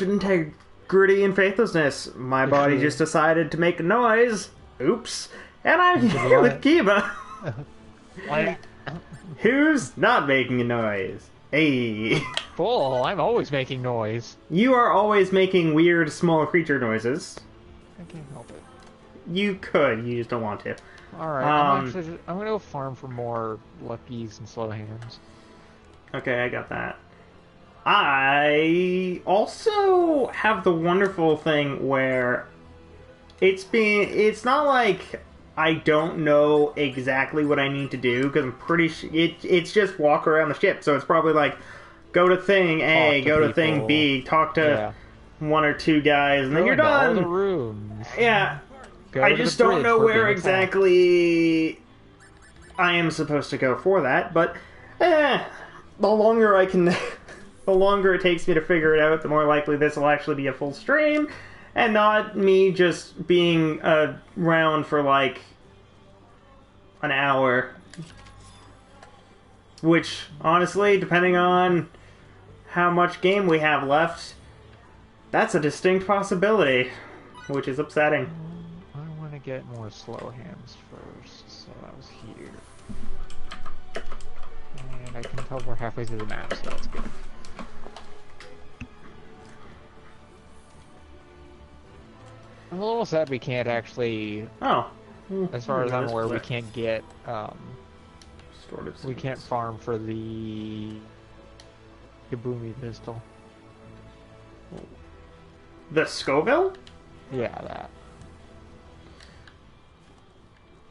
integrity and faithlessness. My body just decided to make a noise. Oops. And I'm here with Kiba. Who's not making a noise? Hey. Bull, I'm always making noise. You are always making weird small creature noises. I can't help it. You could, you just don't want to. Alright, I'm gonna go farm for more luckies and slow hands. Okay, I got that. I also have the wonderful thing where it's not like I don't know exactly what I need to do, because I'm pretty sure it's just walk around the ship, so it's probably like go to thing A, go to thing B, talk to one or two guys, and then you're done. All the rooms. Yeah. I just don't know where exactly I am supposed to go for that, but the longer I can, the longer it takes me to figure it out, the more likely this will actually be a full stream, and not me just being around for like an hour. Which, honestly, depending on how much game we have left, that's a distinct possibility, which is upsetting. I want to get more slow hands first, so that was here. And I can tell we're halfway through the map, so that's good. I'm a little sad we can't actually... Oh. As far as I'm aware, we can't get, we can't farm for the Kaboomy pistol. The Scoville? Yeah, that.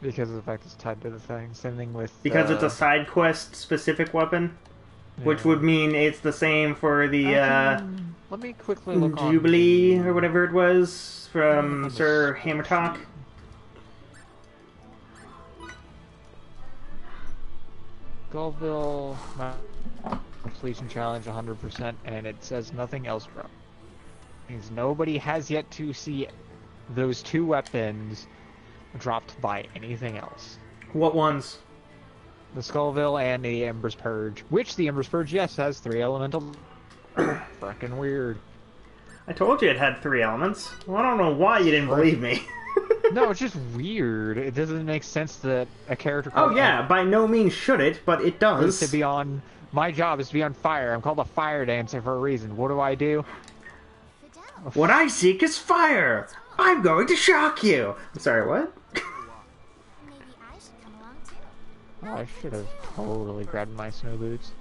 Because of the fact it's tied to the thing. Same thing with... Because it's a side quest specific weapon? Yeah. Which would mean it's the same for the, let me quickly look on... Jubilee, or whatever it was, from Sir Hammertalk. Gullville completion challenge 100%, and it says nothing else dropped. Means nobody has yet to see those two weapons dropped by anything else. What ones? The Skullville and the Ember's Purge. Which the Ember's Purge, yes, has 3 elemental. Fucking weird. I told you it had 3 elements. Well, I don't know why you didn't believe me. No, it's just weird. It doesn't make sense that a character called... Oh yeah, by no means should it, but it does. To be on... My job is to be on fire. I'm called a fire dancer for a reason. What do? What I seek is fire! I'm going to shock you! I'm sorry, what? Maybe I should come along too. Oh, I should have totally grabbed my snow boots.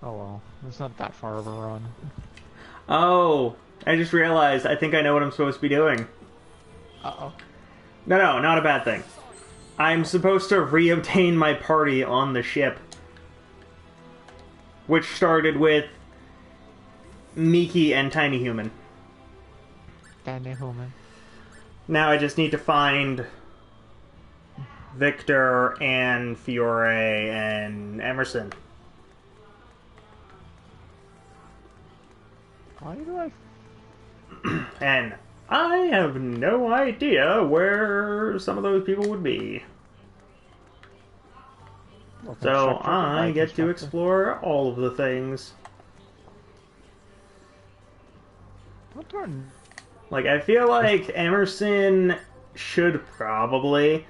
Oh well, it's not that far of a run. Oh, I just realized, I think I know what I'm supposed to be doing. Uh-oh. No, not a bad thing. I'm supposed to reobtain my party on the ship. Which started with Miki and Tiny Human. Tiny Human. Now I just need to find Victor and Fiore and Emerson. Why do I... And I have no idea where some of those people would be. So I get to explore all of the things. Like, I feel like Emerson should probably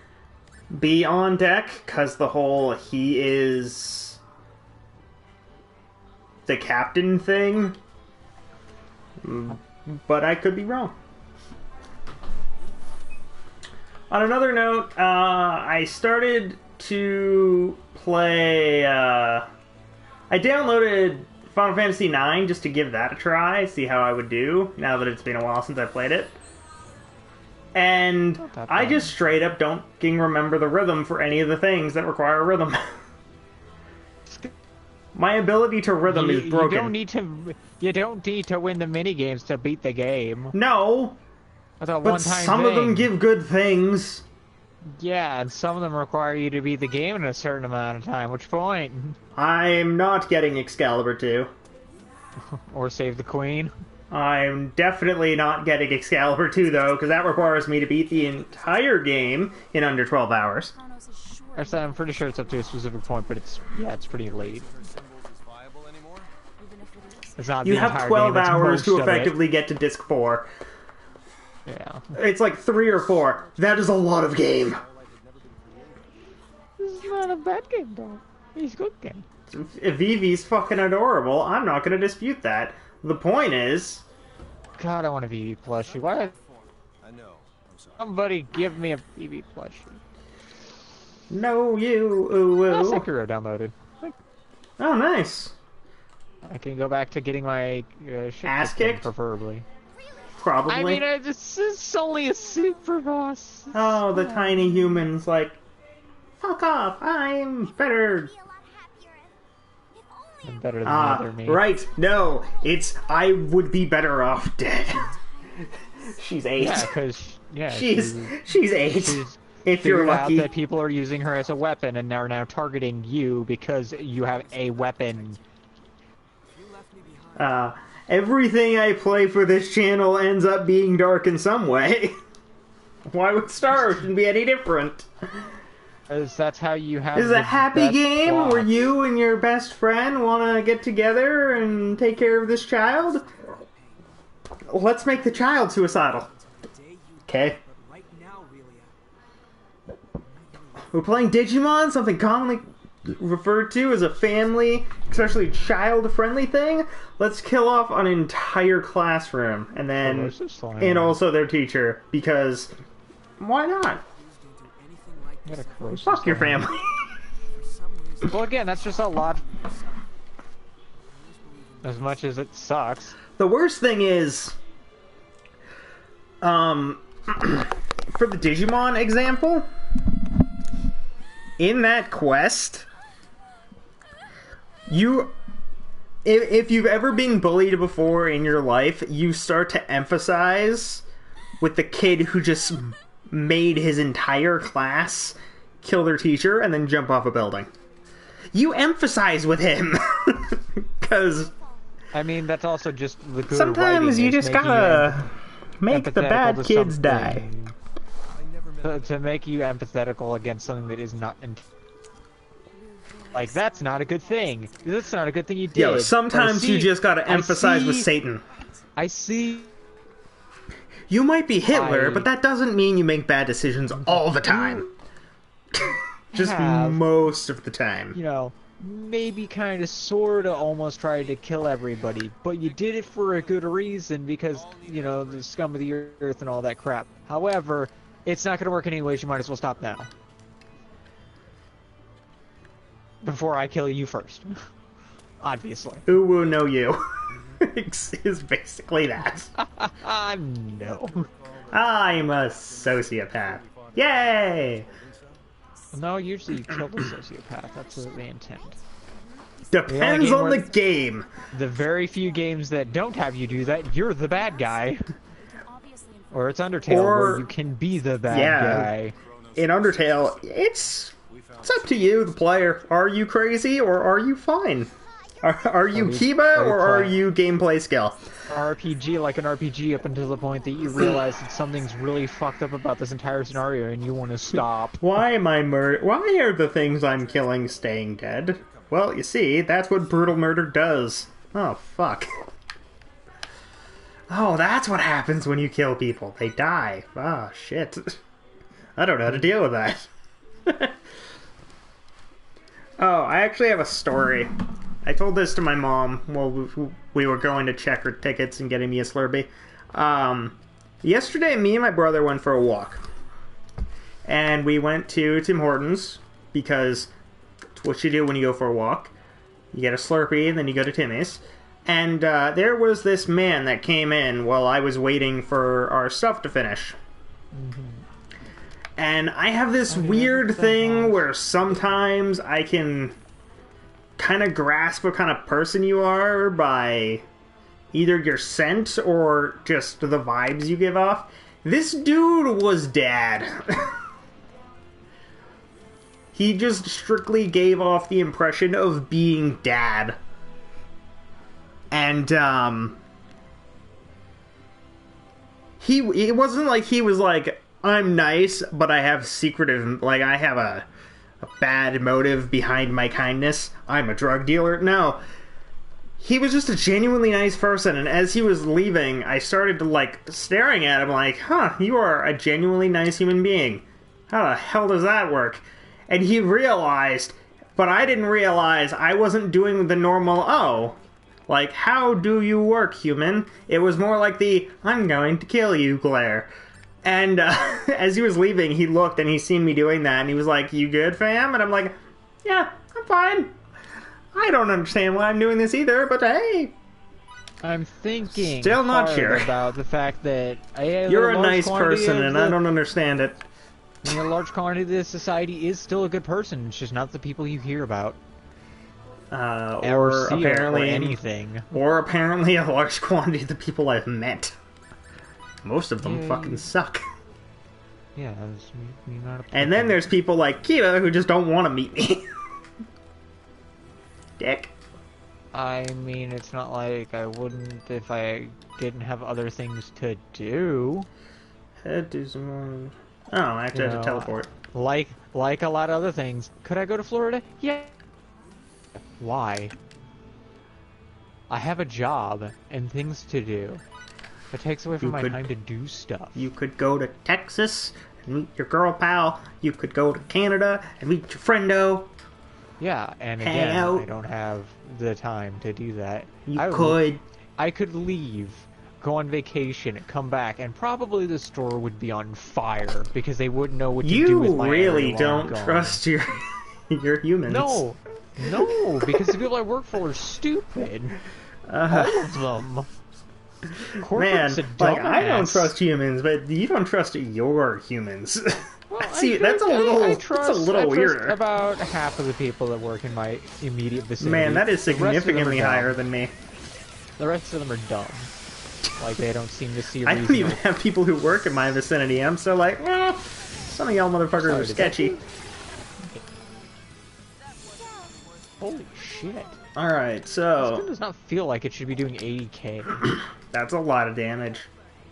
be on deck, because the whole he is the captain thing. But I could be wrong. On another note, I started to play, I downloaded Final Fantasy IX just to give that a try, see how I would do, now that it's been a while since I played it. And I just straight up don't remember the rhythm for any of the things that require a rhythm. My ability to rhythm is broken. You don't need to win the minigames to beat the game. No! But some of them give good things. Yeah, and some of them require you to beat the game in a certain amount of time. Which point? I'm not getting Excalibur 2. Or Save the Queen. I'm definitely not getting Excalibur 2, though, because that requires me to beat the entire game in under 12 hours. Actually, I'm pretty sure it's up to a specific point, but it's pretty late. It's not You the have entire 12 game, it's hours to most of it. effectively get to disc 4. Yeah. It's like 3 or 4. That is a lot of game. This is not a bad game, though. It's a good game. Vivi's fucking adorable. I'm not going to dispute that. The point is... God, I want a VV plushie. Why? I know. I'm sorry. Somebody give me a VV plushie. No, you. Ooh, Oh, ooh. Sekiro downloaded. Oh, nice. I can go back to getting my shit Ass kicked in, kicked? preferably. Probably. I mean, this is only a super boss. Oh, the tiny human's like, fuck off, I'm better. Be a lot happier if only I'm better than the other me. Right, no, it's, I would be better off dead. She's 8. Yeah, because she's 8. she's If you're figured out lucky. that people are using her as a weapon and are now targeting you because you have a weapon. Everything I play for this channel ends up being dark in some way. Why would Star Ocean be any different? Because that's how you have. This is a the happy best game plot. where you and your best friend want to get together and take care of this child. Let's make the child suicidal. Okay. We're playing Digimon, something commonly referred to as a family, especially child-friendly thing. Let's kill off an entire classroom, and then, and also their teacher, because why not? Fuck your family. Well, again, that's just a lot. As much as it sucks. The worst thing is, for the Digimon example, in that quest, if you've ever been bullied before in your life, you start to empathize with the kid who just made his entire class kill their teacher and then jump off a building. You emphasize with him. Because I mean, that's also just the good sometimes writing you is just making gotta make the empathetic bad to kids something- die. To make you empathetical against something that is not. Like, that's not a good thing. That's not a good thing you did. Yeah, sometimes you just gotta I emphasize with see- Satan. I see. You might be Hitler, but that doesn't mean you make bad decisions all the time. Just have, most of the time. You know, maybe kind of, sort of, almost tried to kill everybody, but you did it for a good reason because, you know, the scum of the earth and all that crap. However, it's not going to work anyways. You might as well stop now. Before I kill you first. Obviously. Uwu no you. Is basically that. No. I'm a sociopath. Yay! No, usually you kill the sociopath. That's the intent. Depends game on where- the game. The very few games that don't have you do that, you're the bad guy. Or it's Undertale, Or- where you can be the bad Yeah. guy. In Undertale, it's up to you, the player. Are you crazy or are you fine? Are you Kiba or are you gameplay skill? RPG like an RPG up until the point that you realize that something's really fucked up about this entire scenario and you want to stop. Why am I Why are the things I'm killing staying dead? Well, you see, that's what brutal murder does. Oh, fuck. Oh, that's what happens when you kill people. They die. Ah, shit. I don't know how to deal with that. Oh, I actually have a story. I told this to my mom while we were going to check her tickets and getting me a Slurpee. Yesterday, me and my brother went for a walk. And we went to Tim Hortons, because it's what you do when you go for a walk. You get a Slurpee, and then you go to Timmy's. And there was this man that came in while I was waiting for our stuff to finish. And I have this weird thing where sometimes I can kind of grasp what kind of person you are by either your scent or just the vibes you give off. This dude was dad. He just strictly gave off the impression of being dad. And, it wasn't like he was like, I'm nice, but I have secretive, like, I have a bad motive behind my kindness. I'm a drug dealer. No. he was just a genuinely nice person, and as he was leaving, I started to, like, staring at him like, huh, you are a genuinely nice human being. How the hell does that work? And he realized, but I didn't realize I wasn't doing the normal, oh, like, how do you work, human? It was more like the, I'm going to kill you glare. And as he was leaving, he looked and he seen me doing that, and he was like, you good, fam? And I'm like, yeah, I'm fine. I don't understand why I'm doing this either, but hey. I'm thinking Still not hard sure about the fact that you're a nice person, and I don't understand it. I mean, a large quantity of this society is still a good person. It's just not the people you hear about. Or see apparently or anything. Or apparently a large quantity of the people I've met. Most of them Yay. fucking suck. Yeah, that's me not a And then there's people like Kiva who just don't want to meet me. Dick. I mean, it's not like I wouldn't if I didn't have other things to do. Head to some... Oh, I have to teleport. Like a lot of other things. Could I go to Florida? Yeah. Why? I have a job and things to do. It takes away from my time to do stuff. You could go to Texas and meet your girl pal. You could go to Canada and meet your friendo. Yeah, and Hang again, out. I don't have the time to do that. I could leave, go on vacation, come back, and probably the store would be on fire because they wouldn't know what to do with my You really area don't gone. trust your humans. No, because the people I work for are stupid. All of them. Man, Corporate's a like, I don't dumbass. trust humans, but you don't trust your humans. Well, See, that's a little I trust weirder. About half of the people that work in my immediate vicinity. Man, that is The rest of them are significantly dumb. higher than me. The rest of them are dumb. Like, they don't seem to see a I reason. don't even have people who work in my vicinity. I'm so like, some of y'all motherfuckers Sorry, are did that- sketchy. Holy shit. Alright, This so gun does not feel like it should be doing 80k. that's a lot of damage.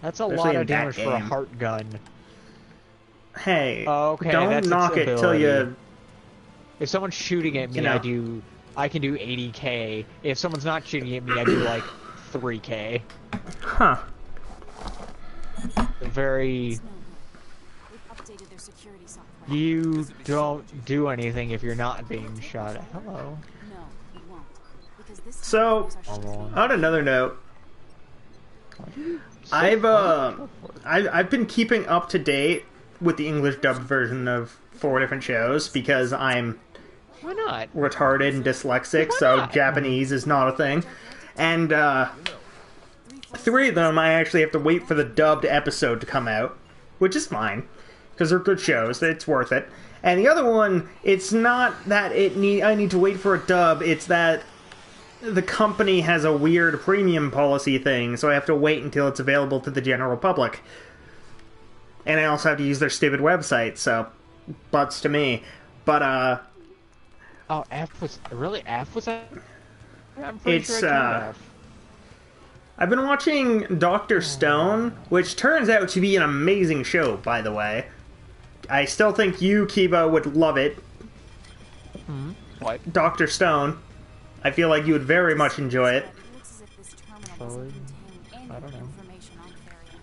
That's a Especially lot in of that damage for a game. heart gun. Hey, Okay, don't that's its knock it till you... ability. If someone's shooting at me, You know. I can do 80k. If someone's not shooting at me, I do like 3k. Huh. Very... We've updated their security software. You don't do anything if you're not being shot at. Hello. No, we won't. Because this time So, those are shit. on another note, I've been keeping up to date with the English dubbed version of 4 different shows because I'm Why not? retarded and dyslexic, Why so not? Japanese is not a thing. And 3 of them I actually have to wait for the dubbed episode to come out, which is fine because they're good shows. It's worth it. And the other one, it's not that I need to wait for a dub. It's that the company has a weird premium policy thing, so I have to wait until it's available to the general public. And I also have to use their stupid website, so butts to me. But Oh, F was... Really? F was that? I'm pretty It's, sure I turned F. I've been watching Dr. Stone, which turns out to be an amazing show, by the way. I still think you, Kiba, would love it. What? Dr. Stone. I feel like you would very much enjoy it. It looks as if this terminal doesn't contain any I'm information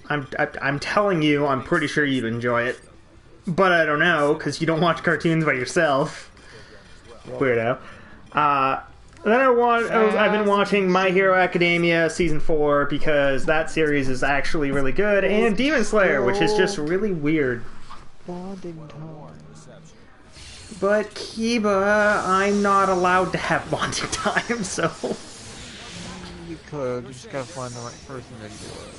on Therian. I'm telling you, I'm pretty sure you'd enjoy it. But I don't know, because you don't watch cartoons by yourself. Weirdo. Then I've been watching My Hero Academia Season 4, because that series is actually really good, and Demon Slayer, which is just really weird. Bonding time. But Kiba, I'm not allowed to have bonding time, so... You could. You just gotta find the right person to do it.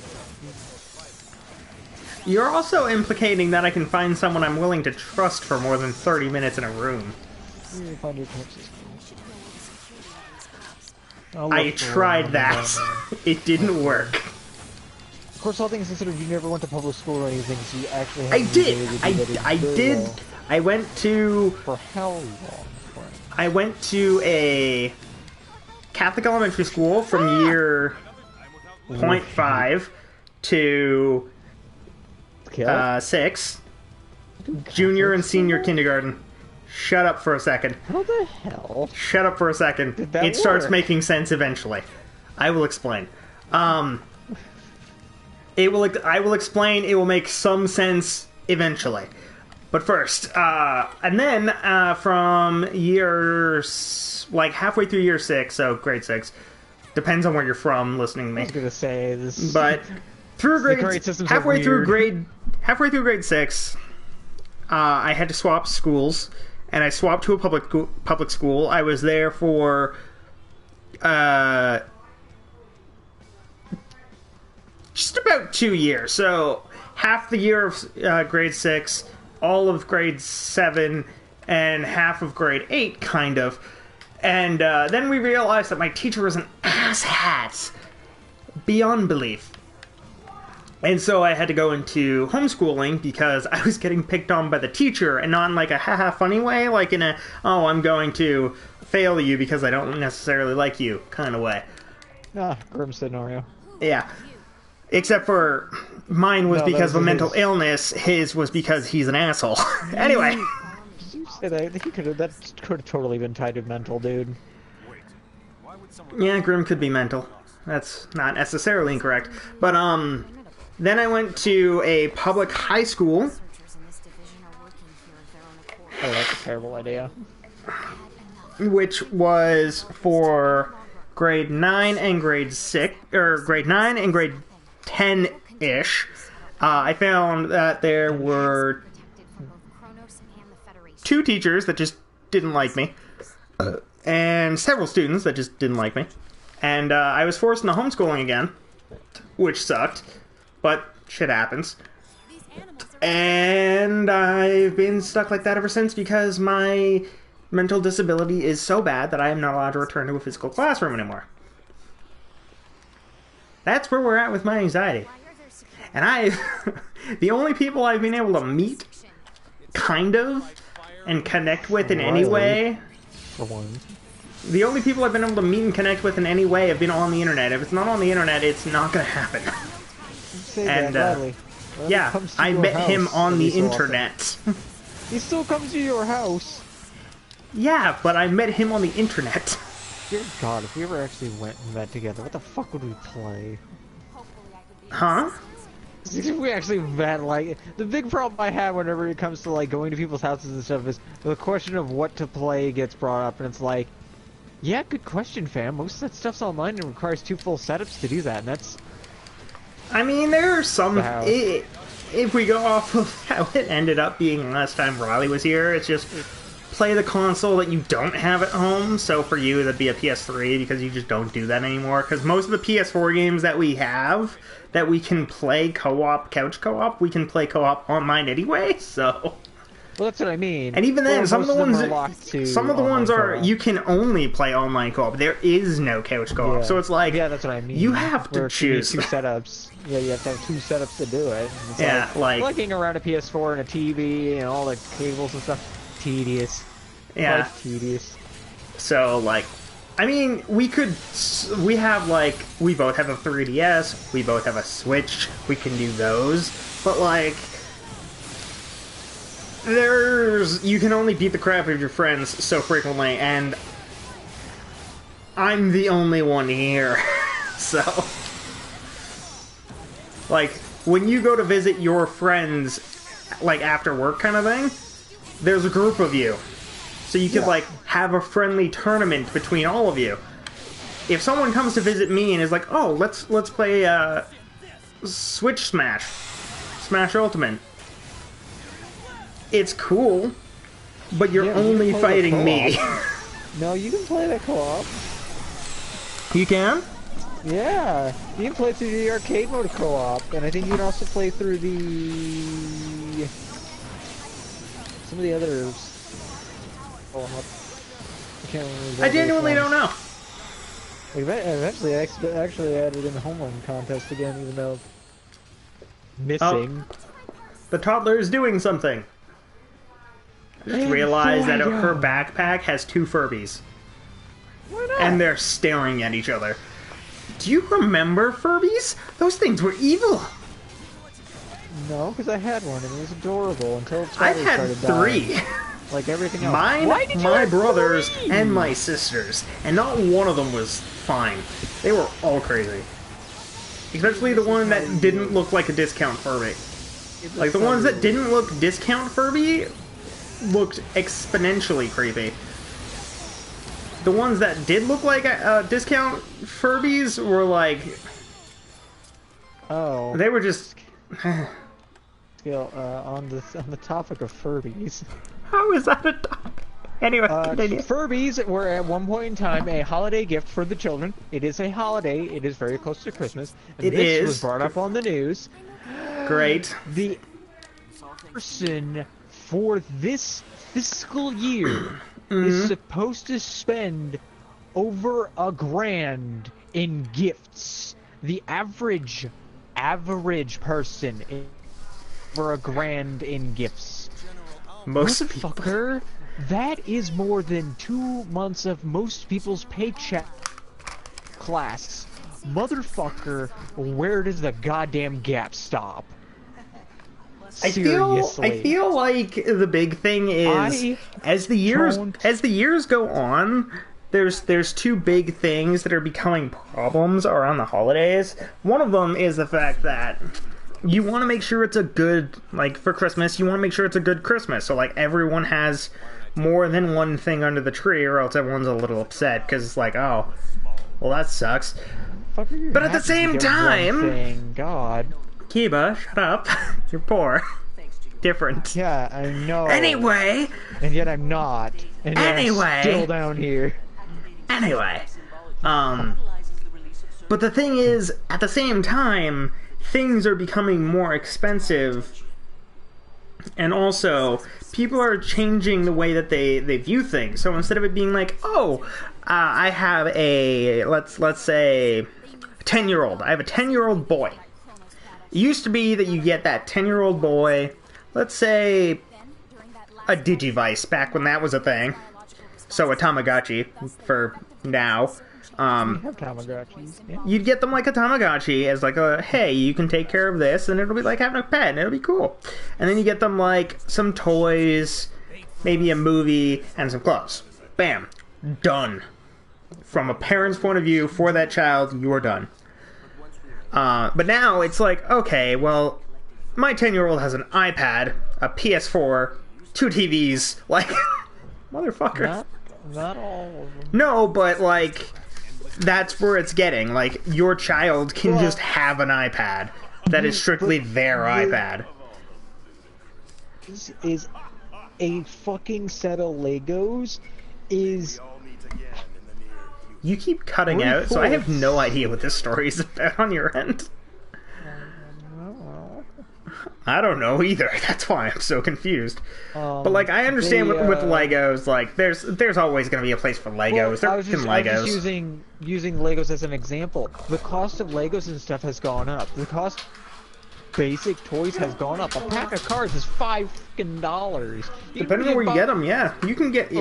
You're also implicating that I can find someone I'm willing to trust for more than 30 minutes in a room. You need to find your corpses. I tried that. It didn't work. Of course, all things considered, you never went to public school or anything, so you actually I have did! I did! I went to... For how long, Frank? I went to a Catholic elementary school from year 0.5 to 6. Junior and senior kindergarten. Shut up for a second. How the hell? Shut up for a second. Did that It starts work? making sense eventually. I will explain. I will explain. It will make some sense eventually. But first, and then from like halfway through year 6, so grade 6, depends on where you're from listening to me. I was gonna say this. But through grade systems are halfway through weird. grade 6, I had to swap schools, and I swapped to a public school. I was there for just about 2 years. So half the year of grade 6, all of grade 7, and half of grade 8, kind of. And then we realized that my teacher was an asshat beyond belief. And so I had to go into homeschooling because I was getting picked on by the teacher, and not in like a haha funny way, like in a, oh, I'm going to fail you because I don't necessarily like you kind of way. Grim scenario. Yeah. Except for mine was No, because of a mental his. illness, his was because he's an asshole. Anyway. Did you say that? That could have totally been tied to mental, dude. Wait. Why would someone... Yeah, Grim could be mental. That's not necessarily incorrect. But, then I went to a public high school. Researchers in this division are working here of their own accord. Oh, that's a terrible idea. Which was for grade 9 and grade 6, or grade 9 and grade 10-ish. I found that there were Protected from both Kronos and the Federation. 2 teachers that just didn't like me, and several students that just didn't like me. And I was forced into homeschooling again, which sucked, but shit happens. These animals are And I've been stuck like that ever since because my mental disability is so bad that I am not allowed to return to a physical classroom anymore. That's where we're at with my anxiety. why are there security And the only people I've been able to meet, kind of, and connect with in any Really? way, For one. the only people I've been able to meet and connect with in any way have been on the internet. If it's not on the internet, it's not going to happen. Say And, that gladly. Well, he Yeah, comes to I your met him house on every the so often. internet. He still comes to your house. Yeah, but I met him on the internet. Dear God, if we ever actually went and met together, what the fuck would we play? hopefully I could be Huh? If we actually met, like, the big problem I have whenever it comes to, like, going to people's houses and stuff is the question of what to play gets brought up, and it's like, yeah, good question, fam. Most of that stuff's online and requires 2 full setups to do that, and that's... I mean, there are some... Wow. If we go off of how it ended up being last time Riley was here, it's just play the console that you don't have at home. So for you, that'd be a PS3 because you just don't do that anymore. Because most of the PS4 games that we have that we can play co-op, couch co-op, we can play co-op online anyway. So, Well, that's what I mean. and even then, Or some of the most them ones, are locked to some of the ones online are co-op. you can only play online co-op. There is no couch co-op. Yeah. So it's like, Yeah, that's what I mean. you have to Where choose. You need 2 setups. Yeah, you have to have 2 setups to do it. And it's Yeah, like- looking around a PS4 and a TV and all the cables and stuff. Tedious. yeah. Quite tedious. So, like, I mean, we have, like, we both have a 3DS, we both have a Switch, we can do those, but, like, you can only beat the crap out of your friends so frequently, and I'm the only one here, so, like, when you go to visit your friends, like, after work kind of thing, there's a group of you. So you could, like, have a friendly tournament between all of you. If someone comes to visit me and is like, oh, let's play, Switch Smash Ultimate. It's cool, but you're Yeah, we can only play the fighting me. No, you can play that co-op. You can? Yeah, you can play through the arcade mode co-op, and I think you can also play through the... some of the others. Oh, I can't remember. I exactly genuinely which don't ones. know. Like, eventually, I actually added in the home run contest again, even though missing. The toddler is doing something. I just realized that her backpack has 2 Furbies. Why not? And they're staring at each other. Do you remember Furbies? Those things were evil. No, because I had one and it was adorable until I've Twilight had started dying. 3. like everything else. Mine, Why did you my have brothers, 3? and my sisters, and not one of them was fine. They were all crazy. Especially the one that didn't look like a discount Furby. Like, the ones that didn't look discount Furby looked exponentially creepy. The ones that did look like discount Furbies were like... Oh. They were just... On the topic of Furbies. How is that a topic? Anyway, continue. Furbies were at one point in time a holiday gift for the children. It is a holiday. It is very close to Christmas. And this was brought up on the news. Great. The person for this fiscal year is supposed to spend over $1,000 in gifts. The average person is over $1,000 in gifts. Most people. Fucker, that is more than 2 months of most people's paycheck. Class, motherfucker, where does the goddamn gap stop? I feel like the big thing is as the years go on, there's two big things that are becoming problems around the holidays. One of them is the fact that you want to make sure it's a good, like, for Christmas, you want to make sure it's a good Christmas. So, like, everyone has more than one thing under the tree, or else everyone's a little upset, because it's like, oh, well, that sucks. But at the same time... God. Kiba, shut up. You're poor. Different. Yeah, I know. Anyway! And yet I'm not. And yet anyway! I'm still down here. Anyway. But the thing is, at the same time... things are becoming more expensive, and also people are changing the way that they view things. So instead of it being like, oh, I have a let's say 10-year-old. I have a 10-year-old boy. It used to be that you get that 10-year-old boy, let's say a Digivice back when that was a thing. So a Tamagotchi for now. Have Tamagotchis. Yeah. You'd get them like a Tamagotchi as like a, hey, you can take care of this, and it'll be like having a pet, and it'll be cool. And then you get them like some toys, maybe a movie, and some clothes. Bam. Done. From a parent's point of view, for that child, you are done. But now it's like, okay, well, my 10-year-old has an iPad, a PS4, 2 TVs, like, motherfucker. Not all of them. No, but like... that's where it's getting. Like, your child can just have an iPad that is strictly their iPad. This is a fucking set of Legos. You keep cutting out, so I have no idea what this story is about on your end. I don't know either. That's why I'm so confused. But like, I understand with Legos, like there's always going to be a place for Legos. I was just using Legos as an example. The cost of Legos and stuff has gone up. The cost of basic toys has gone up. A pack of cards is $5. Depending on where you get them, yeah, you can get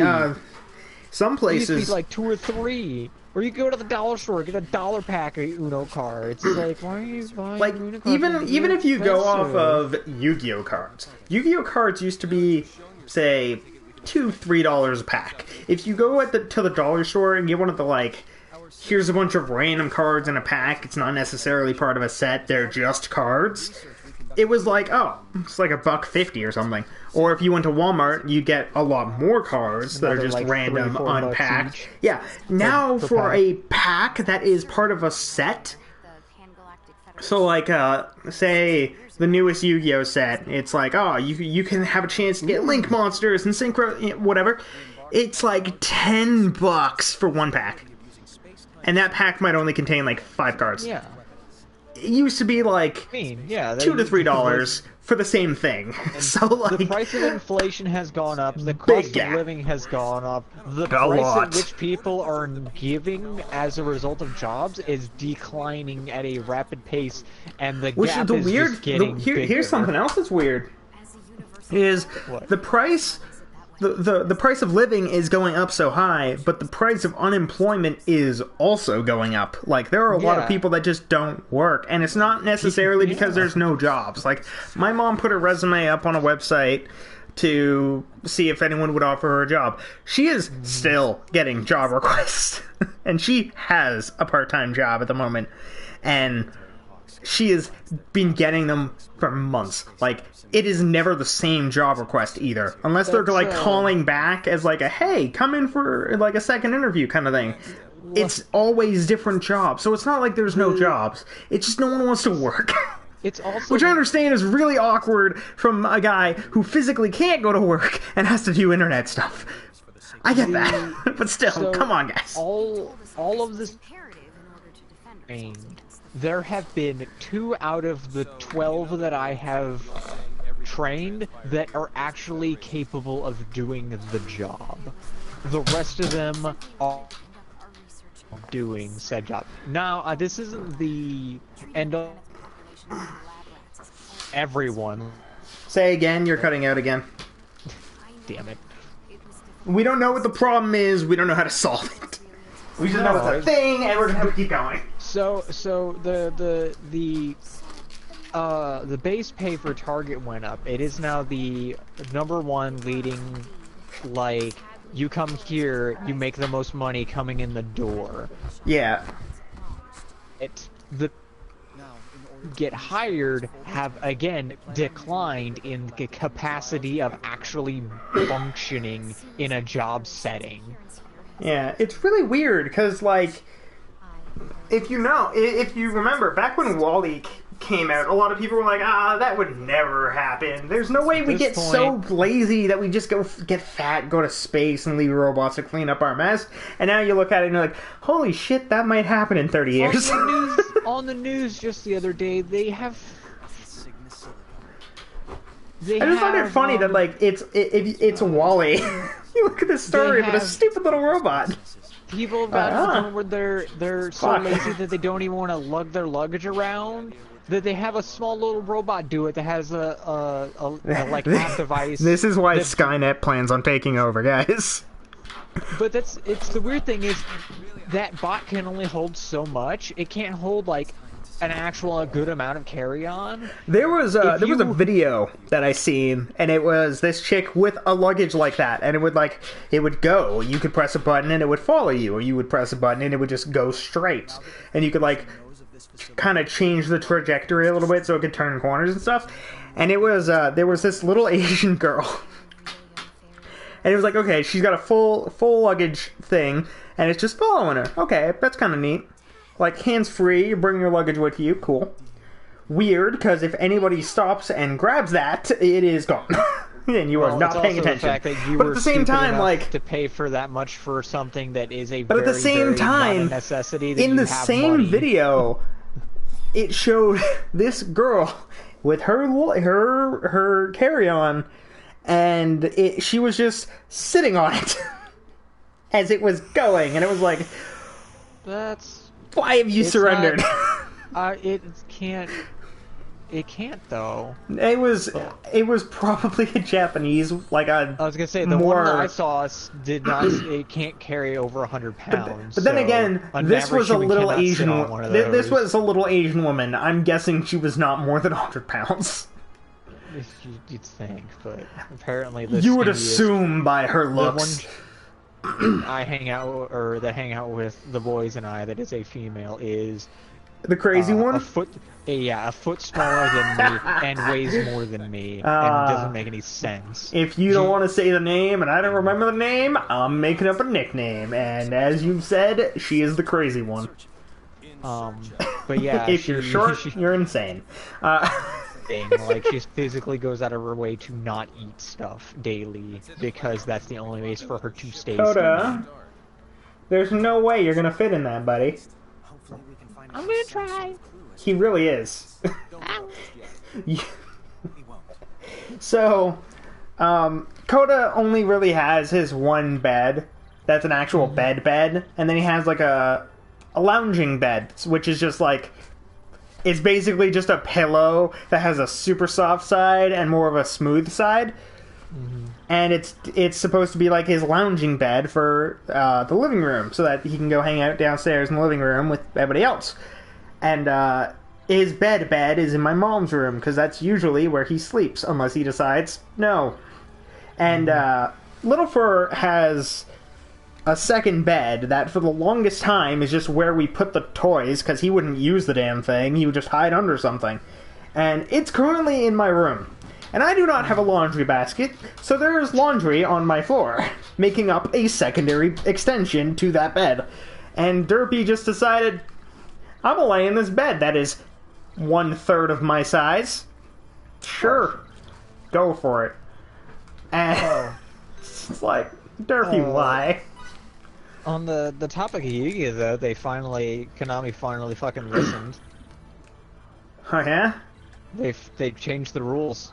some places. It used to be like 2 or 3. Or you go to the dollar store, get a $1 pack of Uno cards. It's like, why are you buying like, Uno cards? even if you go off of Yu-Gi-Oh cards. Yu-Gi-Oh cards used to be, say, $2-3 a pack. If you go to the dollar store and get one of the, like, here's a bunch of random cards in a pack, it's not necessarily part of a set, they're just cards, it was like, oh, it's like $1.50 or something. Or if you went to Walmart, you get a lot more cards that are just like random, unpacked. Yeah, now for a pack that is part of a set, so like, say, the newest Yu-Gi-Oh set, it's like, oh, you can have a chance to get Link Monsters and Synchro, whatever. It's like $10 for one pack. And that pack might only contain like 5 cards. Yeah. It used to be like $2 to $3 for the same thing. So like, the price of inflation has gone up. The cost of living has gone up. The price at which people are giving as a result of jobs is declining at a rapid pace, and the gap is just getting bigger. Here's something else that's weird. Is the price. The price of living is going up so high, but the price of unemployment is also going up. Like, there are a lot of people that just don't work, and it's not necessarily because there's no jobs. Like, my mom put her resume up on a website to see if anyone would offer her a job. She is still getting job requests. And she has a part-time job at the moment. And she has been getting them for months. Like, it is never the same job request either. Unless they're, like, calling back as, like, a, hey, come in for, like, a second interview kind of thing. It's always different jobs. So it's not like there's no jobs. It's just no one wants to work. It's also... Which I understand is really awkward from a guy who physically can't go to work and has to do internet stuff. I get that. But still, so come on, guys. All of this... There have been 2 out of the 12 that I have trained that are actually capable of doing the job. The rest of them are doing said job. Now, this isn't the end of everyone. Say again, you're cutting out again. Damn it. We don't know what the problem is, we don't know how to solve it. We just know it's a thing, and we're gonna have to keep going. So the base pay for Target went up. It is now the #1 leading, like, you come here, you make the most money coming in the door. Yeah. It's the get hired have again declined in the capacity of actually functioning in a job setting. Yeah, it's really weird because, like, if you remember, back when Wall-E came out, a lot of people were like, that would never happen. There's no way we get so lazy that we just go get fat, go to space, and leave robots to clean up our mess. And now you look at it and you're like, holy shit, that might happen in 30 years. On the news just the other day, I just find it funny that, like, it's Wall-E. You look at this story with a stupid little robot. People about to the point where they're so lazy that they don't even want to lug their luggage around, that they have a small little robot do it that has a like app device. This is why Skynet plans on taking over, guys. But it's the weird thing is that bot can only hold so much. It can't hold like an actual good amount of carry-on. There was a video that I seen, and it was this chick with a luggage like that, and it would go. You could press a button and it would follow you, or you would press a button and it would just go straight, and you could like kind of change the trajectory a little bit so it could turn corners and stuff. And it was there was this little Asian girl, and it was like, okay, she's got a full luggage thing, and it's just following her. Okay, that's kind of neat. Like, hands-free, you bring your luggage with you, cool. Weird, because if anybody stops and grabs that, it is gone. And you are not paying attention. The fact that you but at the same time, like, to pay for that much for something that is a but very, at the same time, necessity that in the same video, it showed this girl with her carry-on, and she was just sitting on it as it was going, and it was like, why have you surrendered? It can't though. It was probably a Japanese, like a. I was gonna say the one that I saw did not. It can't carry over 100 pounds. But then again, this was a little Asian. This was a little Asian woman. I'm guessing she was not more than 100 pounds. You'd think, but apparently you would assume by her looks. I hang out with the boys and I that is a female is the crazy one? a foot smaller than me and weighs more than me and doesn't make any sense. If you don't want to say the name and I don't remember the name, I'm making up a nickname, and as you've said, she is the crazy one. But yeah, if you're short, you're insane. Like, she physically goes out of her way to not eat stuff daily because that's the only way for her to stay skinny. There's no way you're gonna fit in that, buddy. I'm gonna try. He really is. So, Coda only really has his one bed. That's an actual bed, and then he has like a lounging bed, which is just like. It's basically just a pillow that has a super soft side and more of a smooth side. Mm-hmm. And it's supposed to be like his lounging bed for the living room, so that he can go hang out downstairs in the living room with everybody else. And his bed is in my mom's room, because that's usually where he sleeps, unless he decides, no, And Little Fur has a second bed that for the longest time is just where we put the toys, because he wouldn't use the damn thing. He would just hide under something. And it's currently in my room. And I do not have a laundry basket, so there is laundry on my floor, making up a secondary extension to that bed. And Derpy just decided, I'm gonna lay in this bed that is 1/3 of my size. Sure. Go for it. And it's like, Derpy, why? On the topic of Yu-Gi-Oh, though, Konami finally fucking listened. Oh, yeah? They changed the rules.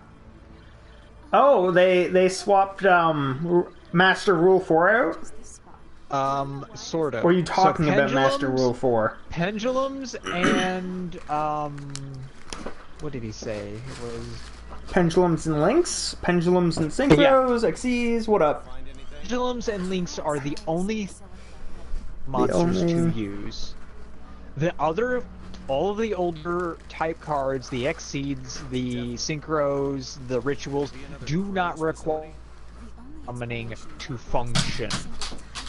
Oh, they swapped Master Rule 4 out? Sort of. Or are you talking So about Master Rule 4? Pendulums and, what did he say? It was... Pendulums and links? Pendulums and synchros, XEs, what up? Pendulums and links are the only monsters to use. All of the older type cards, the Exceeds, the Synchros, the Rituals, do not require summoning to function.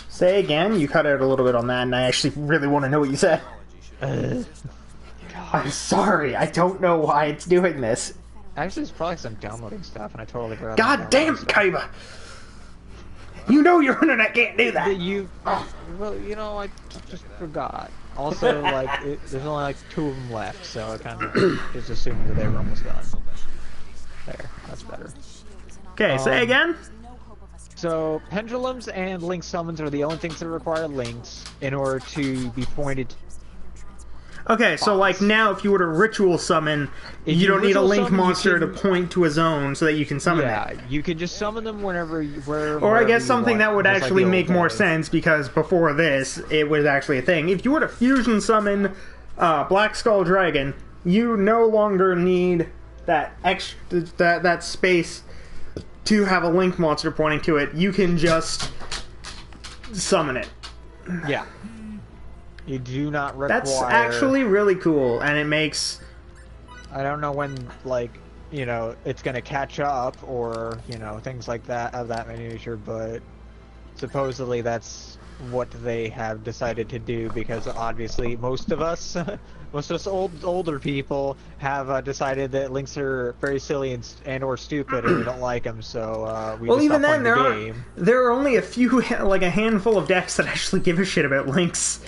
Say again, you cut out a little bit on that, and I actually really want to know what you said. I'm sorry, I don't know why it's doing this. Actually, it's probably some downloading stuff, and I totally forgot. God damn it, Kaiba! You know your internet can't do that! Well, you know, I just forgot. Also, like, there's only like 2 of them left, so I kind of just assumed that they were almost done. There, that's better. Okay, say again? So, pendulums and link summons are the only things that require links in order to be pointed to. Okay, so like now if you were to ritual summon, you don't need a link monster to point to a zone so that you can summon them. Yeah, you can just summon them wherever. Or I guess something that would actually make more sense, because before this, it was actually a thing. If you were to fusion summon Black Skull Dragon, you no longer need that that space to have a link monster pointing to it. You can just summon it. Yeah. You do not require... That's actually really cool, and it makes... I don't know when, like, you know, it's gonna catch up, or, you know, things like that of that nature, but supposedly that's what they have decided to do, because obviously most of us older people have decided that links are very silly and or stupid, and we don't like them, so we just even stop then, playing the game. There are only a few, like a handful of decks that actually give a shit about links.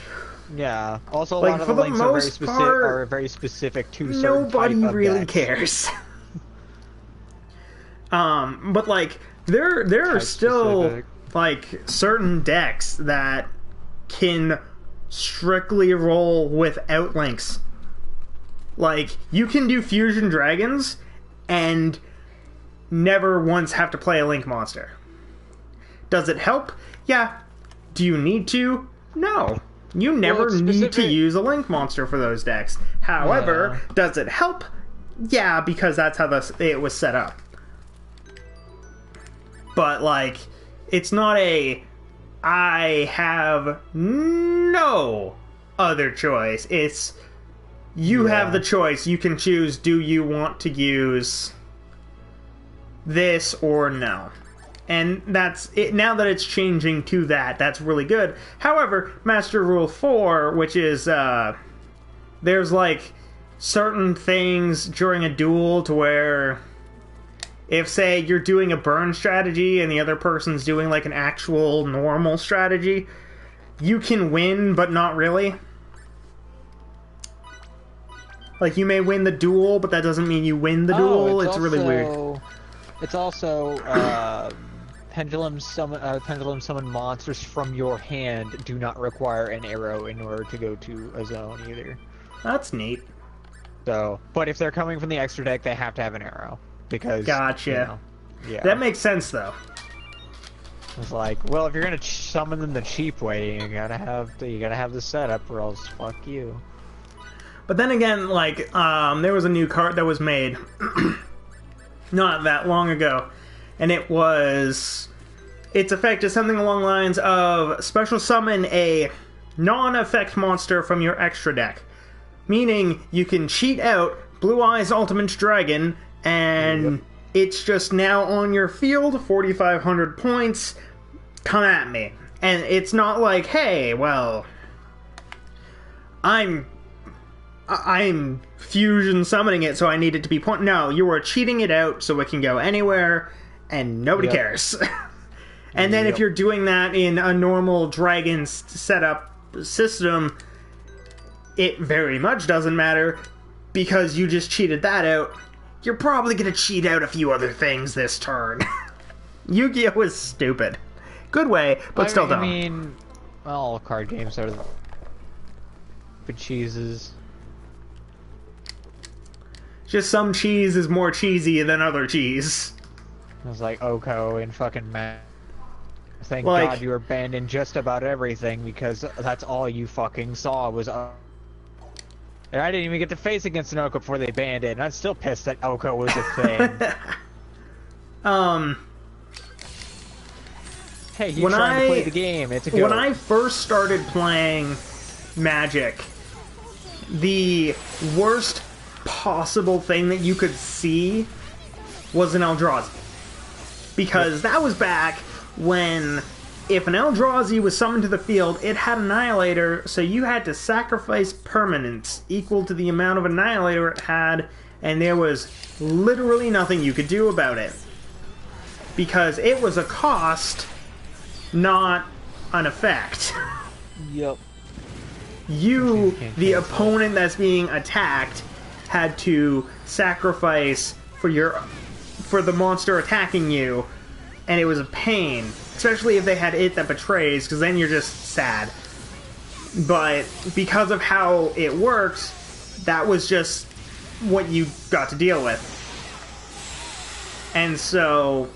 Yeah. Also, a like, lot of the links are very specific to certain nobody type of really decks. cares. But like there are still specific. like certain decks that can strictly roll without links. Like you can do fusion dragons and never once have to play a link monster. Does it help? Yeah. Do you need to? No. You never need to use a link monster for those decks. However, does it help? Yeah, because that's how it was set up. But, like, it's not I have no other choice. It's, you have the choice. You can choose, do you want to use this or no? And that's it. Now that it's changing to that, that's really good. However, Master Rule 4, which is, there's like certain things during a duel to where if, say, you're doing a burn strategy and the other person's doing like an actual normal strategy, you can win, but not really. Like, you may win the duel, but that doesn't mean you win the duel. It's really weird. It's also, pendulum summon monsters from your hand do not require an arrow in order to go to a zone either. That's neat. So, but if they're coming from the extra deck, they have to have an arrow because. Gotcha. You know, yeah. That makes sense though. It's like, well, if you're gonna summon them the cheap way, you gotta have the setup, or else fuck you. But then again, like, there was a new card that was made not that long ago. And its effect is something along the lines of special summon a non-effect monster from your extra deck. Meaning, you can cheat out Blue Eyes Ultimate Dragon and It's just now on your field, 4,500 points, come at me. And it's not like, hey, well, I'm fusion summoning it, so I need it to be point. No, you are cheating it out so it can go anywhere, and nobody cares. And then if you're doing that in a normal dragon setup system, it very much doesn't matter, because you just cheated that out. You're probably going to cheat out a few other things this turn. Yu-Gi-Oh! Is stupid. Good way, but still dumb. I mean, all card games are the cheeses. Just some cheese is more cheesy than other cheese. It was like Oko and fucking Matt. Thank Like, God you were banned in just about everything, because that's all you fucking saw was and I didn't even get to face against an Oko before they banned it, and I'm still pissed that Oko was a thing. Hey, you're trying to play the game, it's a go. When I first started playing Magic, the worst possible thing that you could see was an Eldrazi. Because that was back when, if an Eldrazi was summoned to the field, it had Annihilator, so you had to sacrifice permanents equal to the amount of Annihilator it had, and there was literally nothing you could do about it. Because it was a cost, not an effect. Yep. You, the opponent that's being attacked, had to sacrifice for the monster attacking you, and it was a pain. Especially if they had it that betrays, because then you're just sad. But because of how it works, that was just what you got to deal with. And so,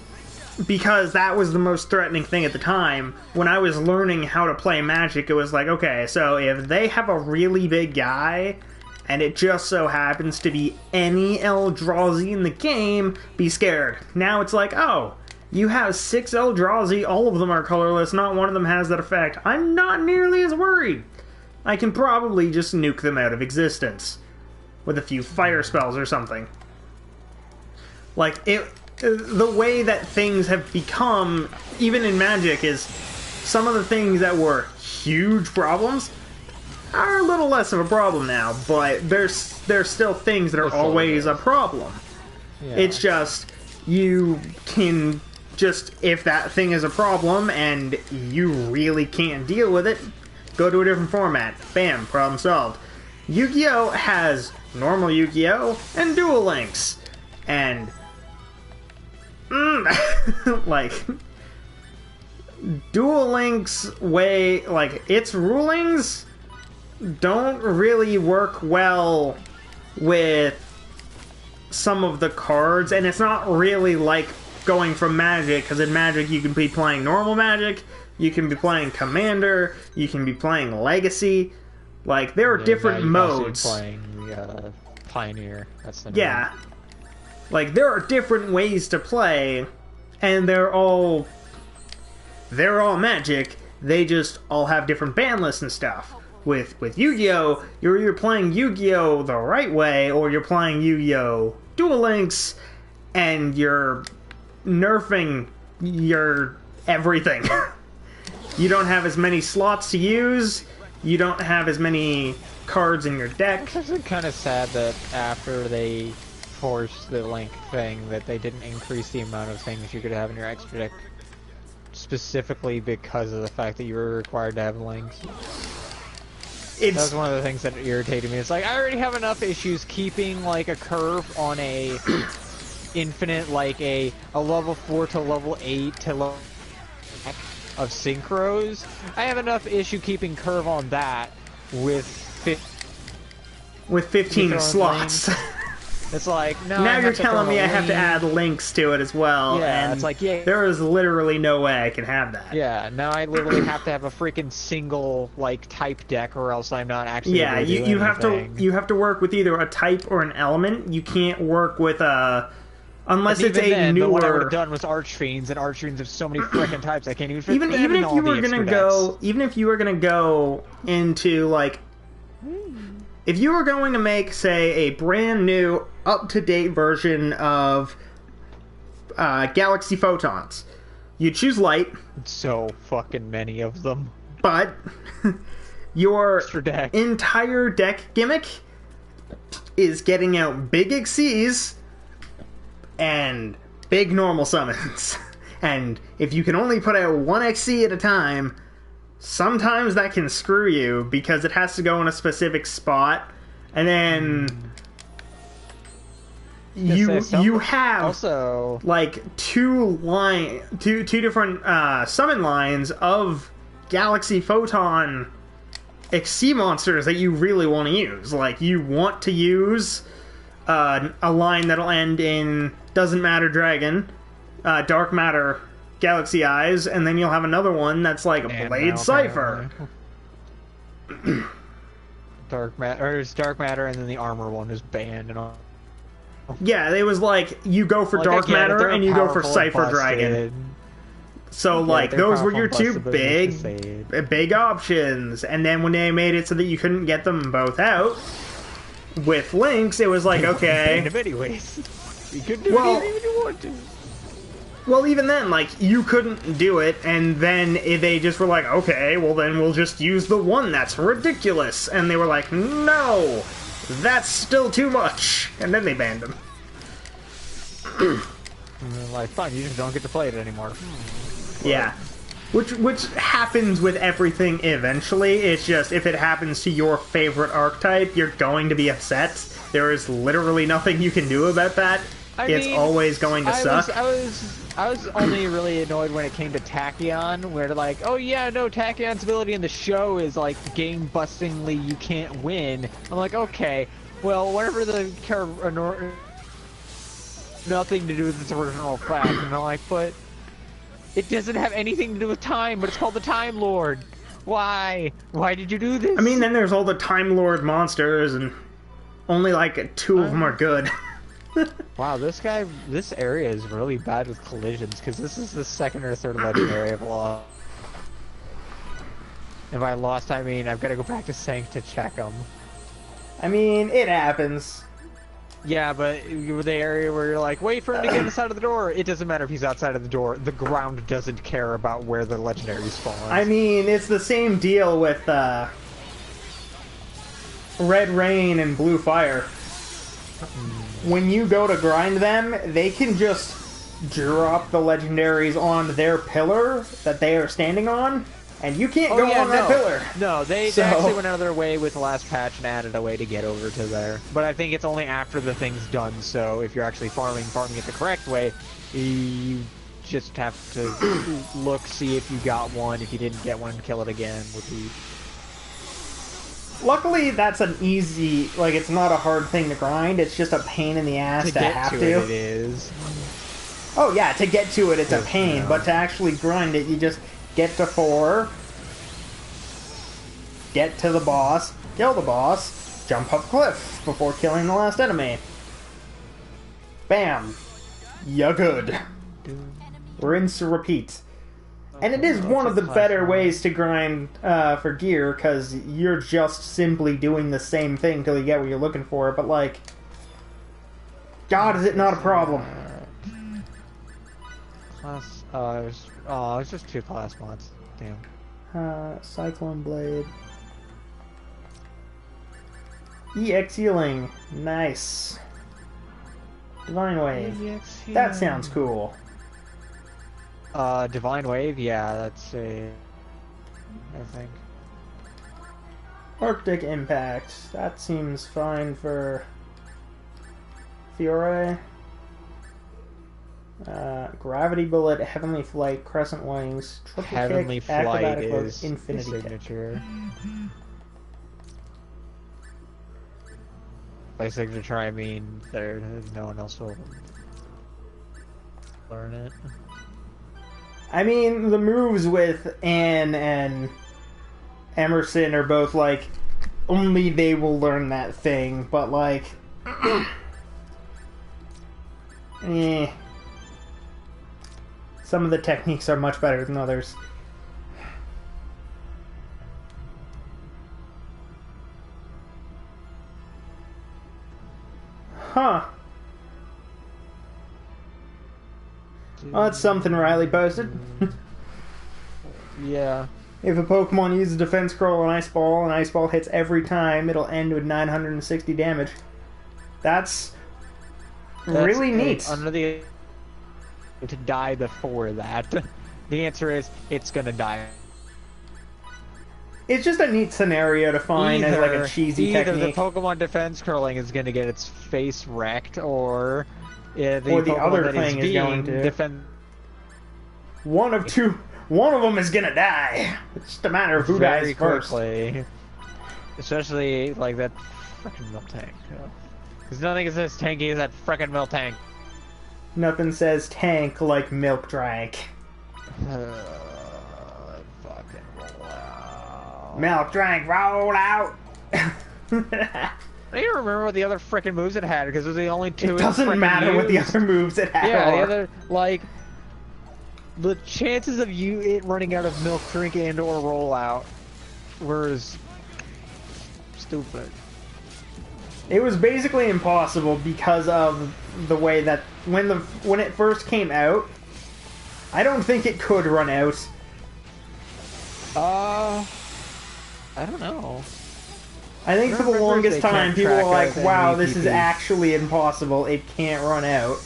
because that was the most threatening thing at the time, when I was learning how to play Magic, it was like, okay, so if they have a really big guy, and it just so happens to be any Eldrazi in the game, be scared. Now it's like, oh, you have 6 Eldrazi, all of them are colorless, not one of them has that effect. I'm not nearly as worried. I can probably just nuke them out of existence with a few fire spells or something. Like, the way that things have become, even in Magic, is some of the things that were huge problems are a little less of a problem now, but there's still things that are always a problem. Yeah. It's just, you can just, if that thing is a problem and you really can't deal with it, go to a different format. Bam, problem solved. Yu-Gi-Oh! Has normal Yu-Gi-Oh! And Duel Links. And like, Duel Links way, like, its rulings don't really work well with some of the cards, and it's not really like going from Magic, because in Magic you can be playing normal Magic, you can be playing Commander, you can be playing Legacy. Like, there are different modes. Playing Pioneer. That's the name. Yeah. Like, there are different ways to play, and they're all Magic. They just all have different ban lists and stuff. With Yu-Gi-Oh, you're either playing Yu-Gi-Oh the right way, or you're playing Yu-Gi-Oh Duel Links, and you're nerfing your everything. You don't have as many slots to use, you don't have as many cards in your deck. It's actually kind of sad that after they forced the Link thing, that they didn't increase the amount of things you could have in your extra deck, specifically because of the fact that you were required to have Links. That was one of the things that irritated me. It's like, I already have enough issues keeping, like, a curve on a infinite, like, a level 4 to level 8 to level of synchros. I have enough issue keeping curve on that with 15 slots. It's like, no, now you're telling me I have to add links to it as well. Yeah, and it's like, yeah, there is literally no way I can have that. Yeah, now I literally have to have a freaking single, like, type deck, or else I'm not actually able to do anything. You have to work with either a type or an element. You can't work with a, unless it's a then, newer. What I would have done was Archfiends, and Archfiends have so many freaking types I can't even fit even if you were gonna go, even if you were gonna go into, like, if you were going to make, say, a brand new, up-to-date version of galaxy photons. You choose light, So fucking many of them. but your Extra deck. entire deck gimmick is getting out big Xyz and big normal summons. And if you can only put out one XC at a time, sometimes that can screw you because it has to go in a specific spot, and then you have also like two different summon lines of Galaxy Photon XC monsters that you really want to use. Like, you want to use a line that'll end in Doesn't Matter Dragon, Dark Matter Galaxy Eyes, and then you'll have another one that's like Blade Cipher. Dark Matter, and then the armor one is banned and all. Yeah, it was like you go for Dark Matter and you go for Cipher Dragon. So like those were your two big options, and then when they made it so that you couldn't get them both out with links, it was like, okay. Anyways, you could do it even if you want to. Well, even then, like, you couldn't do it, and then they just were like, okay, well then we'll just use the one that's ridiculous. And they were like, no, that's still too much. And then they banned them. And they're like, fine, you just don't get to play it anymore. Yeah. Which happens with everything eventually. It's just, if it happens to your favorite archetype, you're going to be upset. There is literally nothing you can do about that. It's always going to suck. I was only really annoyed when it came to Tachyon, where they're like, oh yeah, no, Tachyon's ability in the show is like game-bustingly you can't win. I'm like, okay, well, whatever the nothing to do with its original fact. And I'm like, but it doesn't have anything to do with time, but it's called the Time Lord. Why? Why did you do this? I mean, then there's all the Time Lord monsters, and only like 2 of them are good. Wow, this area is really bad with collisions, because this is the second or third legendary I've lost. And by lost, I mean I've got to go back to Sank to check them. I mean, it happens. Yeah, but the area where you're like, wait for him to get inside of the door, it doesn't matter if he's outside of the door, the ground doesn't care about where the legendary spawns. I mean, it's the same deal with Red Rain and Blue Fire. When you go to grind them, they can just drop the legendaries on their pillar that they are standing on, and you can't go on that pillar. No, they actually went out of their way with the last patch and added a way to get over to there. But I think it's only after the thing's done, so if you're actually farming it the correct way, you just have to look, see if you got one. If you didn't get one, kill it again. Luckily, that's an easy, like, it's not a hard thing to grind, it's just a pain in the ass to have to. It is. Oh yeah, to get to it, it's a pain, but to actually grind it, you just get to 4, get to the boss, kill the boss, jump up cliff before killing the last enemy. Bam. You're good. Rinse, repeat. And it is one of the better ways to grind for gear, because you're just simply doing the same thing till you get what you're looking for, but like, God, is it not a problem? Class, it's just 2 class mods. Damn. Cyclone Blade. EX Healing. Nice. Divine Wave. That sounds cool. Divine Wave, yeah, that's I think. Arctic Impact. That seems fine for Fiore. Gravity Bullet, Heavenly Flight, Crescent Wings, Triple Heavenly Kick, Flight Acrobatic Load, is Infinity the signature. By signature, I mean no one else will learn it. I mean, the moves with Anne and Emerson are both like, only they will learn that thing, but like, some of the techniques are much better than others. Huh. Oh, that's something Riley posted. Yeah. If a Pokemon uses Defense Curl and Ice Ball hits every time, it'll end with 960 damage. That's really neat. Under the to die before that. The answer is it's gonna die. It's just a neat scenario to find as like a cheesy technique. Either the Pokemon defense curling is gonna get its face wrecked, or the Pokemon other thing is going to defend. One of them is gonna die. It's just a matter of who dies first. Quickly. Especially like that frickin' Miltank. Because nothing is as tanky as that frickin' Miltank. Nothing says tank like Milk Drank. Fucking roll out. Milk Drank, roll out! I don't even remember what the other frickin' moves it had, because it was the only two. It doesn't matter what the other moves it had. Yeah, the other, like, the chances of it running out of Milk Drink and or rollout were stupid. It was basically impossible because of the way that when it first came out, I don't think it could run out. I don't know. I think for the longest time people were like, wow, this is actually impossible, it can't run out.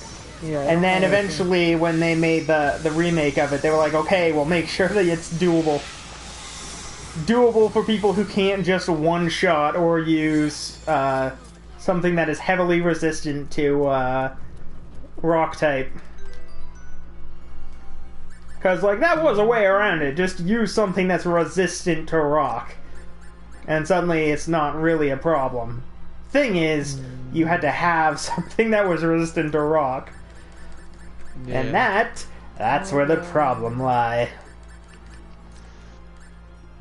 Yeah, and then eventually when they made the remake of it, they were like, okay, we'll make sure that it's doable. Doable for people who can't just one-shot or use something that is heavily resistant to rock type. Because, like, that was a way around it. Just use something that's resistant to rock. And suddenly it's not really a problem. Thing is, you had to have something that was resistant to rock. Yeah. And that's where the problem lie.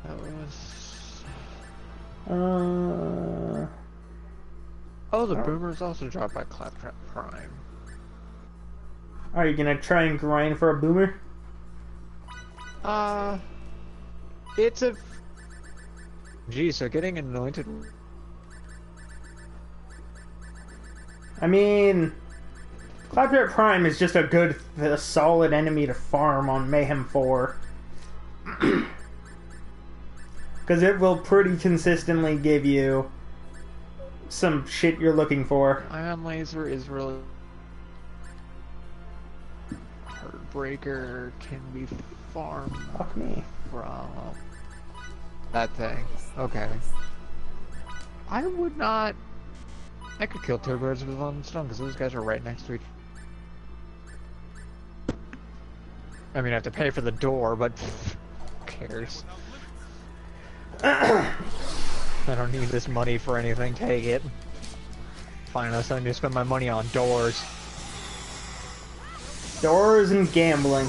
That was... Oh, the boomers also dropped by Claptrap Prime. Are you gonna try and grind for a boomer? It's a... Geez, so getting anointed... I mean... Claptrap Prime is just a solid enemy to farm on Mayhem 4. Because it will pretty consistently give you some shit you're looking for. Ion Laser is really... Heartbreaker can be farmed. Fuck me. From that thing. Okay. I would not... I could kill two birds with one stone, because those guys are right next to each... I mean, I have to pay for the door, but... who cares? I don't need this money for anything, take it. Fine, I'm starting to spend my money on doors. Doors and gambling.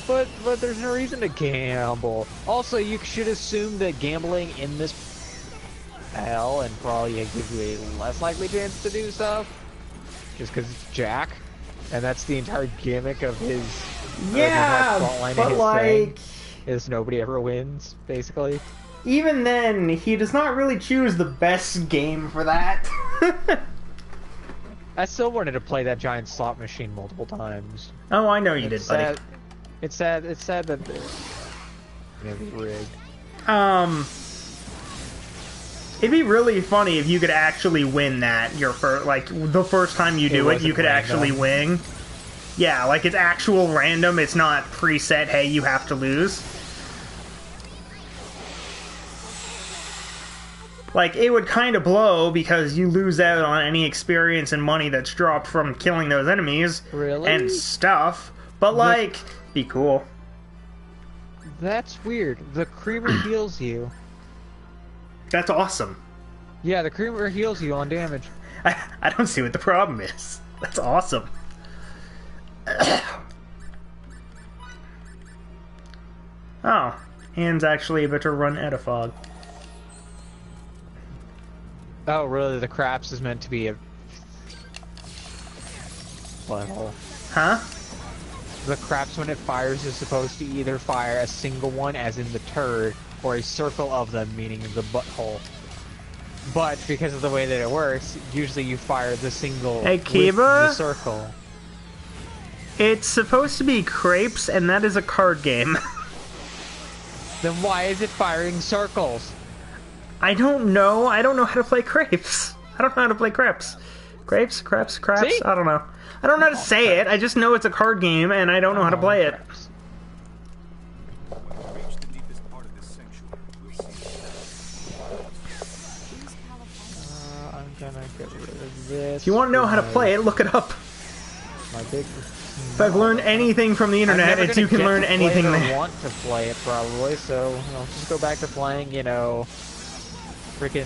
But there's no reason to gamble. Also, you should assume that gambling in this hell and probably gives you a less likely chance to do stuff. Just because it's Jack. And that's the entire gimmick of his... Yeah, but like... is nobody ever wins, basically. Even then, he does not really choose the best game for that. I still wanted to play that giant slot machine multiple times. Oh, I know you did, buddy. It's sad that it'd be rigged. It'd be really funny if you could actually win that the first time you do it, you could actually win. Yeah, like it's actual random, it's not preset, hey, you have to lose. Like, it would kind of blow because you lose out on any experience and money that's dropped from killing those enemies. Really? And stuff. But, like, be cool. That's weird. The creamer heals you. That's awesome. Yeah, the creamer heals you on damage. I don't see what the problem is. That's awesome. Oh, Hand's actually about to run out of fog. Oh, really? The craps is meant to be a... butthole. Huh? The craps, when it fires, is supposed to either fire a single one, as in the turd, or a circle of them, meaning the butthole. But, because of the way that it works, usually you fire the single with the circle. It's supposed to be crepes, and that is a card game. Then why is it firing circles? I don't know. I don't know how to play crepes. I don't know how to play crepes. Crepes? Craps? Craps? See? I don't know. I don't know how to say it. I just know it's a card game, and I don't know how to play it. When we reach the deepest part of this sanctuary, we'll see. I'm gonna get rid of this. If you want to know how to play it, look it up. My big. If I've learned anything from the internet, it's you can learn anything there. I want to play it probably, so I'll just go back to playing, you know, freaking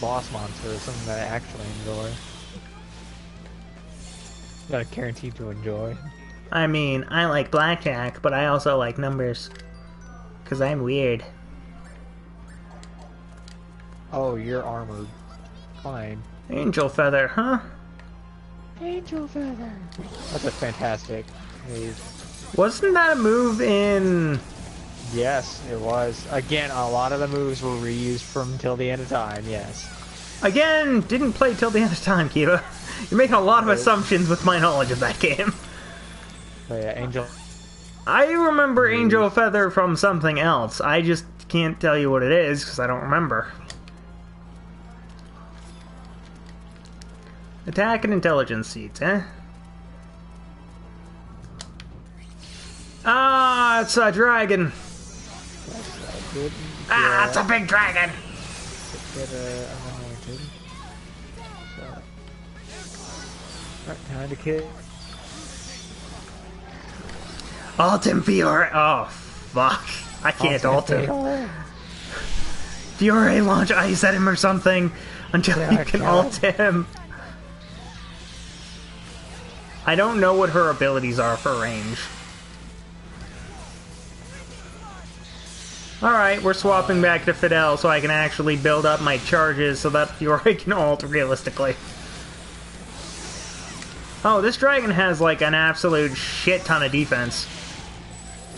boss monster or something that I actually enjoy. Not guaranteed to enjoy. I mean, I like blackjack, but I also like numbers. Because I'm weird. Oh, you're armored. Fine. Angel feather, huh? Angel feather. That's a fantastic move. Wasn't that a move in... Yes, it was. Again, a lot of the moves were reused from Till the End of Time, yes. Again, didn't play Till the End of Time, Kiva. You're making a lot of assumptions with my knowledge of that game. But yeah, Angel... I remember Angel Feather from something else. I just can't tell you what it is, because I don't remember. Attack and intelligence seeds, eh? Ah, it's a dragon. Ah, it's a big dragon. Get unanointed. So. Alright, time to kill. Ult him, Fiore. Oh, fuck. I can't ult him. Fiore, launch ice at him or something until you can ult him. I don't know what her abilities are for range. Alright, we're swapping back to Fidel so I can actually build up my charges so that Fiore can ult realistically. Oh, this dragon has like an absolute shit ton of defense.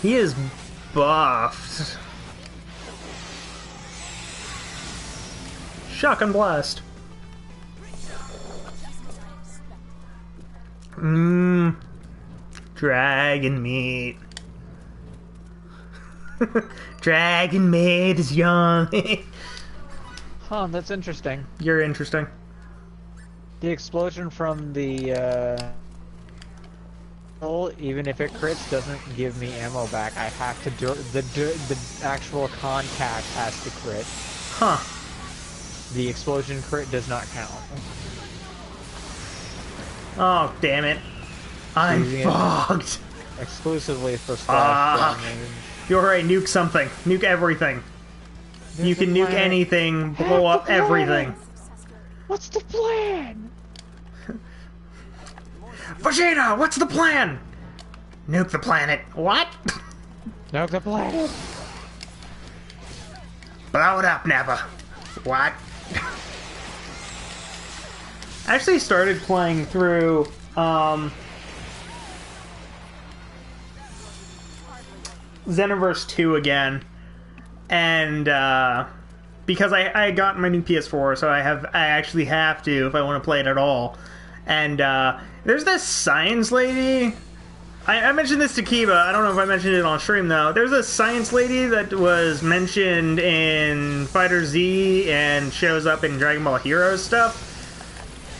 He is buffed. Shotgun blast. Dragon meat. Dragon meat is yummy. Huh, that's interesting. You're interesting. The explosion from the, even if it crits, doesn't give me ammo back. I have to do the actual contact has to crit. Huh. The explosion crit does not count. Oh, damn it. I'm fogged. Exclusively for splash damage. You're right, nuke something. Nuke everything. You can nuke anything, blow up everything. What's the plan? Vegeta, what's the plan? Nuke the planet. What? Nuke the planet. Blow it up, Nappa. What? I actually started playing through, Xenoverse 2 again, and, because I got my new PS4, so I actually have to if I want to play it at all. And, there's this science lady. I mentioned this to Kiba. I don't know if I mentioned it on stream, though. There's a science lady that was mentioned in Fighter Z and shows up in Dragon Ball Heroes stuff.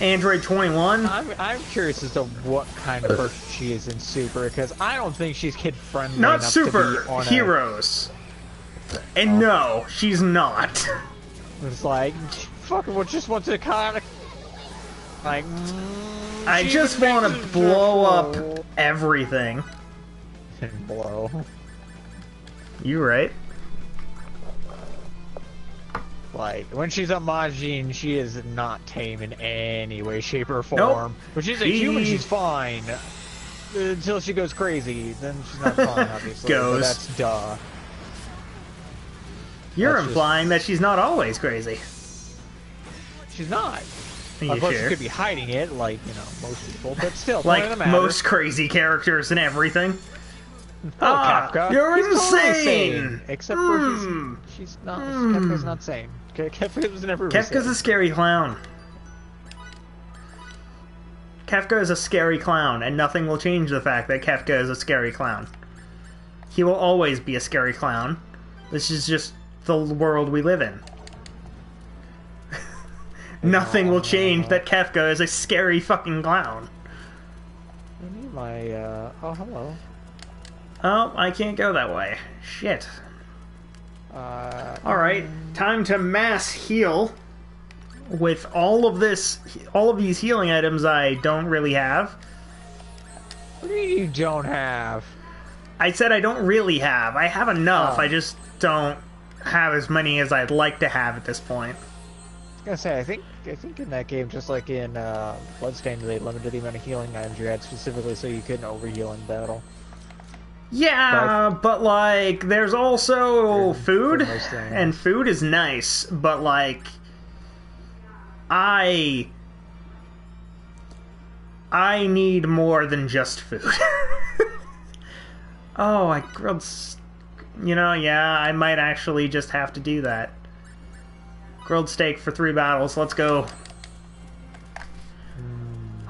Android 21. I'm curious as to what kind of person she is in Super, because I don't think she's kid-friendly Not enough Super, to be on Heroes. And no, she's not. It's like, fuck, what just wants to kind of... Like, I just want to blow up everything. Blow. You right. Like, when she's a Majin, she is not tame in any way, shape, or form. Nope. When she's a human, she's fine. Until she goes crazy, then she's not fine, obviously. Goes. But that's duh. You're That's implying that she's not always crazy. She's not. Are you Of course, sure? she could be hiding it, like, you know, most people, but still, Like most crazy characters and everything. Kafka. You're He's totally insane! sane. Except for she's not. Kafka's not sane. Kafka was never Kefka's a scary clown. Kefka is a scary clown, and nothing will change the fact that Kefka is a scary clown. He will always be a scary clown. This is just the world we live in. Nothing will change that Kefka is a scary fucking clown. I need my, oh, hello. Oh, I can't go that way. Shit. Alright, time to mass heal. With all of these healing items I don't really have. What do you mean you don't have? I said I don't really have. I have enough, I just don't have as many as I'd like to have at this point. I was gonna say, I think in that game, just like in Bloodstained, they limited the amount of healing items you had specifically so you couldn't overheal in battle. Yeah, but like, there's also food, and food is nice, but like, I need more than just food. Oh, I grilled... You know, yeah, I might actually just have to do that. Grilled steak for 3 battles, let's go.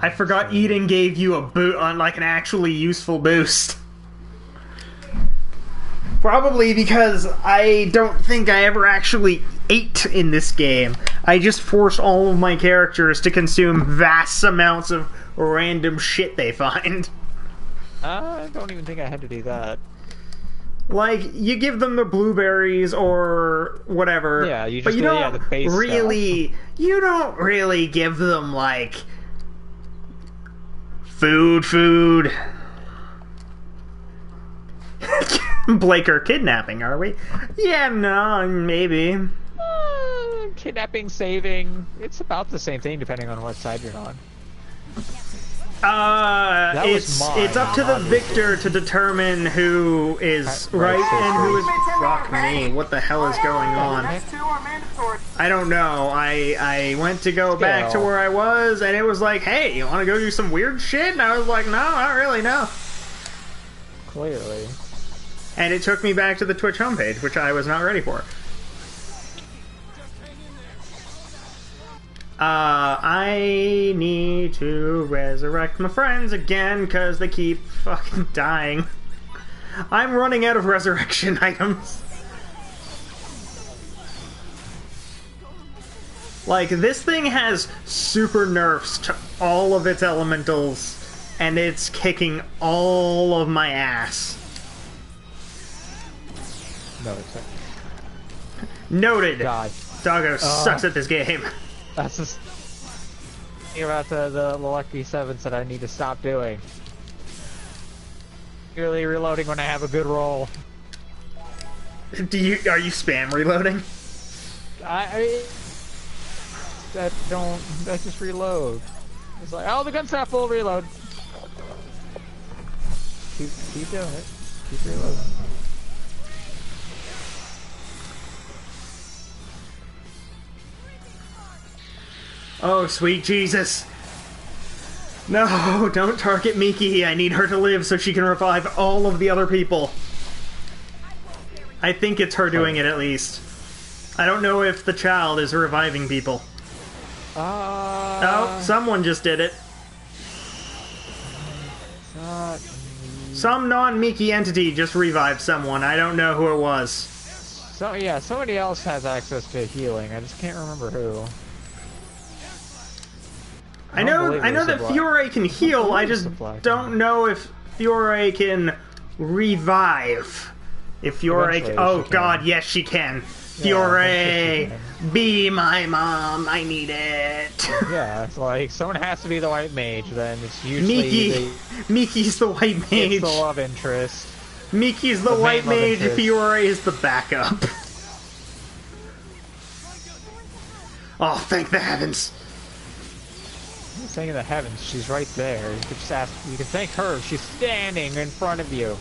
I forgot eating gave you a boot on, like, an actually useful boost. Probably because I don't think I ever actually ate in this game. I just force all of my characters to consume vast amounts of random shit they find. I don't even think I had to do that. Like, you give them the blueberries or whatever. Yeah, you just but you do, don't yeah, the base really stuff. You don't really give them like food. Blake are kidnapping, are we? Yeah, no, maybe. Kidnapping, saving, it's about the same thing depending on what side you're on. It's up to the victor to determine who is right and who is... Fuck me, what the hell is going on? I don't know. I went to go back to where I was, and it was like, hey, you want to go do some weird shit? And I was like, no, not really, no. Clearly. And it took me back to the Twitch homepage, which I was not ready for. I need to resurrect my friends again, because they keep fucking dying. I'm running out of resurrection items. Like, this thing has super nerfs to all of its elementals, and it's kicking all of my ass. No, it's not. Noted. God. Doggo sucks at this game. That's just think about the lucky sevens that I need to stop doing. Purely reloading when I have a good roll. Are you spam reloading? I just reload. It's like, oh, the gun's not full, reload. Keep doing it. Keep reloading. Oh, sweet Jesus. No, don't target Miki. I need her to live so she can revive all of the other people. I think it's her doing it, at least. I don't know if the child is reviving people. Oh, someone just did it. Some non-Miki entity just revived someone. I don't know who it was. So, yeah, somebody else has access to healing. I just can't remember who. I know that Fiore can heal, I just don't know if Fiore can revive. If Fiore... Oh god, yes she can. Fiore, be my mom, I need it. Yeah, it's like, someone has to be the white mage, then it's usually Miki's the white mage. It's the love interest. Miki's the white mage, Fiore is the backup. Oh, thank the heavens. Saying in the heavens, she's right there. You could just ask. You can thank her. She's standing in front of you.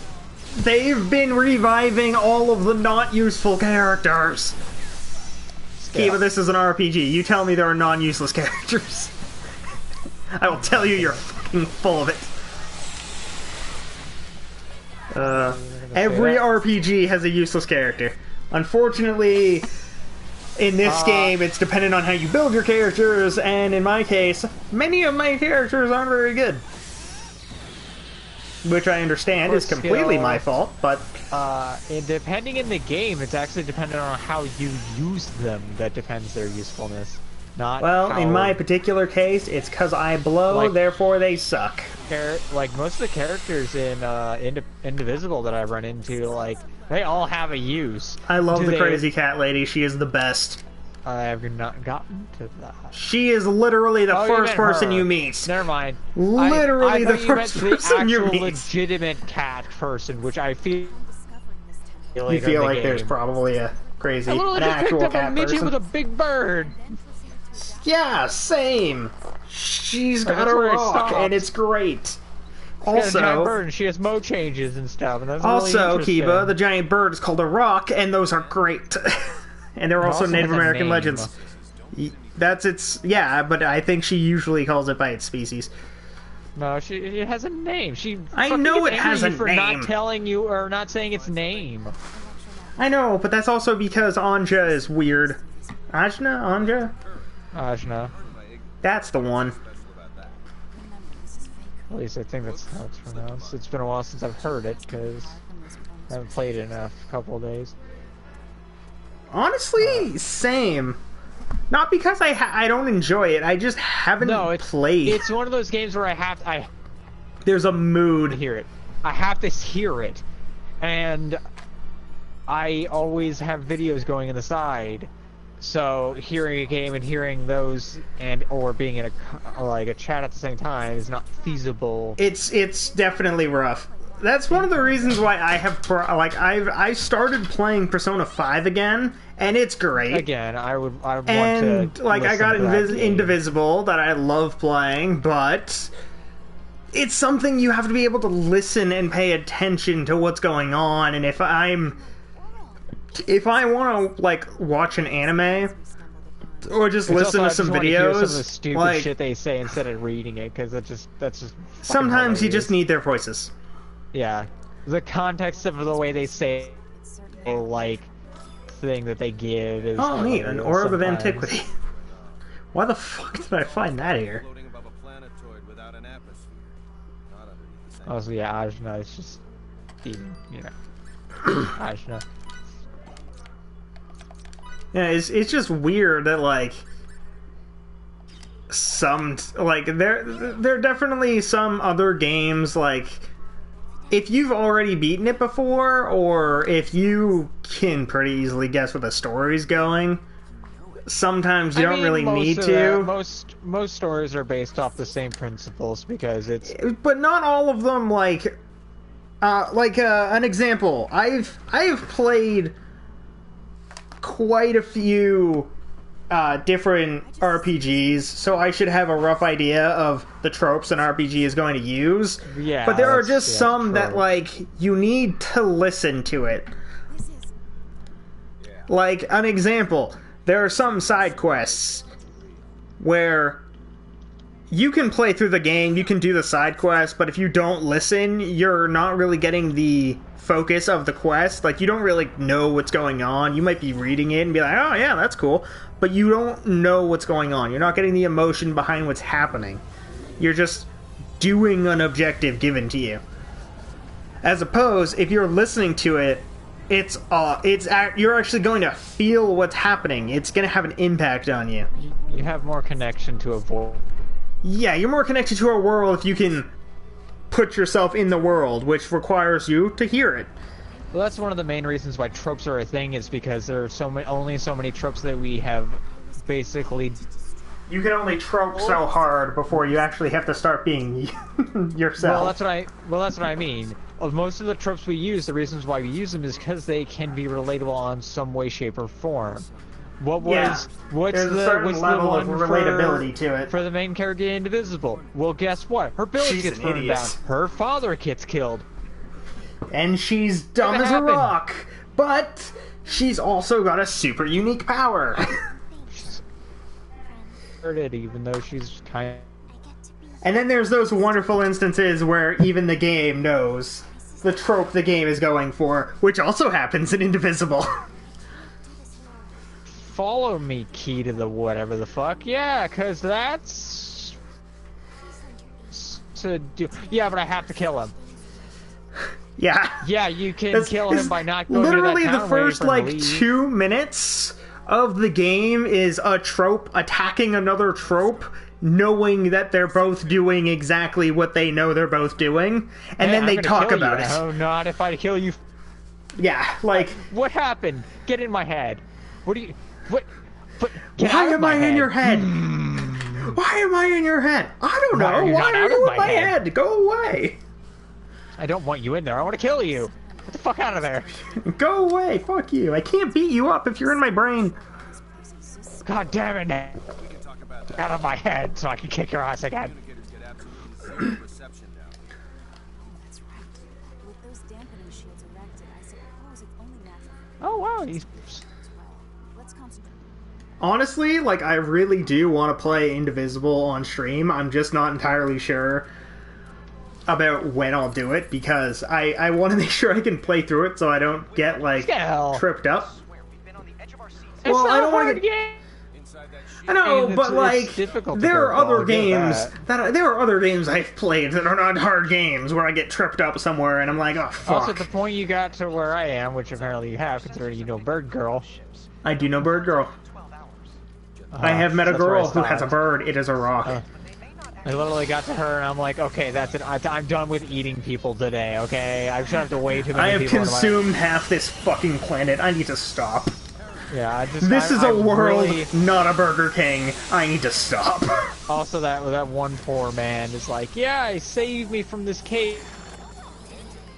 They've been reviving all of the not useful characters. Kiva, this is an RPG. You tell me there are non-useless characters. I will tell you you're fucking full of it. Every RPG has a useless character. Unfortunately, In this game, it's dependent on how you build your characters, and in my case, many of my characters aren't very good. Which I understand is completely my fault, but... depending in the game, it's actually dependent on how you use them that depends their usefulness. Not well, how... in my particular case, it's because I blow, therefore they suck. Like, most of the characters in Indivisible that I run into, like, they all have a use. I love the crazy cat lady. She is the best. I have not gotten to that. She is literally the first person you meet. Never mind. Literally the first person you meet. The legitimate cat person, which I feel. You feel like there's probably a crazy, an actual cat person. A midget with a big bird. Yeah, same. She's got a rock, and it's great. Also, she has a giant bird, and she has mode changes and stuff, and that's also, really Kiba, the giant bird is called a rock, and those are great. And they're also Native American legends. That's its... Yeah, but I think she usually calls it by its species. No, it has a name. I know it has a name. For not telling you or not saying its name. I know, but that's also because Anja is weird. Anja? Ajna. That's the one. At least I think that's how it's pronounced. It's been a while since I've heard it, because I haven't played it in a couple of days. Honestly, same. Not because I don't enjoy it, I just haven't played. It's one of those games where there's a mood. To hear it. I have to hear it. And I always have videos going on the side. So hearing a game and hearing those or being in a chat at the same time is not feasible. It's definitely rough. That's one of the reasons why I have I started playing Persona 5 again, and it's great. Again, I want to I got Indivisible that I love playing, but it's something you have to be able to listen and pay attention to what's going on. And if I want to watch an anime or just listen to some videos, hear some of the stupid shit they say instead of reading it, because that's just sometimes you just need their voices. Yeah, the context of the way they say thing that they give is neat, an orb of antiquity. Why the fuck did I find that here? Also, yeah, Ajna is just Ajna. Yeah, it's just weird that there are definitely some other games if you've already beaten it before, or if you can pretty easily guess where the story's going, sometimes you don't really need to. Most stories are based off the same principles because it's... But not all of them, an example. I've played quite a few different RPGs, so I should have a rough idea of the tropes an RPG is going to use. Yeah, but there are just some that you need to listen to it. Like an example, there are some side quests where you can play through the game, you can do the side quest, but if you don't listen, you're not really getting the focus of the quest. You don't really know what's going on. You might be reading it and be like, oh yeah, that's cool, but you don't know what's going on. You're not getting the emotion behind what's happening. You're just doing an objective given to you. As opposed, if you're listening to it, you're actually going to feel what's happening. It's going to have an impact on you. You have more connection to a world. Yeah, you're more connected to a world if you can put yourself in the world, which requires you to hear it. Well, that's one of the main reasons why tropes are a thing, is because there are only so many tropes that we have basically... You can only trope so hard before you actually have to start being yourself. Well, that's what I mean. Most of the tropes we use, the reasons why we use them is because they can be relatable on some way, shape, or form. What's the level of relatability to it for the main character Indivisible? Well, guess what? Her village gets burned down. Her father gets killed. And she's dumb as a rock, but she's also got a super unique power. Even though she's kind of... And then there's those wonderful instances where even the game knows the trope the game is going for, which also happens in Indivisible. follow me, key to the whatever the fuck. Yeah, cause that's to do. Yeah, but I have to kill him. Yeah. Yeah, you can kill him by not going literally to that the town first waiting for him like to leave. 2 minutes of the game is a trope attacking another trope, knowing that they're both doing exactly what they know they're both doing, and then I'm they gonna talk kill about you. it. No, not if I kill you. Yeah, like, What happened? Get in my head. What do you? What? But get why out of am my I head. in your head? Why am I in your head? I don't Why know. are you Why not are out you of in my my head? head? Go away. I don't want you in there. I want to kill you. Get the fuck out of there. Go away. Fuck you. I can't beat you up if you're in my brain. God damn it. We can talk about that. Out of my head so I can kick your ass again. Communicators get absolutely zero reception down here. That's right. With those dampening shields erected, I suppose it's only natural Oh wow, he's... as well. Let's concentrate. Honestly, like, I really do want to play Indivisible on stream. I'm just not entirely sure about when I'll do it, because I want to make sure I can play through it so I don't get, like, Hell. tripped up. It's Well, not I don't a wanna hard get- game. Inside that I shield, know, And but it's like, difficult to there go are other wrong, get games that. there are other games I've played that are not hard games where I get tripped up somewhere and I'm like, oh fuck. Also, at the point you got to where I am, which apparently you have, considering you know Bird Girl. I do know Bird Girl. I have met a that's where I girl who has a stopped. bird. It is a rock. I literally got to her and I'm like, okay, that's it. I'm done with eating people today, okay? I've shoved way too many I have people into my- consumed half this fucking planet. I need to stop. Yeah, This is a I'm world, really- not a Burger King. I need to stop. Also, that one poor man is like, yeah, save me from this cage.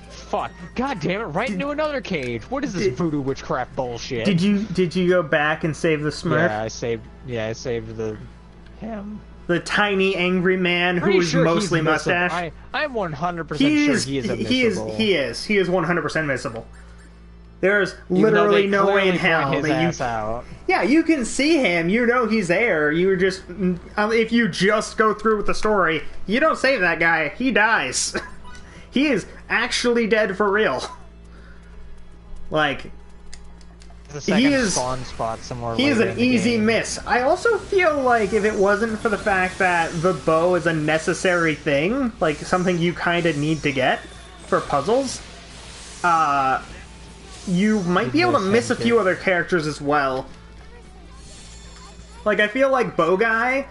Fuck. God damn it, right into another cage. What is this voodoo witchcraft bullshit? Did you go back and save the Smurf? Yeah, I saved him. The tiny angry man who Pretty is sure mostly he's mustache. missable. I'm 100% He sure is. he is a He is. missable. He is. He is 100% missable. There's Even though literally they no way in clearly hell point his that ass you. out. Yeah, you can see him. You know he's there. You just. If you just go through with the story, you don't save that guy. He dies. He is actually dead for real. Like, The second is- spawn spot somewhere. he is later an in the easy game. miss. I also feel like if it wasn't for the fact that the bow is a necessary thing, like something you kind of need to get for puzzles, you might be able to miss a few other characters as well. Like, I feel like Bow Guy,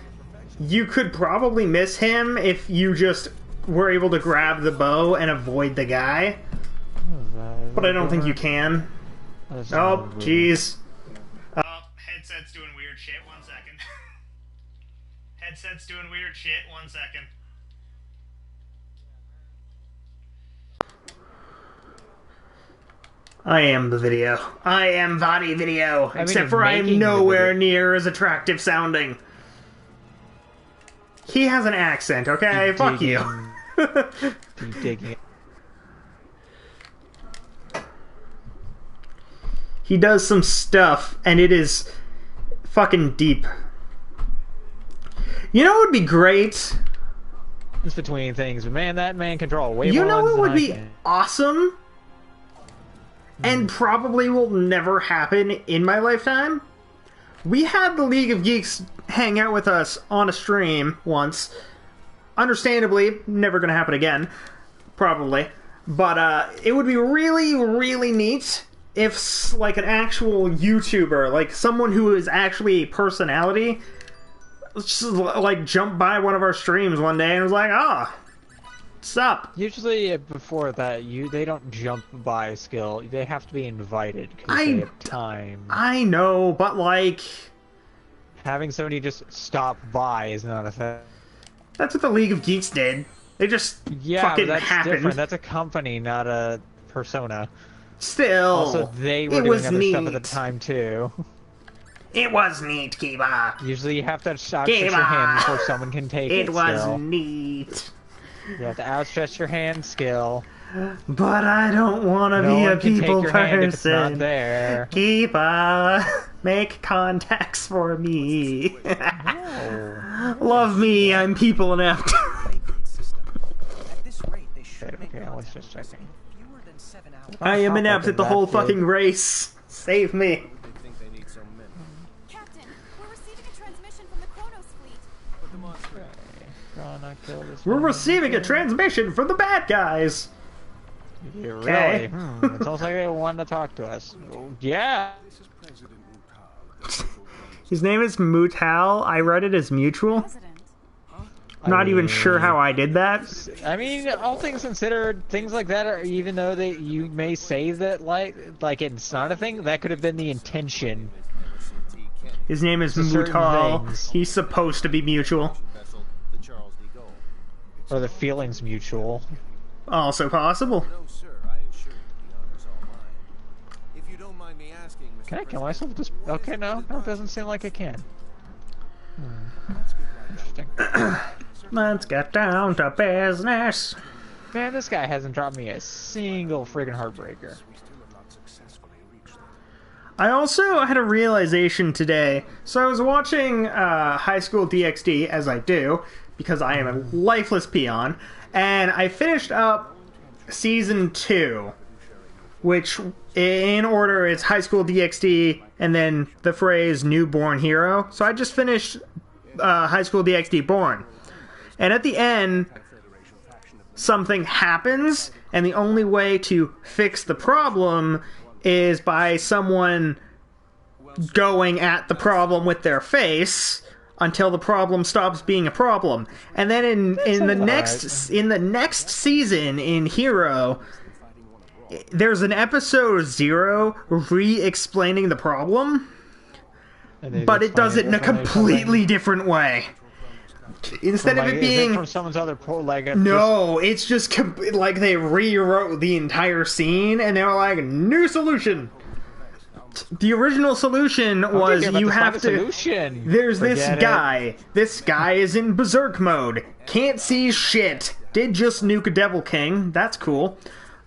you could probably miss him if you just were able to grab the bow and avoid the guy, but I don't think you can. Oh, jeez. Oh, headset's doing weird shit. 1 second. Headset's doing weird shit. 1 second. I am the video. I am Vadi Video. Except of for I am making the nowhere video. near as attractive sounding. He has an accent, okay? Fuck you. Deep digging. He does some stuff, and it is fucking deep. You know what would be great? It's between things, but man, that man can draw way You more know lines what than would I be can. awesome? And probably will never happen in my lifetime? We had the League of Geeks hang out with us on a stream once. Understandably, never gonna happen again. Probably. But it would be really, really neat if, like, an actual YouTuber, like someone who is actually a personality, just, like, jumped by one of our streams one day and was like, ah, what's up? Usually, before that, they don't jump by skill. They have to be invited because they have time. I know, but, like, Having somebody just stop by is not a thing. that's what the League of Geeks did. They just Yeah, fucking but that's happened. different. That's a company, not a persona. Still, Also, they were it doing was other neat. stuff at the time too. It was neat, Kiba. Usually, you have to outstretch your hand before someone can take it. It was Still. neat. You have to outstretch your hand skill. But I don't want to No be a one can take people your hand if it's not person. there. Kiba, make contacts for me. Oh. Love me, I'm people inept. system. At this rate, they should make Okay, I was just contact checking. fewer than 7 hours. I am How inept fucking at the whole that big? fucking race. Save me. They think they need some men. gonna kill this We're man receiving a again. transmission from the bad guys. Yeah, Okay. really? It sounds like they want to talk to us. Yeah. His name is Mutal. I read it as Mutual. President. Not even sure how I did that. I mean, all things considered, things like that are, even though you may say that like it's not a thing, that could have been the intention. His name is To certain Mutal. things. He's supposed to be mutual. Or the feelings mutual. Also possible. No, sir. I assure you, the honor's all mine. If you don't mind me asking, Mr. Can I kill President, myself with this? Okay, no, it doesn't seem like I can. let's get right Interesting. Let's get down to business. Man, this guy hasn't dropped me a single friggin' heartbreaker. We still have not successfully reached them. I also had a realization today. So I was watching High School DxD, as I do, because I am a lifeless peon, and I finished up Season 2, which, in order, is High School DxD, and then the phrase Newborn Hero. So I just finished High School DxD Born. And at the end, something happens, and the only way to fix the problem is by someone going at the problem with their face until the problem stops being a problem. And then in the next season in Hero, there's an episode 0 re-explaining the problem, but it does it in a completely different way. Instead of it being from someone's other no, it's just like they rewrote the entire scene and they were like, new solution. The original solution was you have to. There's this guy. This guy is in berserk mode. Can't see shit. Did just nuke a Devil King. That's cool.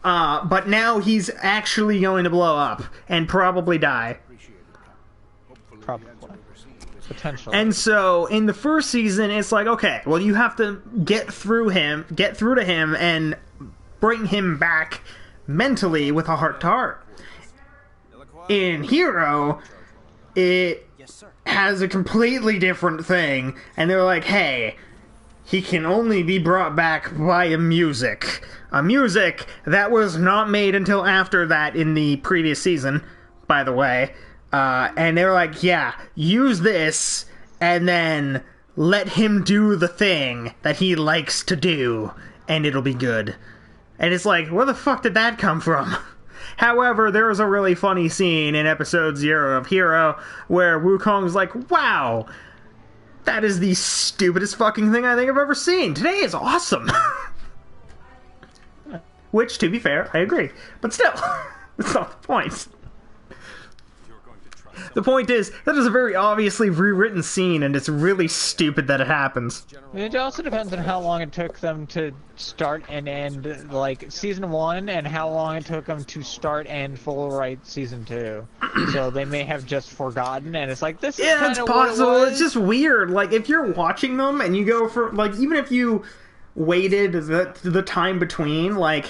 But now he's actually going to blow up and probably die. Probably. Potentially. And so in the first season, it's like, okay, well, you have to get through to him, and bring him back mentally with a heart-to-heart. In Hero, it has a completely different thing, and they're like, hey, he can only be brought back by a music that was not made until after that in the previous season, by the way. And they were like, yeah, use this, and then let him do the thing that he likes to do, and it'll be good. And it's like, where the fuck did that come from? However, there was a really funny scene in episode 0 of Hero where Wukong's like, wow, that is the stupidest fucking thing I think I've ever seen. Today is awesome. Which, to be fair, I agree. But still, that's not the point. The point is, that is a very obviously rewritten scene, and it's really stupid that it happens. It also depends on how long it took them to start and end, like, Season 1, and how long it took them to start and full write Season 2. So they may have just forgotten, and it's like, this is kind of possible. what it was. It's just weird. Like, if you're watching them, and you go for, like, even if you waited the time between, like,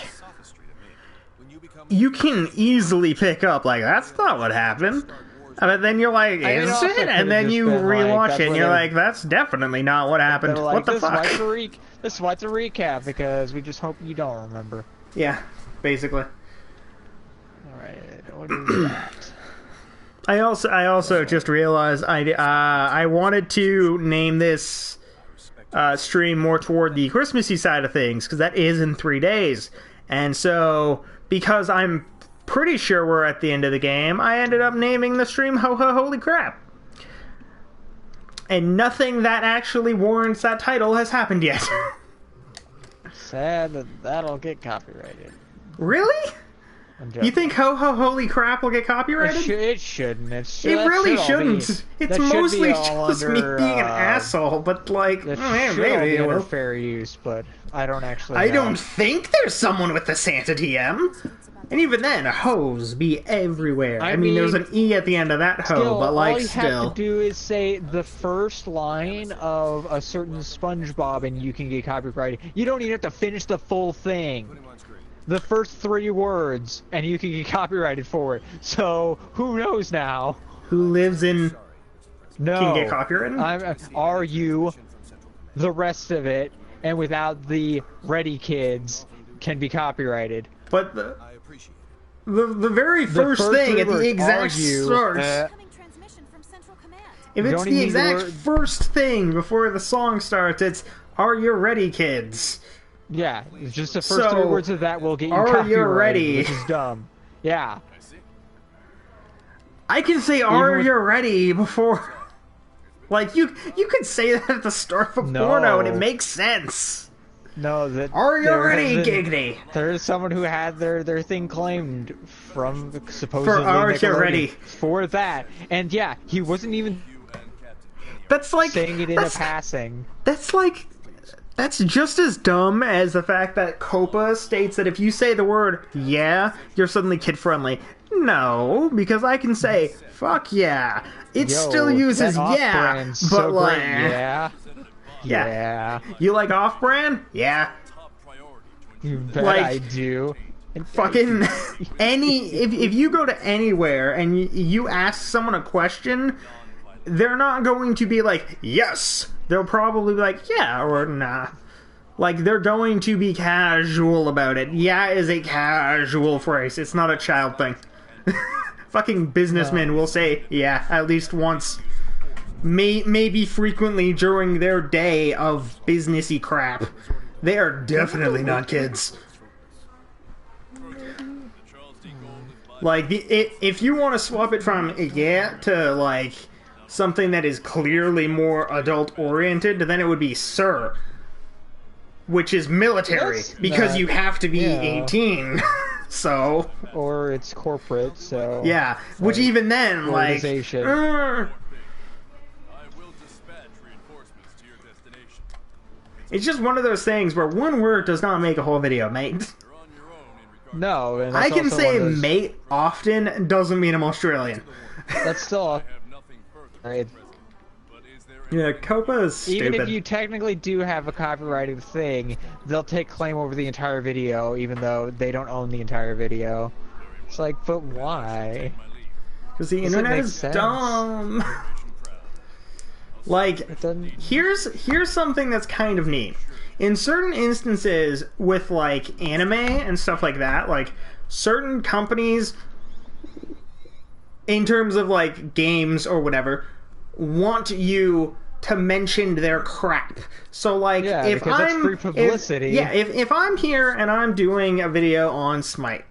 you can easily pick up, like, that's not what happened. But then you're like, is it? And then you rewatch it, and you're like, that's definitely not what happened. Like, what the fuck? This is what's a recap, because we just hope you don't remember. Yeah, basically. Alright, what is that? I also just realized I wanted to name this stream more toward the Christmassy side of things, because that is in 3 days. And so, because I'm pretty sure we're at the end of the game, I ended up naming the stream hohoholy crap. And nothing that actually warrants that title has happened yet. Sad that that'll get copyrighted. Really? You think hohoholy crap will get copyrighted? It shouldn't. It really shouldn't. It's mostly just me being an asshole, but like, maybe it will. Fair use, but I don't actually know. I don't think there's someone with the Santa TM. And even then, hoes be everywhere. I mean, there's an E at the end of that hoe, but like, still. All you have to do is say the first line of a certain SpongeBob and you can get copyrighted. You don't even have to finish the full thing. The first 3 words, and you can get copyrighted for it. So, who knows now? Who lives in... No. Can get copyrighted? Are you... the rest of it, and without the Ready Kids, can be copyrighted. But I appreciate it. the very first thing at the exact start, Incoming transmission from Central Command. if it's the exact first thing before the song starts, it's "Are you ready, kids?" Yeah, it's just the first 3 words of that will get you Are copyrighted, you ready? which is dumb. Yeah. I can say "Are you ready?" before. Like, you could say that at the start of a porno and it makes sense. No, that... Are you ready, Giggity? There is someone who had their thing claimed from supposedly For Are You Ready? For that. And yeah, he wasn't even That's like... saying it in a passing. That's like... That's just as dumb as the fact that Copa states that if you say the word "yeah," you're suddenly kid-friendly. No, because I can say "fuck yeah." It still uses "yeah," but so like... Yeah. Yeah. You like off-brand? Yeah. You bet Like, I do. Fucking if you go to anywhere and you ask someone a question, they're not going to be like, yes. They'll probably be like, yeah, or nah. Like, they're going to be casual about it. Yeah is a casual phrase. It's not a child thing. Fucking businessmen will say, yeah, at least once. Maybe frequently during their day of businessy crap. They are definitely not kids. Like, if you want to swap it from yeah to, like, something that is clearly more adult-oriented, then it would be sir. Which is military, because you have to be 18. So... Or it's corporate, so... Yeah, which even then, like... It's just one of those things where one word does not make a whole video, mate. No, and I can say mate often doesn't mean I'm Australian. That's still... Right. Yeah, Copa is stupid. Even if you technically do have a copyrighted thing, they'll take claim over the entire video, even though they don't own the entire video. It's like, but why? Because the internet is dumb. Like, here's something that's kind of neat. In certain instances with, like, anime and stuff like that, like, certain companies, in terms of, like, games or whatever, want you to mention their crap. So, like, if I'm... that's free publicity. If I'm here and I'm doing a video on Smite,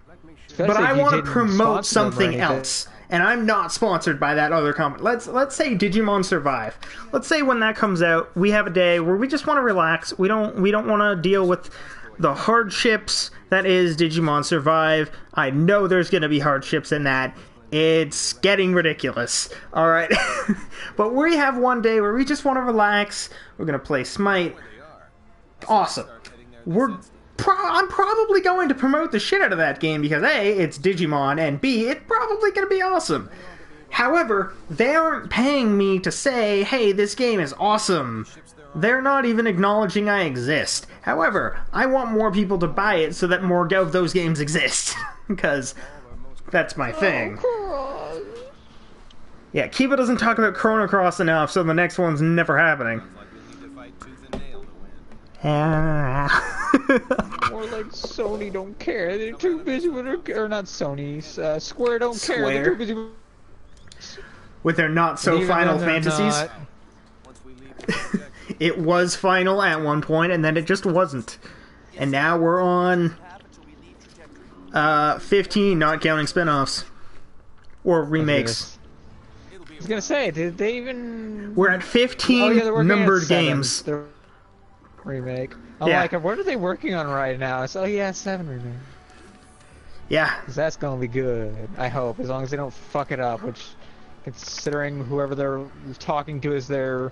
but I want to promote something else, and I'm not sponsored by that other company. Let's say Digimon Survive. Let's say when that comes out, we have a day where we just want to relax. We don't want to deal with the hardships that is Digimon Survive. I know there's going to be hardships in that. It's getting ridiculous. Alright. But we have one day where we just want to relax. We're going to play Smite. Awesome. I'm probably going to promote the shit out of that game because A, it's Digimon, and B, it's probably going to be awesome. However, they aren't paying me to say, hey, this game is awesome. They're not even acknowledging I exist. However, I want more people to buy it so that more of those games exist. Because that's my thing. Yeah, Kiba doesn't talk about Chrono Cross enough, so the next one's never happening. More like Sony don't care. They're too busy with their... Or not Sony. Square don't care. They're too busy with their not-so-final fantasies. It was final at one point, and then it just wasn't. And now we're on... 15, not counting spin-offs. Or remakes. I was gonna say, did they even... We're at 15 numbered games. Remake. I'm like, what are they working on right now? It's, 7 remake. Yeah. Because that's gonna be good, I hope, as long as they don't fuck it up, which, considering whoever they're talking to is their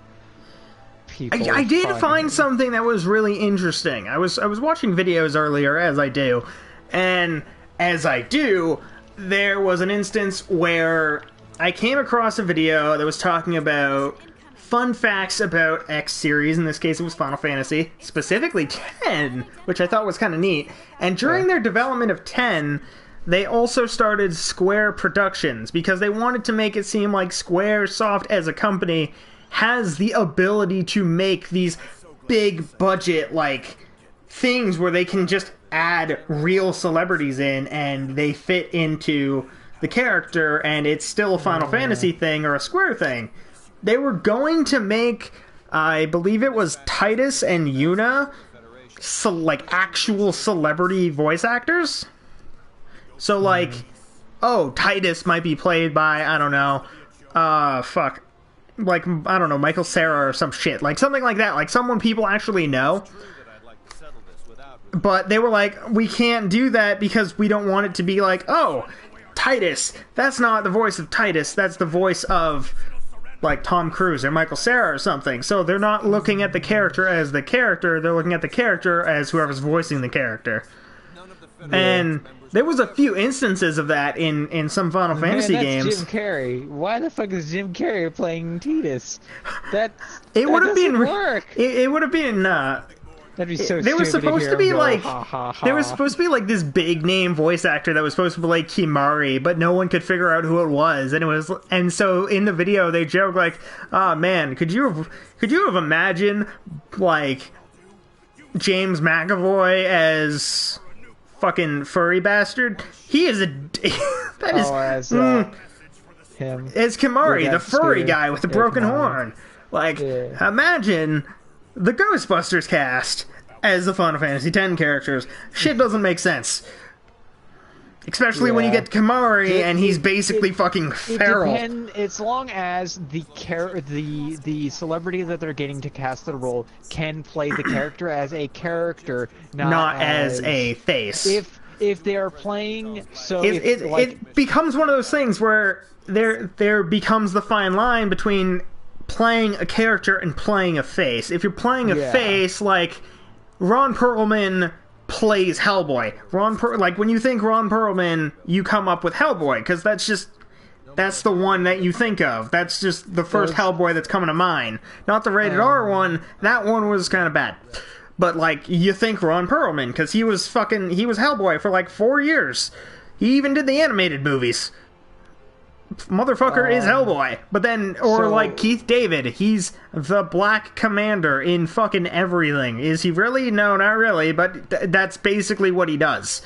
people. I did find something that was really interesting. I was watching videos earlier, as I do, and as I do, there was an instance where I came across a video that was talking about fun facts about X series. In this case, it was Final Fantasy, specifically 10, which I thought was kind of neat. And during their development of 10, they also started Square Productions, because they wanted to make it seem like Squaresoft as a company has the ability to make these big budget, like, things where they can just add real celebrities in and they fit into the character and it's still a Final Fantasy thing or a Square thing. They were going to make, I believe it was Titus and Yuna, like, actual celebrity voice actors. So, like, oh, Titus might be played by, I don't know, like, I don't know, Michael Cera or some shit. Like, something like that. Like, someone people actually know. But they were like, we can't do that because we don't want it to be like, oh, Titus. That's not the voice of Titus. That's the voice of, like, Tom Cruise or Michael Cera or something. So they're not looking at the character as the character. They're looking at the character as whoever's voicing the character. And there was a few instances of that in some Final Fantasy games. Jim Carrey. Why the fuck is Jim Carrey playing Titus? That would have been work. It would have been. That'd be so they were supposed to be like ha, ha, ha. There was supposed to be like this big name voice actor that was supposed to be like Kimari, but no one could figure out who it was, and so in the video they joke like, "Oh man, could you have imagined like James McAvoy as fucking furry bastard? He is a that is him as Kimari, the furry scooter. guy with the broken Kimari. horn. Like, imagine the Ghostbusters cast as the Final Fantasy X characters. Shit doesn't make sense. Especially when you get Kimari and he's basically fucking feral. As long as the celebrity that they're getting to cast the role can play the character as a character, not as a face. If they are playing, so it becomes one of those things where there becomes the fine line between playing a character and playing a face. If you're playing a face, like Ron Perlman plays Hellboy. Like when you think Ron Perlman, you come up with Hellboy because that's the one that you think of. That's just the first Hellboy that's coming to mind. Not the rated R one. That one was kind of bad. But like you think Ron Perlman because he was Hellboy for like 4 years. He even did the animated movies. Motherfucker is Hellboy. But then, like Keith David, he's the Black Commander in fucking everything. Is he really? No, not really, but that's basically what he does.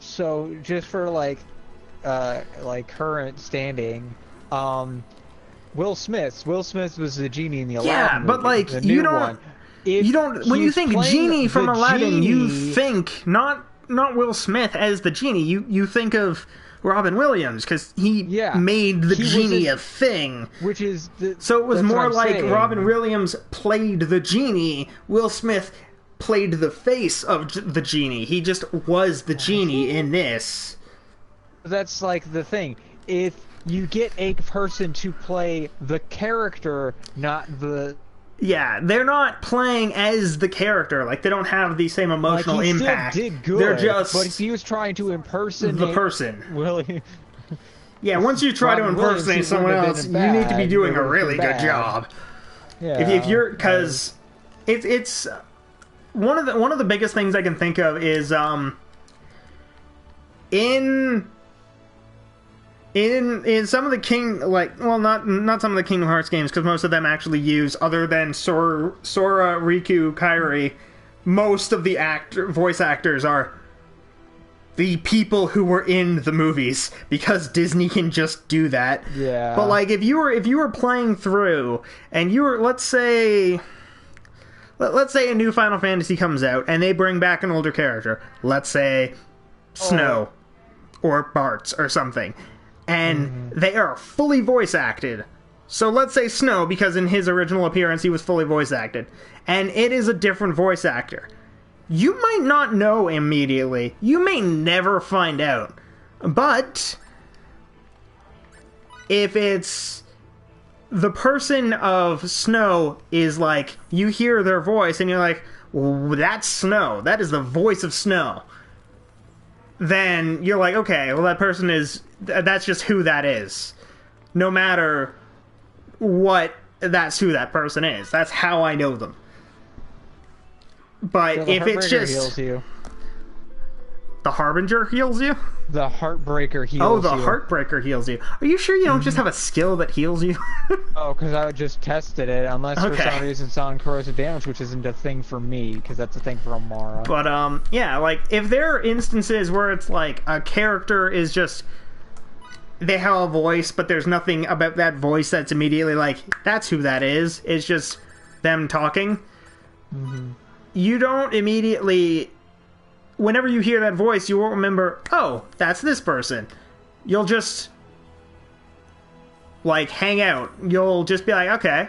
So, just for like current standing, Will Smith was the genie in the Aladdin movie, but like, the you new don't, one. you don't, when you think genie from Aladdin, genie, you think not Will Smith as the genie, you think of Robin Williams, because he made the genie a thing. Which is so it was more like saying. Robin Williams played the genie, Will Smith played the face of the genie. He just was the genie in this. That's like the thing. If you get a person to play the character, not the... Yeah, they're not playing as the character. Like, they don't have the same emotional impact. Still did good, they're just... But if he was trying to impersonate... the person. Willie... Yeah, once you try to impersonate someone else, you need to be doing a really good job. Yeah. If you're... Because it's... One of the biggest things I can think of is, in some of the not some of the Kingdom Hearts games, because most of them actually use, other than Sora, Riku, Kairi, most of the voice actors are the people who were in the movies, because Disney can just do that. Yeah. But like, if you were playing through and you were, let's say a new Final Fantasy comes out and they bring back an older character, let's say Snow or Bartz or something. And they are fully voice acted. So let's say Snow, because in his original appearance he was fully voice acted. And it is a different voice actor. You might not know immediately. You may never find out. But if it's the person of Snow is like, you hear their voice and you're like, well, that's Snow. That is the voice of Snow. Then you're like, okay, well, that person is... That's just who that is. No matter what, that's who that person is. That's how I know them. But if it's just... The Harbinger heals you? The Heartbreaker heals you. Oh, the Heartbreaker heals you. Are you sure you don't just have a skill that heals you? Oh, because I just tested it, unless for some reason it's on corrosive damage, which isn't a thing for me, because that's a thing for Amara. But, yeah, like, if there are instances where it's like a character is just... They have a voice, but there's nothing about that voice that's immediately like, that's who that is. It's just them talking. You don't immediately... Whenever you hear that voice, you won't remember, oh, that's this person. You'll just, like, hang out. You'll just be like, okay,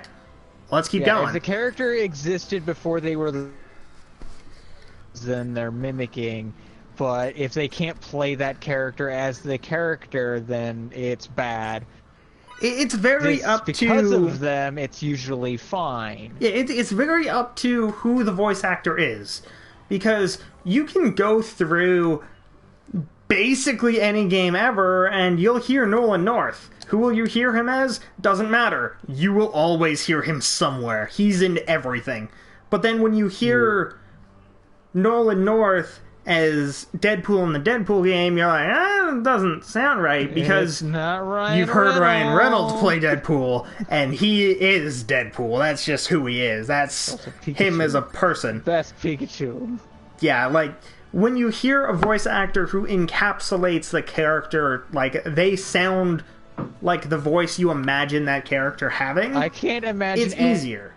let's keep going. If the character existed before they were... then they're mimicking. But if they can't play that character as the character, then it's bad. It's very up to... Because of them, it's usually fine. Yeah, it's very up to who the voice actor is. Because you can go through basically any game ever, and you'll hear Nolan North. Who will you hear him as? Doesn't matter. You will always hear him somewhere. He's in everything. But then when you hear Nolan North as Deadpool in the Deadpool game, you're like, it doesn't sound right, because it's not Ryan you've heard Reynolds. Ryan Reynolds play Deadpool, and he is Deadpool. That's just who he is. That's him as a person. Best Pikachu. Yeah, like, when you hear a voice actor who encapsulates the character, like, they sound like the voice you imagine that character having. I can't imagine it's easier.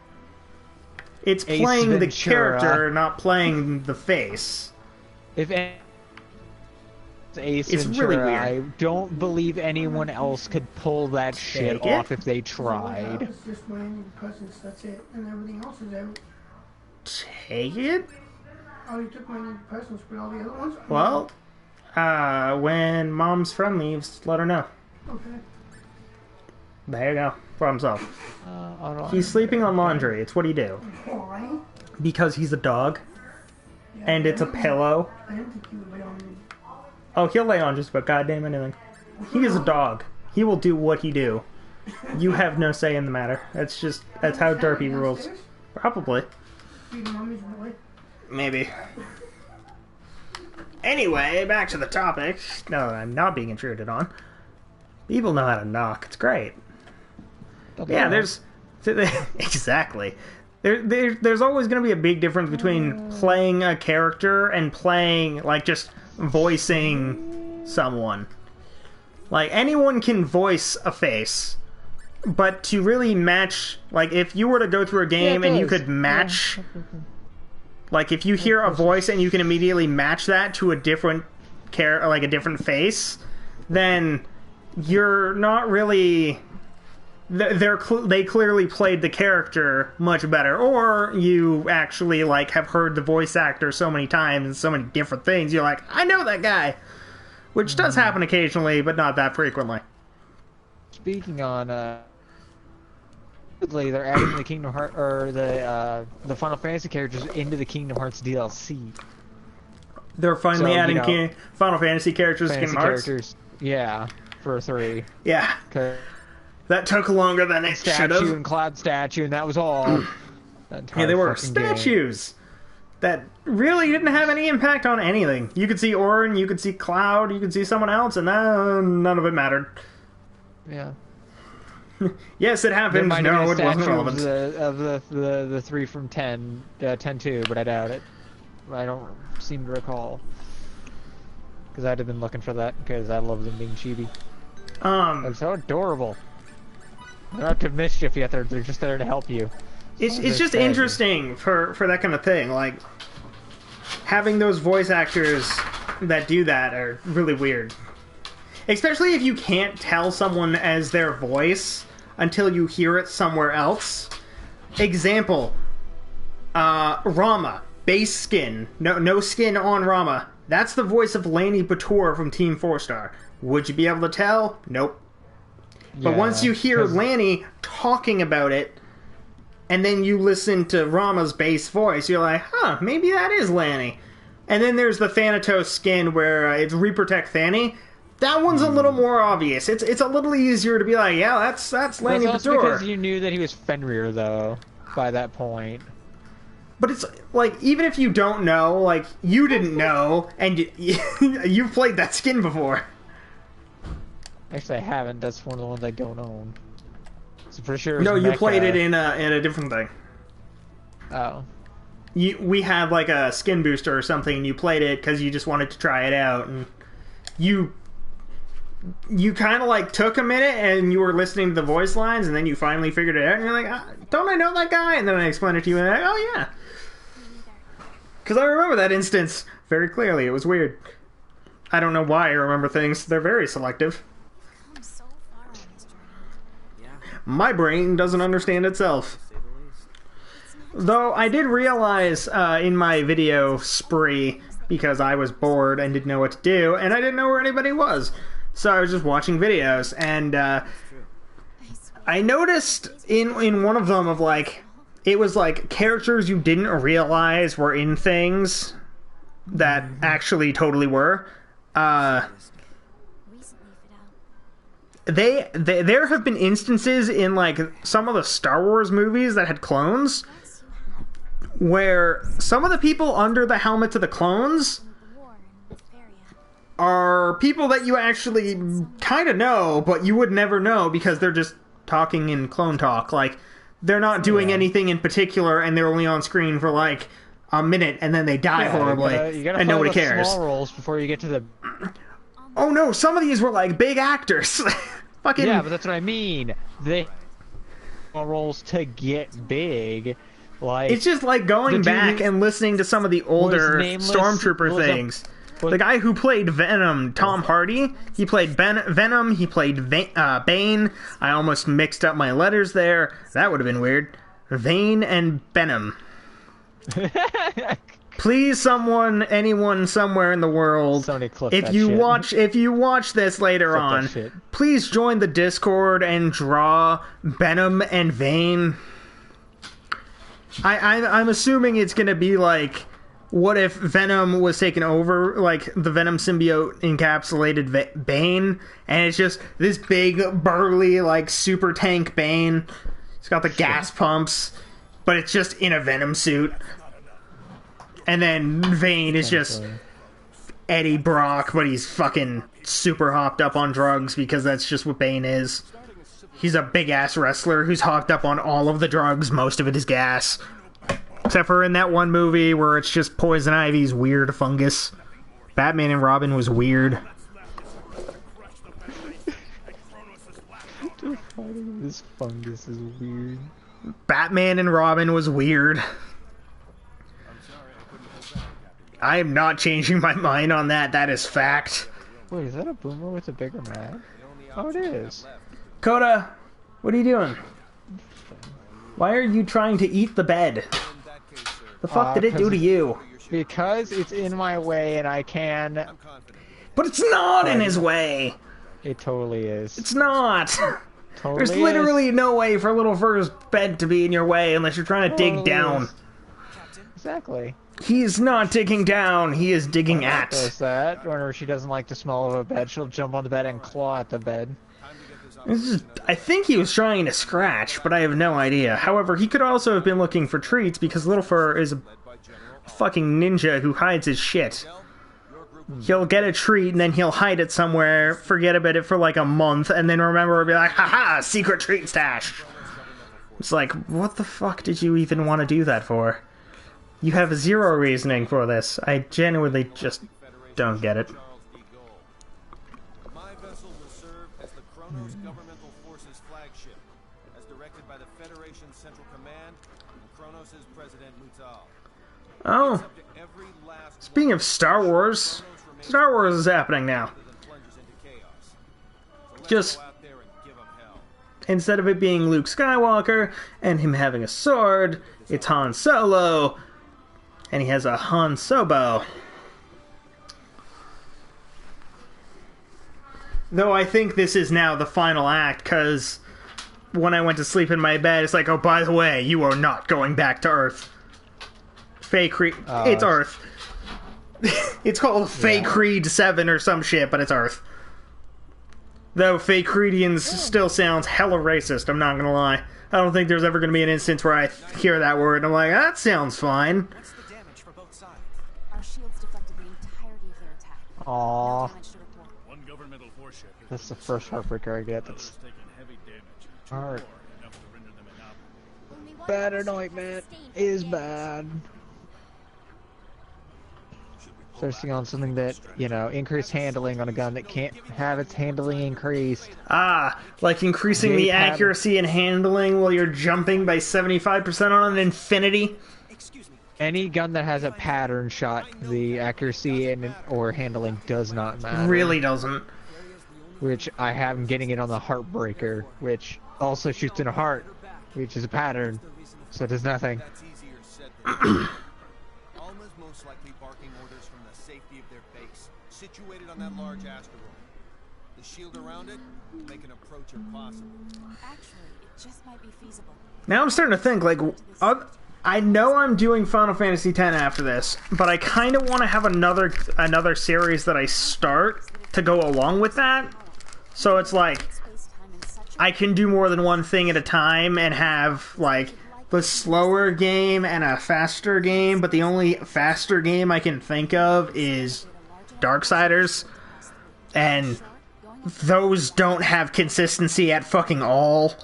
It's Ace playing Ventura. the character, not playing the face. If Ace It's Ventura, really weird. I don't believe anyone else could pull that shit Take it? off if they tried. It's just my only presents, that's it. And everything else is out. Take it? Oh, you took my new presents, but all the other ones? Well, when Mom's friend leaves, let her know. Okay. There you go. Problem solved. He's sleeping on laundry. It's what he do. Why? Because he's a dog, and it's a pillow. I didn't think you would lay on me. Oh, he'll lay on just about goddamn anything. He is a dog. He will do what he do. You have no say in the matter. That's how Derpy rules. Downstairs? Probably. Feeding mommy's boy. Maybe. Anyway, back to the topic. No, I'm not being intruded on. People know how to knock. It's great. Yeah, there's... Exactly. There's always going to be a big difference between playing a character and playing, like, just voicing someone. Like, anyone can voice a face, but to really match... Like, if you were to go through a game and you could match... Like, if you hear a voice and you can immediately match that to a different like a different face, then you're not really... They clearly played the character much better, or you actually like have heard the voice actor so many times and so many different things. You're like, I know that guy, which does happen occasionally, but not that frequently. Speaking on, they're adding the Kingdom Hearts or the Final Fantasy characters into the Kingdom Hearts DLC. They're finally So, adding Final Fantasy characters to Kingdom Hearts. Characters, yeah, for 3. Yeah. That took longer than it should Statue have. and Cloud Statue, and that was all. Yeah, they were statues that really didn't have any impact on anything. You could see Orin, you could see Cloud, you could see someone else, and none of it mattered. Yeah. Yes, it happened. No, it wasn't relevant. Of the 3 from 10-2, but I doubt it. I don't seem to recall. Because I'd have been looking for that, because I love them being chibi. They're so adorable. They're not to mischief yet, they're just there to help you. It's just interesting for that kind of thing. Like, having those voice actors that do that are really weird. Especially if you can't tell someone as their voice until you hear it somewhere else. Example, Rama, base skin, no skin on Rama. That's the voice of Lanny Bator from Team 4-Star. Would you be able to tell? Nope. But once you hear Lanny talking about it, and then you listen to Rama's bass voice, you're like, huh, maybe that is Lanny. And then there's the Thanatos skin where it's Reprotect Thani. That one's a little more obvious. It's a little easier to be like, yeah, that's Lanny That's Bator. because you knew that he was Fenrir, though, by that point. But it's like, even if you don't know, like, you didn't know, and you've played that skin before. Actually, I haven't. That's one of the ones I don't own. So for sure. No, you Mecha. played it in a different thing. Oh. We had like a skin booster or something, and you played it because you just wanted to try it out, and you kind of like took a minute and you were listening to the voice lines, and then you finally figured it out, and you're like, don't I know that guy? And then I explained it to you, and you're like, oh yeah. Because I remember that instance very clearly. It was weird. I don't know why I remember things. They're very selective. I'm so far on this journey. Yeah, My brain doesn't understand itself. to say the least. Though I did realize in my video spree, because I was bored and didn't know what to do, and I didn't know where anybody was. So I was just watching videos, and I noticed in one of them of like, it was like characters you didn't realize were in things that actually totally were. Recently, Fidel. There have been instances in like some of the Star Wars movies that had clones Yes, you have. where some of the people under the helmets of the clones The war in Feria. are people that you actually kind of know, but you would never know because they're just talking in clone talk. Like, they're not doing anything in particular, and they're only on screen for like a minute, and then they die horribly, You gotta and follow nobody the cares. small roles before you get to the. Oh no, some of these were like big actors. Fucking Yeah, but that's what I mean. They small roles to get big. Like, it's just like going the dude back who and listening to some of the older nameless Stormtrooper was a- things. The guy who played Venom, Tom Hardy, he played Venom, he played Bane. I almost mixed up my letters there. That would have been weird. Vane and Venom. Please, anyone somewhere in the world, Somebody clip if that you shit. if you watch this later Clip that on, shit. please join the Discord and draw Venom and Vane. I'm assuming it's gonna be like, what if Venom was taken over, like the Venom symbiote encapsulated Bane, and it's just this big, burly, like super tank Bane. He's got the gas pumps, but it's just in a Venom suit. And then Vane is just Eddie Brock, but he's fucking super hopped up on drugs because that's just what Bane is. He's a big-ass wrestler who's hopped up on all of the drugs. Most of it is gas. Except for in that one movie where it's just Poison Ivy's weird fungus. Batman and Robin was weird. This fungus is weird. Batman and Robin was weird. I am not changing my mind on that. That is fact. Wait, is that a boomer with a bigger mag? Oh, it is. Coda, what are you doing? Why are you trying to eat the bed? The fuck did it do to you? Because it's in my way and I can. But it's not in his way. It totally is. It's not. Totally There's literally no way for Little Fur's bed to be in your way unless you're trying to dig Totally down. is. Exactly. He's not digging down, he is digging Does at. that. Whenever she doesn't like the smell of a bed, she'll jump on the bed and claw at the bed. I think he was trying to scratch, but I have no idea. However, he could also have been looking for treats because Little Fur is a fucking ninja who hides his shit. He'll get a treat and then he'll hide it somewhere, forget about it for like a month, and then remember and be like, haha, secret treat stash. It's like, what the fuck did you even want to do that for? You have zero reasoning for this. I genuinely just don't get it. My vessel will serve as the Kronos Governmental Forces flagship, as directed by the Federation's Central Command and Kronos' President Mutal. Oh, Up to every last speaking of Star Wars, Star Wars is happening now. one that plunges into chaos. So let's Just go out there and give 'em hell. instead of it being Luke Skywalker and him having a sword, it's Han Solo, and he has a Han Sobo. Though I think this is now the final act, because when I went to sleep in my bed, it's like, oh, by the way, you are not going back to Earth. It's Earth. It's called Fey Creed 7 or some shit, but it's Earth. Though fake Credians still sounds hella racist, I'm not gonna lie. I don't think there's ever gonna be an instance where I hear that word and I'm like, that sounds fine. What's the damage for both sides? Our shields deflected the entirety of their attack. Aww. No damage to report. One governmental warship has That's the first heartbreaker I get. That's taken heavy damage. Two Alright. more, enough to render them inoperable. Only one bad of our anointment shields has sustained is damage. bad. Especially on something that, you know, increased handling on a gun that can't have its handling increased. Ah, like increasing the accuracy and handling while you're jumping by 75% on an infinity. Excuse me. Any gun that has a pattern shot, the accuracy and or handling does not matter. Really doesn't. Which I have getting it on the Heartbreaker, which also shoots in a heart, which is a pattern, so it does nothing. That's easier said than done. Alma's most likely barking orders from the safety of their base, situated on that large asteroid. The shield around it will make an approach impossible. Actually, it just might be feasible. Now I'm starting to think, like, I know I'm doing Final Fantasy X after this, but I kind of want to have another series that I start to go along with that. So it's like, Space-time in such a I can do more than one thing at a time and have, like, the slower game and a faster game, but the only faster game I can think of is Darksiders, and those don't have consistency at fucking all.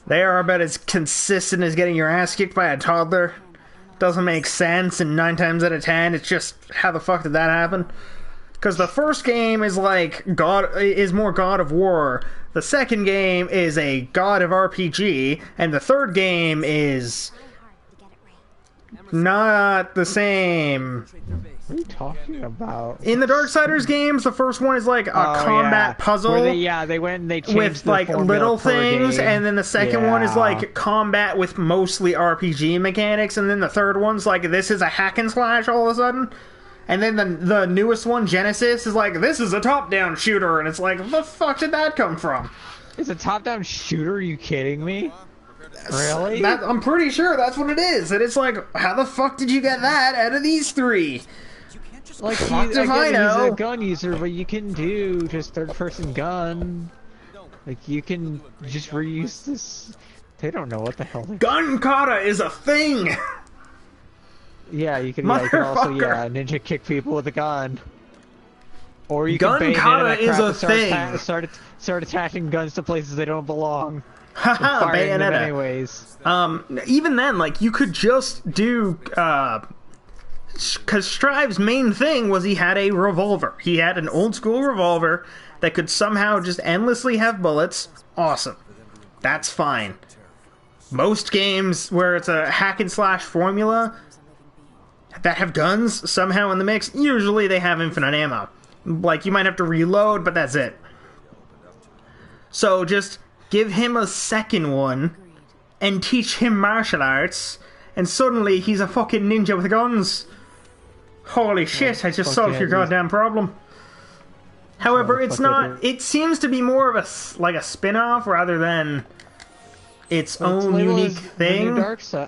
They are about as consistent as getting your ass kicked by a toddler. Doesn't make sense, and 9 times out of 10, it's just, how the fuck did that happen? Because the first game is like more God of War. The second game is a God of RPG, and the third game is not the same. What are you talking about? In the Darksiders games, the first one is like a combat puzzle. Where they went and they changed With the like formula little per things, game. and then the second one is Yeah. like combat with mostly RPG mechanics, and then the third one's like this is a hack and slash all of a sudden. And then the newest one, Genesis, is like, this is a top-down shooter, and it's like, the fuck did that come from? It's a top-down shooter, are you kidding me? Really? I'm pretty sure that's what it is, and it's like, how the fuck did you get that out of these three? Like, Fuck he's if I know. a gun user, but you can do just third-person gun. Like, you can just reuse this. They don't know what the hell they... Gun kata is a thing! Yeah, you can also, Motherfucker. ninja kick people with a gun. Or you Gun can bayonet kata that is crap a and thing. start attaching guns to places they don't belong. Haha, Firing them Bayonetta. anyways. Even then, like, you could just do, because Strive's main thing was he had a revolver. He had an old-school revolver that could somehow just endlessly have bullets. Awesome. That's fine. Most games where it's a hack-and-slash formula that have guns somehow in the mix, usually they have infinite ammo. Like, you might have to reload, but that's it. So just give him a second one and teach him martial arts, and suddenly he's a fucking ninja with guns. Holy shit, I just solved your goddamn problem. However, it's not... It seems to be more of a spin-off rather than its own unique thing.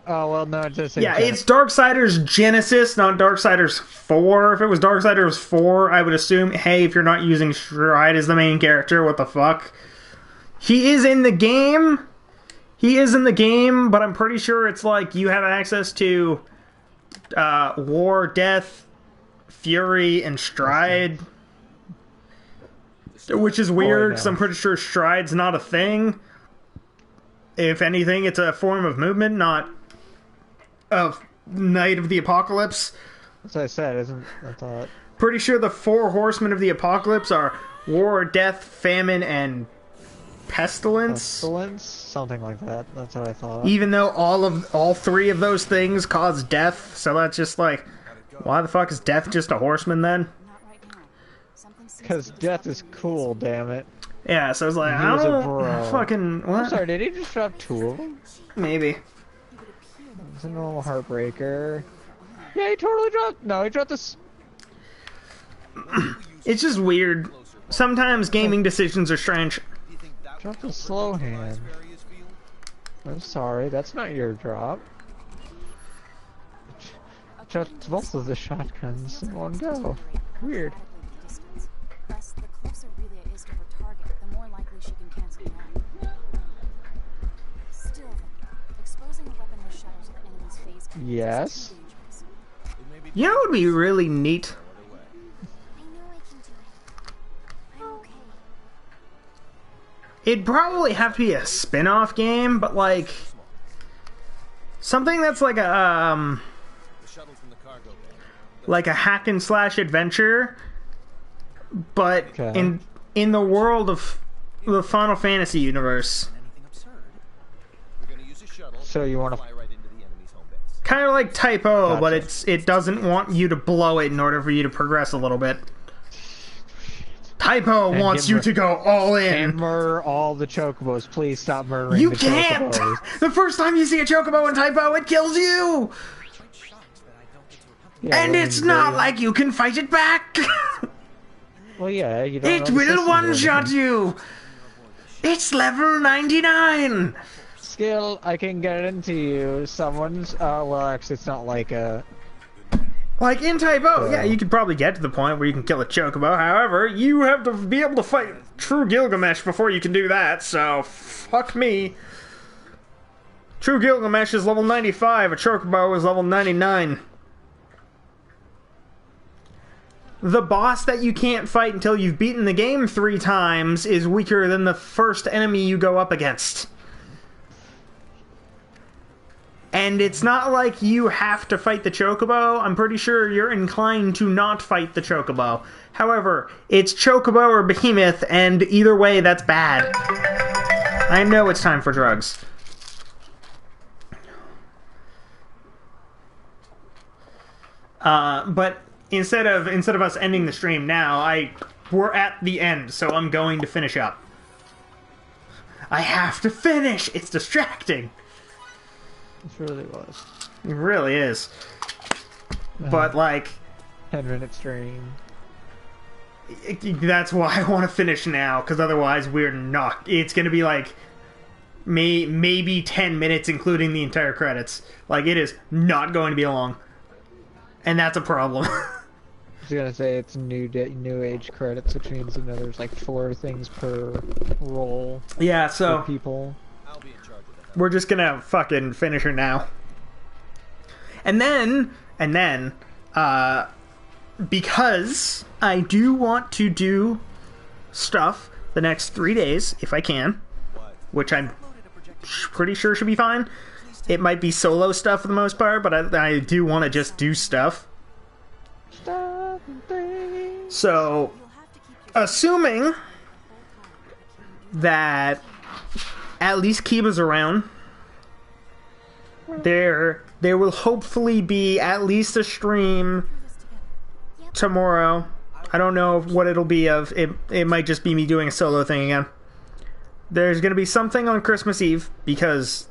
Oh, well, no, it does say Yeah, it's Darksiders Genesis, not Darksiders 4. If it was Darksiders 4, I would assume, hey, if you're not using Stride as the main character, what the fuck? He is in the game. He is in the game, but I'm pretty sure it's like you have access to War, Death, Fury, and Stride. Which is weird, because I'm pretty sure Stride's not a thing. If anything, it's a form of movement, not of Night of the Apocalypse. That's what I said, isn't I thought. Pretty sure the 4 horsemen of the apocalypse are War, Death, Famine, and Pestilence. Something like that. That's what I thought. Even though all 3 of those things cause death, so that's just like, why the fuck is Death just a horseman then? Not right now. Something seems Because to be death is cool, damn it. Yeah, so it's like, He I was a don't bro. fucking I'm what? sorry, did he just drop 2 of them? Maybe. It's a normal Heartbreaker. Yeah, he totally dropped... No, he dropped this... It's just weird. Sometimes gaming decisions are strange. Dropped a slow hand. I'm sorry, that's not your drop. Dropped both of the shotguns in one go. Weird. distance. Press the Yes. You know what would be really neat? I know I can do it. I'm okay. It'd probably have to be a spin-off game, but like something that's like a The shuttle's in the cargo bay. like a hack and slash adventure, but Okay. in the world of the Final Fantasy universe. Anything absurd? We're gonna use a shuttle. So you want to? Fly right into the enemy's home base. Kind of like Type O, but Gotcha. it doesn't want you to blow it in order for you to progress a little bit. Type O wants you to go all And in. murder all the chocobos. Please stop murdering You the can't! chocobos. The first time you see a chocobo in Type O, it kills you! Yeah, And well, it's then not you- like you can fight it back! Well, yeah, you don't. It know the will system or one-shot anything. you! It's level 99! Skill, I can get into you. Someone's. Well, actually, it's not like a. Like in Type O, yeah, you could probably get to the point where you can kill a chocobo. However, you have to be able to fight True Gilgamesh before you can do that, so fuck me. True Gilgamesh is level 95, a chocobo is level 99. The boss that you can't fight until you've beaten the game 3 times is weaker than the first enemy you go up against. And it's not like you have to fight the chocobo. I'm pretty sure you're inclined to not fight the chocobo. However, it's chocobo or behemoth, and either way, that's bad. I know it's time for drugs. But instead of us ending the stream now, we're at the end, so I'm going to finish up. I have to finish. It's distracting. It really was. It really is. But like, 10-minute stream. that's why I want to finish now, because otherwise we're not. It's going to be like maybe 10 minutes, including the entire credits. Like, it is not going to be long, and that's a problem. I was gonna say it's new age credits, which means there's like 4 things per role Yeah, for so people. I'll be in charge of the hell. we're just gonna fucking finish her now. And then, because I do want to do stuff the next 3 days, if I can, which I'm pretty sure should be fine. It might be solo stuff for the most part, but I do want to just do stuff. So, assuming that at least Kiba's around, there will hopefully be at least a stream tomorrow. I don't know what it'll be of. It might just be me doing a solo thing again. There's going to be something on Christmas Eve, because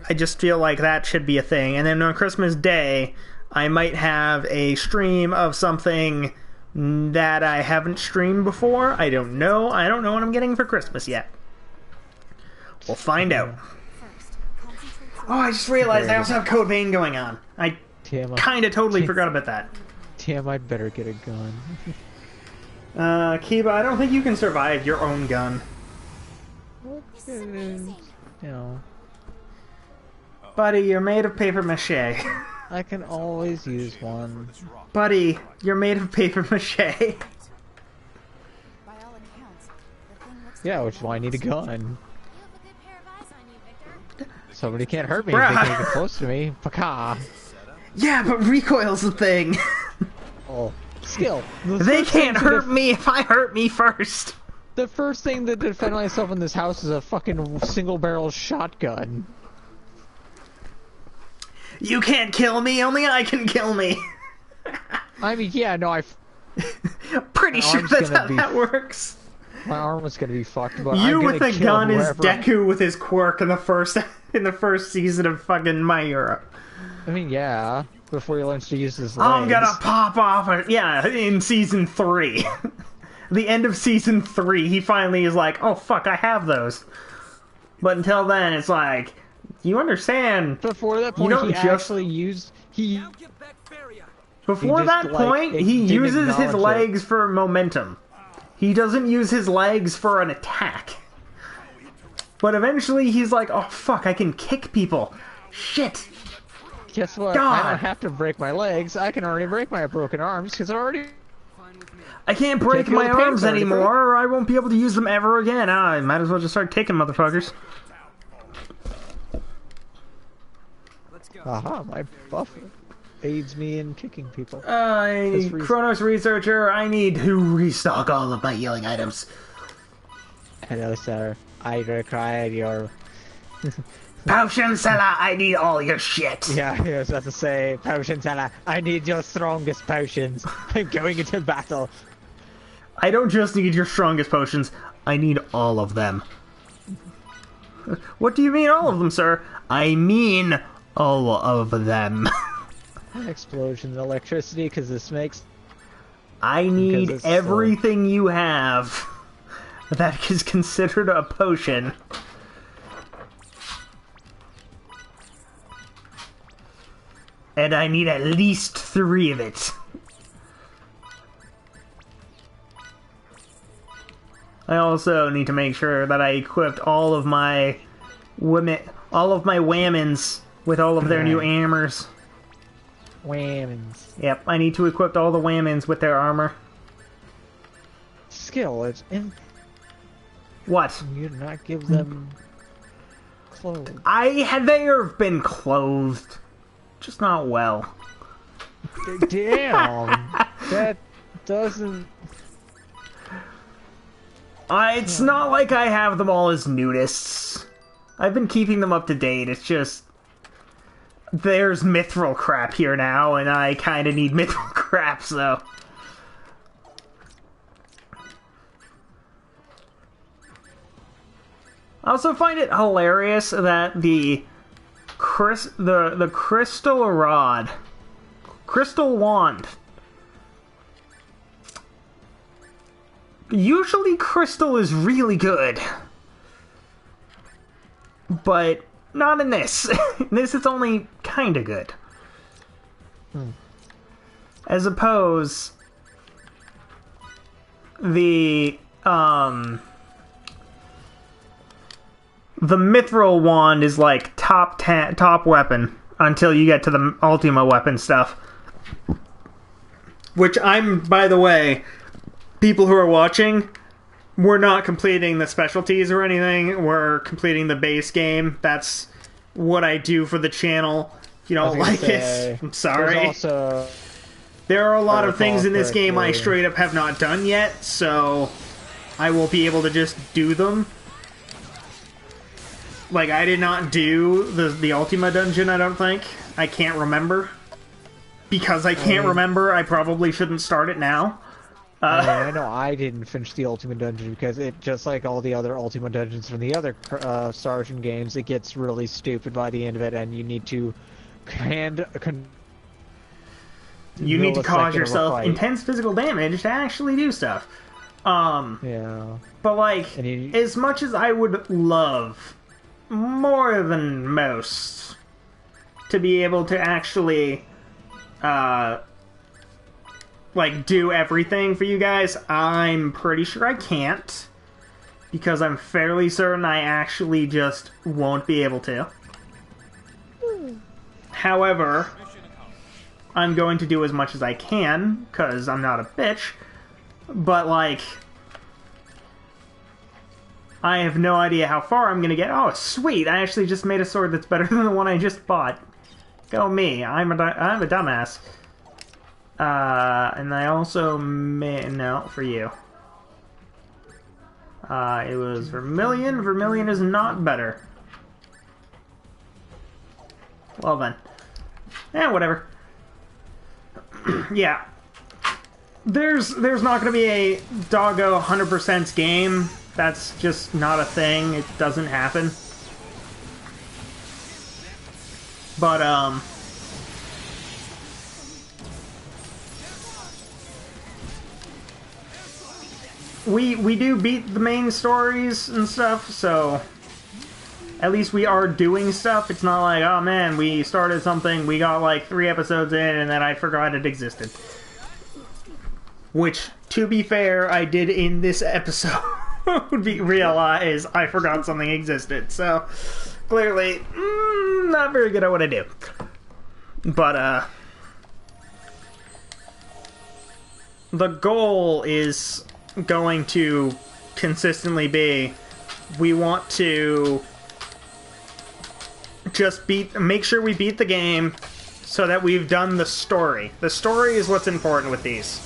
I just feel like that should be a thing. And then on Christmas Day, I might have a stream of something that I haven't streamed before. I don't know. I don't know what I'm getting for Christmas yet. We'll find out. Oh, I just realized I also have Code Vein going on. I Tim, kind of totally forgot about that. Tim, I'd better get a gun. Kiba, I don't think you can survive your own gun. No, Buddy, you're made of paper mache. I can always use one. Buddy, you're made of paper mache. By all accounts, the thing looks Yeah, which is why I need a gun. You have a good pair of eyes on you, Victor. Somebody can't hurt me if they Bruh. can't get close to me. Paka. Yeah, but recoil's the thing. Oh, skill. The They first thing can't to hurt me if I hurt me first. The first thing to defend myself in this house is a fucking single-barrel shotgun. You can't kill me, only I can kill me. I mean, yeah, no, Pretty My sure arm's that's gonna how be- that works. my arm was gonna be fucked, but You I'm with gonna a kill gun is whoever- Deku with his quirk in the first season of fucking My Hero. I mean, yeah, before he learns to use his legs. I'm gonna pop off. Yeah, in season 3. The end of season 3, he finally is like, oh fuck, I have those. But until then, it's like, you understand. Before that point, don't he just- actually used... Before He just, that like, point, it he didn't uses his acknowledge it. legs for momentum. He doesn't use his legs for an attack. But eventually he's like, oh fuck, I can kick people. Shit. Guess what? God. I don't have to break my legs. I can already break my broken arms because I already. I can't break feel my the pain arms already, bro. anymore, or I won't be able to use them ever again. I might as well just start kicking motherfuckers. Aha, my buff aids me in kicking people. Chronos Researcher, I need to restock all of my healing items. Hello, sir. I require your... Potion seller, I need all your shit. Yeah, I was about to say, potion seller, I need your strongest potions. I'm going into battle. I don't just need your strongest potions, I need all of them. What do you mean all of them, sir? I mean all of them. Explosions, electricity, because this makes... I need everything you have that is considered a potion. And I need at least 3 of it. I also need to make sure that I equipped all of my whammons with all of their new hammers. Whammons. Yep, I need to equip all the whammons with their armor. Skill, it's in... What? You do not give them clothes. They have been clothed. Just not well. Damn! That doesn't... It's not like I have them all as nudists. I've been keeping them up to date, it's just... There's mithril crap here now, and I kinda need mithril crap, so... I also find it hilarious that the crystal rod, crystal wand. Usually crystal is really good, but not in this. In this it's only kinda good. As opposed the mithril wand is like top weapon until you get to the Ultima weapon stuff. Which by the way, people who are watching, we're not completing the specialties or anything. We're completing the base game. That's what I do for the channel. If you don't like it, I'm sorry. There are a lot of things in this game I straight up have not done yet, so I will be able to just do them. Like, I did not do the Ultima dungeon, I don't think. I can't remember. Because I can't remember, I probably shouldn't start it now. I know I didn't finish the Ultima dungeon because it, just like all the other Ultima dungeons from the other Sargent games, it gets really stupid by the end of it, and you need to you need to cause yourself intense physical damage to actually do stuff. Yeah. But, like, as much as I would love, more than most, to be able to actually, like, do everything for you guys, I'm pretty sure I can't. Because I'm fairly certain I actually just won't be able to. However, I'm going to do as much as I can, because I'm not a bitch. But, like, I have no idea how far I'm going to get. Oh, sweet! I actually just made a sword that's better than the one I just bought. Go me. I'm a dumbass. And I also made... No, for you. It was Vermilion. Vermilion is not better. Well then. Whatever. Yeah. There's not going to be a doggo 100% game. That's just not a thing. It doesn't happen. But, we do beat the main stories and stuff, so at least we are doing stuff. It's not like, oh man, we started something, we got like 3 episodes in, and then I forgot it existed. Which, to be fair, I did in this episode. Realize I forgot something existed, so clearly, not very good at what I do. But, the goal is going to consistently be, we want to just make sure we beat the game so that we've done the story. The story is what's important with these.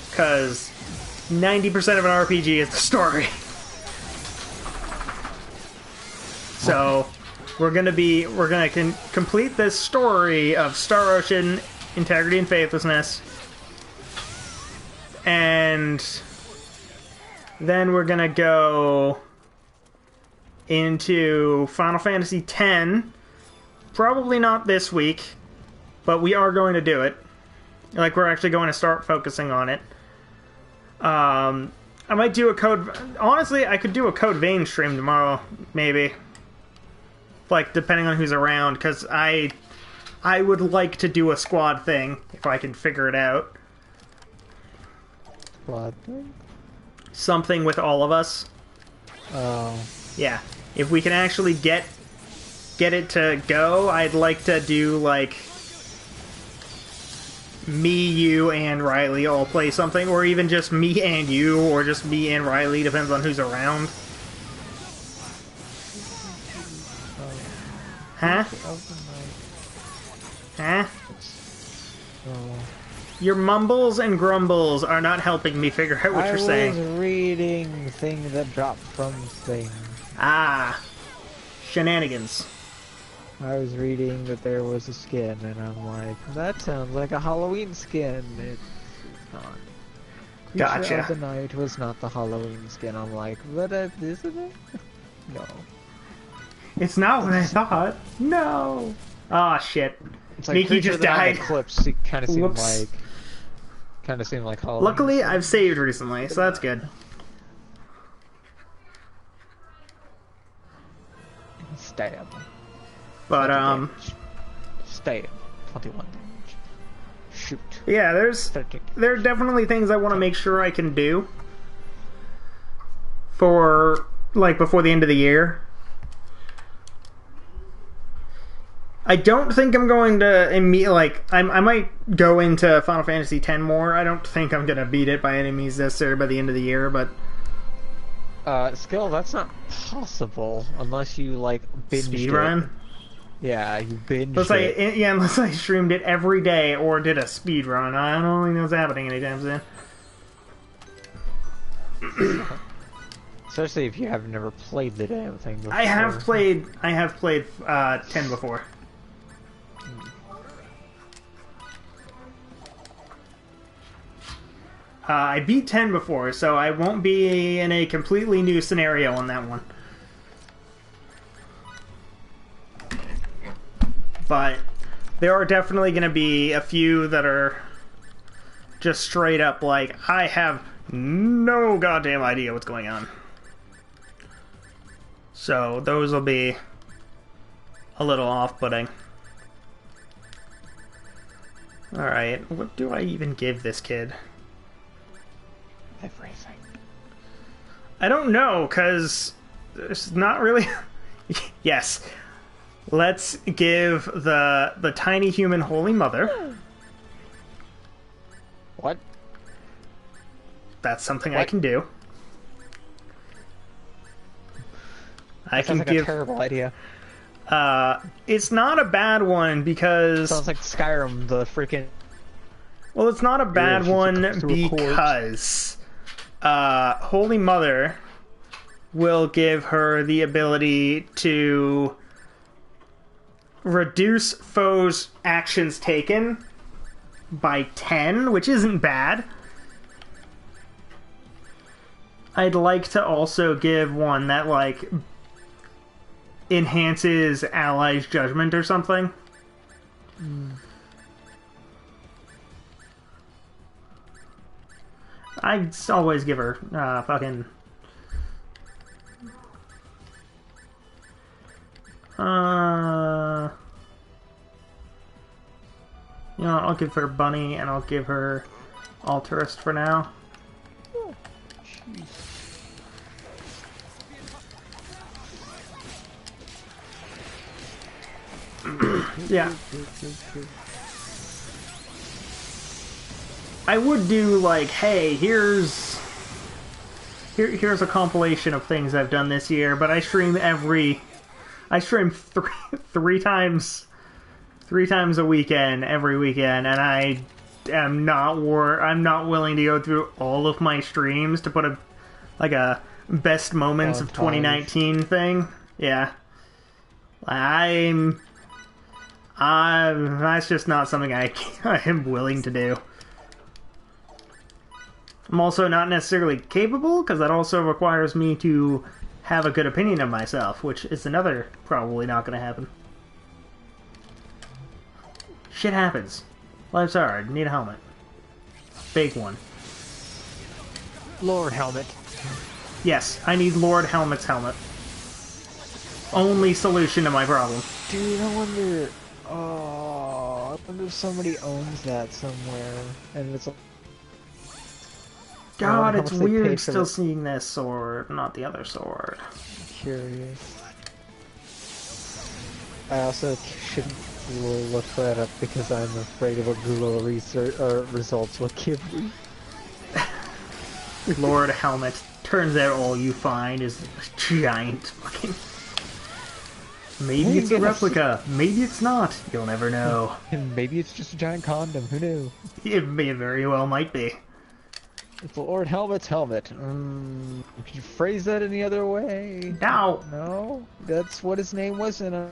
Because 90% of an RPG is the story. So, we're gonna complete this story of Star Ocean, Integrity and Faithlessness. And then we're gonna go into Final Fantasy X. Probably not this week, but we are going to do it. Like, we're actually going to start focusing on it. I might do a Code... Honestly, I could do a Code Vein stream tomorrow, maybe. Like, depending on who's around, because I would like to do a squad thing, if I can figure it out. Squad thing? Something with all of us. Oh. Yeah. If we can actually get it to go, I'd like to do, like, me, you, and Riley all play something, or even just me and you, or just me and Riley, depends on who's around. Huh? Huh? Your mumbles and grumbles are not helping me figure out what you're saying. I was reading thing that dropped from thing. Ah. Shenanigans. I was reading that there was a skin, and I'm like, that sounds like a Halloween skin. It's not. Gotcha. Creature of the Night was not the Halloween skin. I'm like, but isn't it? No. It's not what I thought. No. Ah, shit. It's like Miki just died. Eclipse. It kind of seemed Whoops. like. Kind of seemed like Halloween. Luckily, I've saved recently, so that's good. Stab. But, Stab. 21 damage. Shoot. yeah, there are 13. definitely things I want to make sure I can do for, like, before the end of the year. I don't think I'm going to I might go into Final Fantasy X more. I don't think I'm going to beat it by any means necessary by the end of the year, but... Skill, that's not possible unless you, like, binged Speedrun? it. Yeah, you binged unless I streamed it every day or did a speedrun. I don't think that's happening anytime soon. Especially if you have never played the damn thing before. I have played 10 before. I beat 10 before, so I won't be in a completely new scenario on that one. But there are definitely going to be a few that are just straight up like, I have no goddamn idea what's going on. So those will be a little off-putting. Alright, what do I even give this kid? Everything. I don't know, because there's not really... Yes. Let's give the tiny human Holy Mother. What? That's something I can do. I can Sounds like give... a terrible idea. It's not a bad one because... Sounds like Skyrim, the freaking... Well, it's not a bad Yeah, one because Holy Mother will give her the ability to reduce foes' actions taken by 10, which isn't bad. I'd like to also give one that, like, enhances allies' judgment or something. I always give her fucking... You know, I'll give her Bunny and I'll give her Altarist for now. Oh, jeez. Yeah. I would do like, hey, here's a compilation of things I've done this year, but I stream three times a weekend, every weekend, and I'm not willing to go through all of my streams to put a best moments of 2019 thing. Yeah. That's just not something I am willing to do. I'm also not necessarily capable, because that also requires me to have a good opinion of myself, which is another probably not going to happen. Shit happens. Life's hard. Need a helmet. Big one. Lord Helmet. Yes, I need Lord Helmet's helmet. Only solution to my problem. Dude, I wonder... Oh, I wonder if somebody owns that somewhere, and it's... God, it's weird still seeing this sword, not the other sword. I'm curious. I also shouldn't look that up because I'm afraid of what Google results will give me. Lord Helmet. Turns out all you find is a giant fucking... Maybe it's a replica. Maybe it's not. You'll never know. And maybe it's just a giant condom. Who knew? It very well might be. It's Lord Helmet's helmet. Could you phrase that any other way? No. No? That's what his name was in a...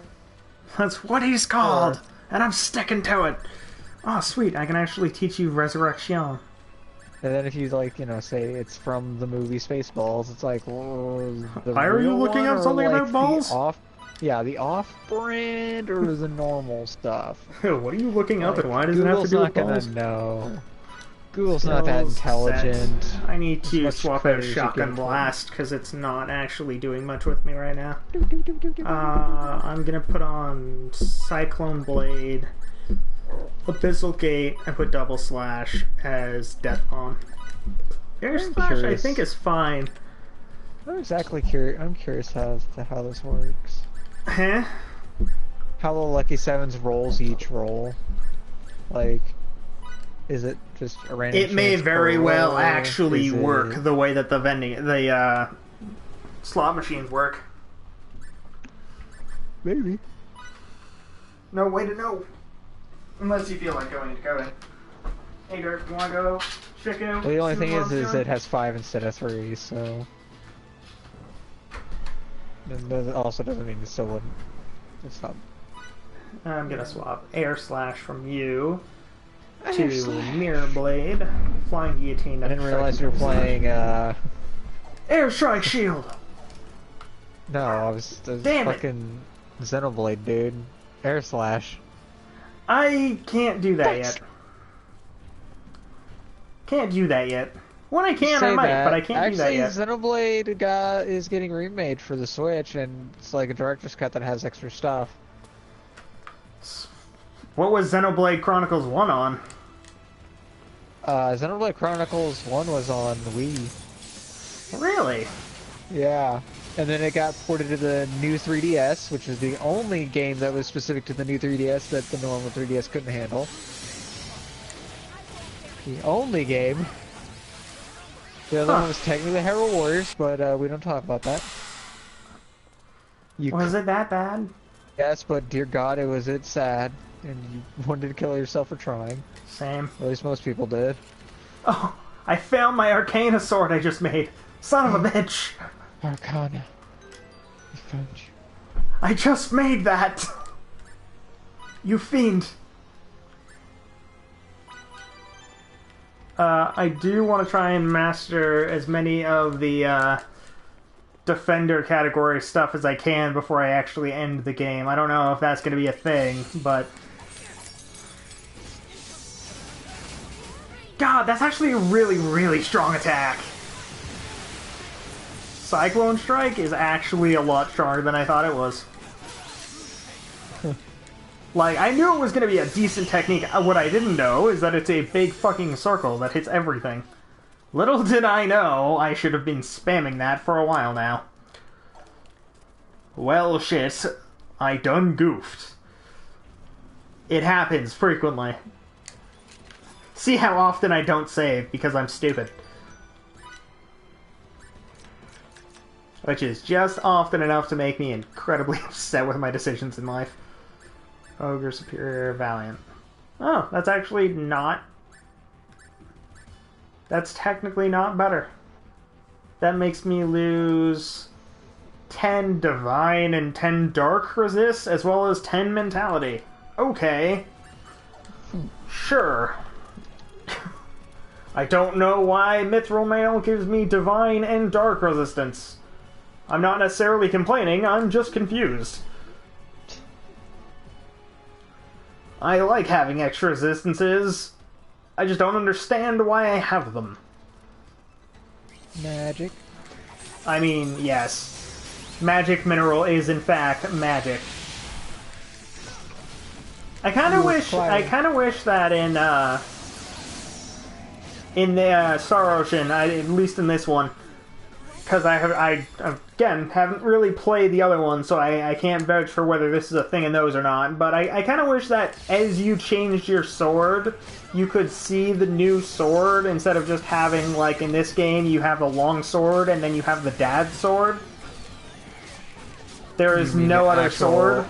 That's what he's called. And I'm sticking to it. Oh, sweet. I can actually teach you Resurrection. And then if you, like, you know, say it's from the movie Spaceballs, it's like, well, why are you looking up something about balls? Yeah, the off-brand or the normal stuff? What are you looking up, and why does it have to do with balls? Google's not gonna know. Google's not that intelligent. I need to swap out Shotgun Blast, because it's not actually doing much with me right now. I'm gonna put on Cyclone Blade, Abyssal Gate, and put Double Slash as Death Bomb. Air Slash, I think, is fine. I'm curious as to how this works. Huh? How the Lucky Sevens rolls each roll. Like, is it just a random... It may very well actually work the way that the slot machines work. Maybe. No way to know. Unless you feel like going to coding. Hey Dirk, you wanna go check out? Well, the only thing is it has 5 instead of 3, so... And that also doesn't mean it still wouldn't. It's not... I'm gonna swap Air Slash from you to Mirror Blade, Flying Guillotine. I didn't realize you were playing, Air Strike Shield! No, I was fucking Xenoblade, dude. Air Slash. I can't do that yet. Can't do that yet. When I can, I might, but I can't do that yet. Actually, Xenoblade is getting remade for the Switch, and it's like a director's cut that has extra stuff. What was Xenoblade Chronicles 1 on? Xenoblade Chronicles 1 was on Wii. Really? Yeah. And then it got ported to the new 3DS, which is the only game that was specific to the new 3DS that the normal 3DS couldn't handle. The only game. The other one was technically Hero Warriors, but we don't talk about that. Was it that bad? Yes, but dear God, it's sad, and you wanted to kill yourself for trying. Same. At least most people did. Oh, I found my Arcana sword I just made. Son of a bitch. Arcana. I found you. I just made that. You fiend. I do want to try and master as many of the Defender category stuff as I can before I actually end the game. I don't know if that's going to be a thing, but... God, that's actually a really, really strong attack. Cyclone Strike is actually a lot stronger than I thought it was. Like, I knew it was going to be a decent technique. What I didn't know is that it's a big fucking circle that hits everything. Little did I know, I should have been spamming that for a while now. Well, shit. I done goofed. It happens frequently. See how often I don't save because I'm stupid. Which is just often enough to make me incredibly upset with my decisions in life. Ogre, Superior, Valiant. Oh, that's actually not... That's technically not better. That makes me lose 10 Divine and 10 Dark Resist, as well as 10 Mentality. Okay. Sure. I don't know why Mithril Mail gives me Divine and Dark Resistance. I'm not necessarily complaining, I'm just confused. I like having extra resistances. I just don't understand why I have them. Magic. I mean, yes. Magic mineral is in fact magic. I kind of wish that in the Star Ocean, at least in this one, because I again haven't really played the other one, so I can't vouch for whether this is a thing in those or not. But I kind of wish that as you changed your sword, you could see the new sword instead of just having, like in this game, you have the long sword and then you have the dad sword. There is no other sword.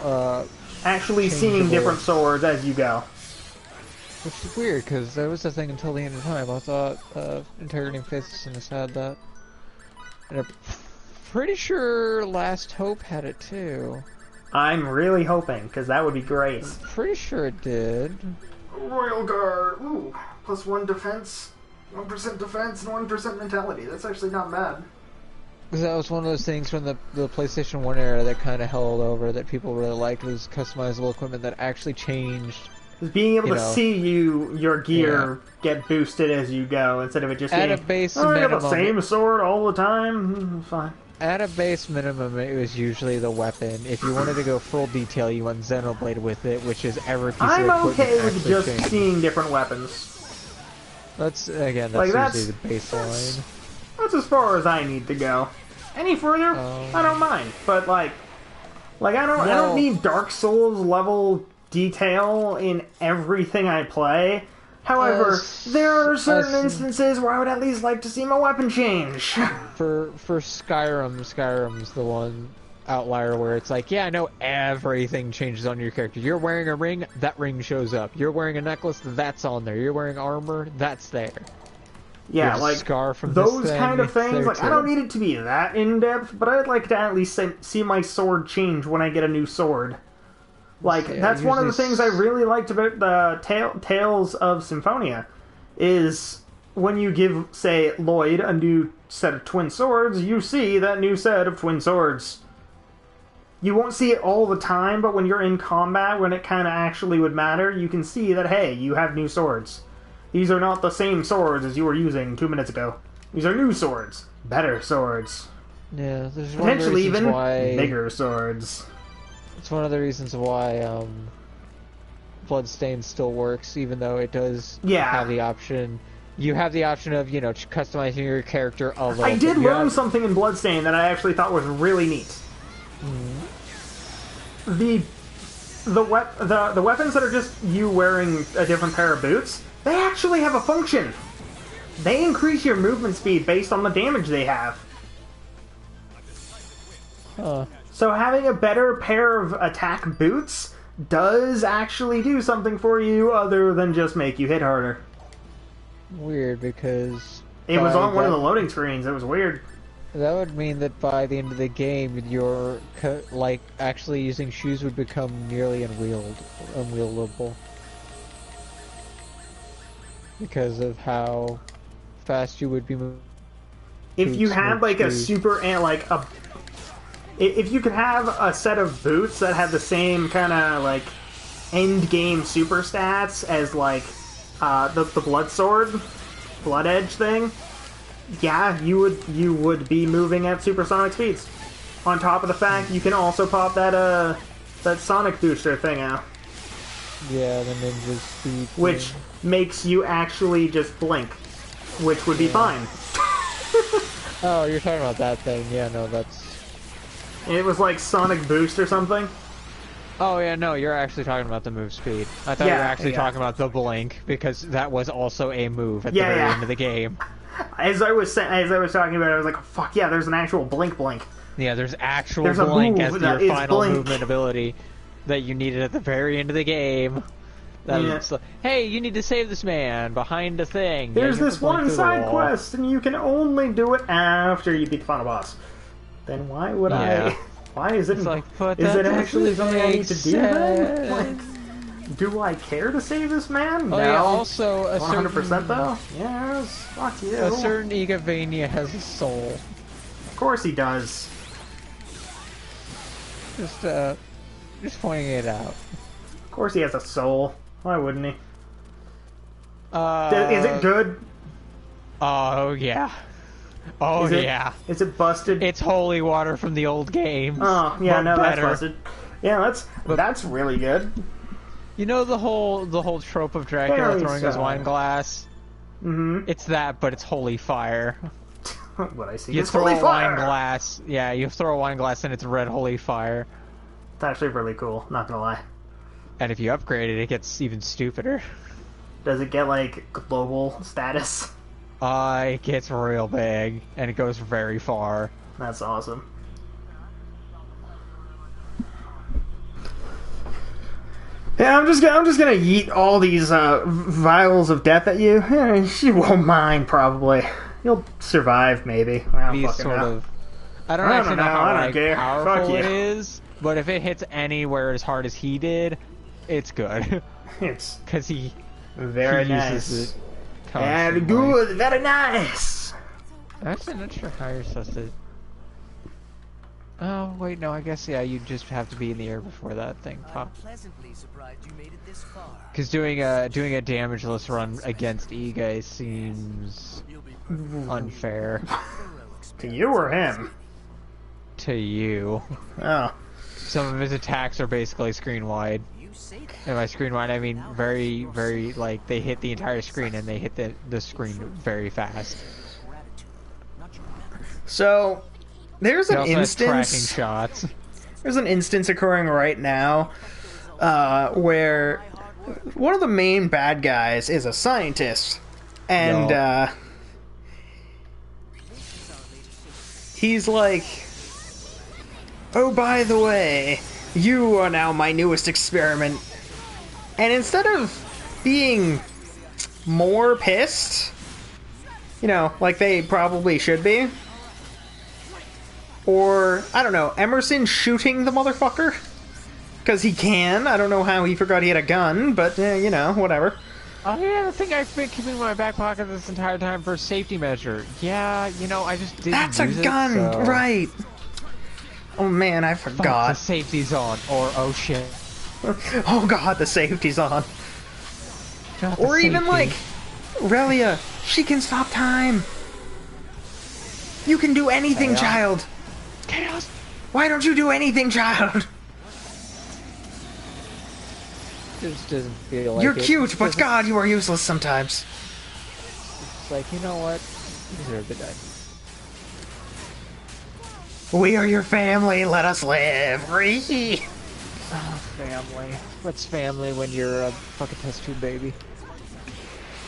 Actually seeing different swords as you go. Which is weird, because that was the thing until the end of time. I thought Integrating Physicist had that. And I'm pretty sure Last Hope had it too. I'm really hoping, because that would be great. I'm pretty sure it did. Royal Guard. Ooh, plus 1 defense, 1% defense, and 1% mentality. That's actually not bad. Because that was one of those things from the PlayStation 1 era that kind of held over that people really liked, was customizable equipment that actually changed. Being able to see your gear get boosted as you go, instead of it just at being, a base I minimum, have the same sword all the time. Fine. At a base minimum, it was usually the weapon. If you wanted to go full detail, you went Xenoblade with it, which is every piece of equipment. I'm okay with just changed. seeing different weapons. That's usually the baseline. That's as far as I need to go. Any further, I don't mind. But I don't need Dark Souls level detail in everything I play. However, there are certain instances where I would at least like to see my weapon change. For Skyrim's the one outlier where it's like, yeah, I know everything changes on your character. You're wearing a ring, that ring shows up. You're wearing a necklace, that's on there. You're wearing armor, that's there. Yeah, like scar from those kind of things. Like, I don't need it to be that in depth, but I'd like to at least see my sword change when I get a new sword. Like, that's one of the things I really liked about the Tales of Symphonia, is when you give, say, Lloyd a new set of twin swords, you see that new set of twin swords. You won't see it all the time, but when you're in combat, when it kind of actually would matter, you can see that, hey, you have new swords. These are not the same swords as you were using 2 minutes ago. These are new swords. Better swords. Yeah, there's potentially even bigger swords. It's one of the reasons why Bloodstained still works, even though it does have the option. You have the option of, customizing your character a little bit. I did learn something in Bloodstained that I actually thought was really neat. The weapons that are just you wearing a different pair of boots, they actually have a function. They increase your movement speed based on the damage they have. So having a better pair of attack boots does actually do something for you other than just make you hit harder. Weird, because it was on one of the loading screens. It was weird. That would mean that by the end of the game, your actually using shoes would become nearly unwieldable. Because of how fast you would be moving. If you had like a super if you could have a set of boots that had the same kind of like end game super stats as like the blood sword, blood edge thing, yeah, you would be moving at supersonic speeds. On top of the fact, you can also pop that sonic booster thing out. Yeah, the ninja speed. Which makes you actually just blink, which would be fine. Oh, you're talking about that thing. Yeah, no, that's... It was like Sonic Boost or something. Oh yeah, no, you're actually talking about the move speed. I thought you were actually talking about the blink, because that was also a move at the very end of the game. As I was talking about it, I was like, oh, fuck yeah, there's an actual blink. Yeah, there's actual blink as your final blink. movement ability that you needed at the very end of the game. That's like, hey, you need to save this man behind a thing. There's this one side quest, and you can only do it after you beat the final boss. Then why would I? Why is it? It's like, is it actually something I need to do then? Like, do I care to save this man? Oh, no. yeah, also, 100% though. Yes. Fuck you. A certain Egavania has a soul. Of course he does. Just pointing it out. Of course he has a soul. Why wouldn't he? Is it good? Oh yeah. Oh yeah. Is it busted? It's holy water from the old games. Oh yeah, no, better. that's busted. Yeah, that's really good. You know the whole trope of Dracula throwing his wine glass? Mm-hmm. It's that, but it's holy fire. What I see You is throw holy a fire. wine glass. Yeah, you throw a wine glass and it's red holy fire. It's actually really cool. Not gonna lie. And if you upgrade it, it gets even stupider. Does it get like global status? It gets real big and it goes very far. That's awesome. Yeah, I'm just gonna yeet all these vials of death at you. You won't mind, probably. You'll survive, maybe. I don't fucking know. I don't actually know how powerful Fuck it is, but if it hits anywhere as hard as he did, it's good. It's because he very nice. Uses it very good, very nice. I'm actually not sure how you're supposed to. Oh wait, no. I guess you just have to be in the air before that thing pops. Because doing a damageless run against Iga seems unfair. To you or him? To you. Oh. Some of his attacks are basically screen wide. And by screen wide, I mean very, very, like, they hit the entire screen and they hit the screen very fast. So, there's an instance... tracking shots. There's an instance occurring right now where one of the main bad guys is a scientist. And he's like, oh, by the way, you are now my newest experiment. And instead of being more pissed, you know, like they probably should be, or, I don't know, Emerson shooting the motherfucker? Because he can. I don't know how he forgot he had a gun, but, you know, whatever. Oh yeah, the thing I've been keeping in my back pocket this entire time for safety measure. Yeah, you know, I just didn't That's a use gun, it, so... right. Oh man, I forgot. Fuck, the safety's on, or oh shit. Oh god, the safety's on. Or even like, Relia, she can stop time. You can do anything, child. Chaos. Why don't you do anything, child? Just doesn't feel like You're cute, but god, you are useless sometimes. It's like, you know what? You deserve to die. We are your family, let us live. Free. Oh, family. What's family when you're a fucking test tube baby?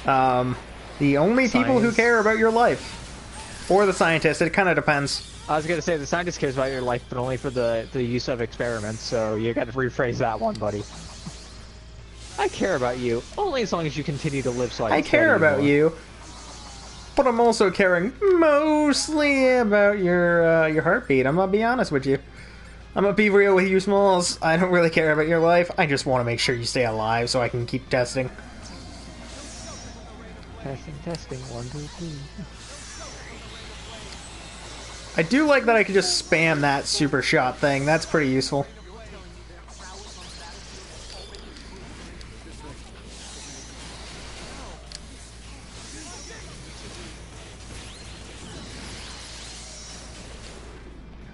The only people who care about your life. Or the scientist, it kind of depends. I was gonna say, the scientist cares about your life, but only for the use of experiments, so you gotta rephrase that one, buddy. I care about you, only as long as you continue to live so I care about you, but I'm also caring mostly about your heartbeat. I'm gonna be honest with you. I'm gonna be real with you, Smalls. I don't really care about your life. I just want to make sure you stay alive so I can keep testing. Testing, 1, 2, 3. I do like that I can just spam that super shot thing. That's pretty useful.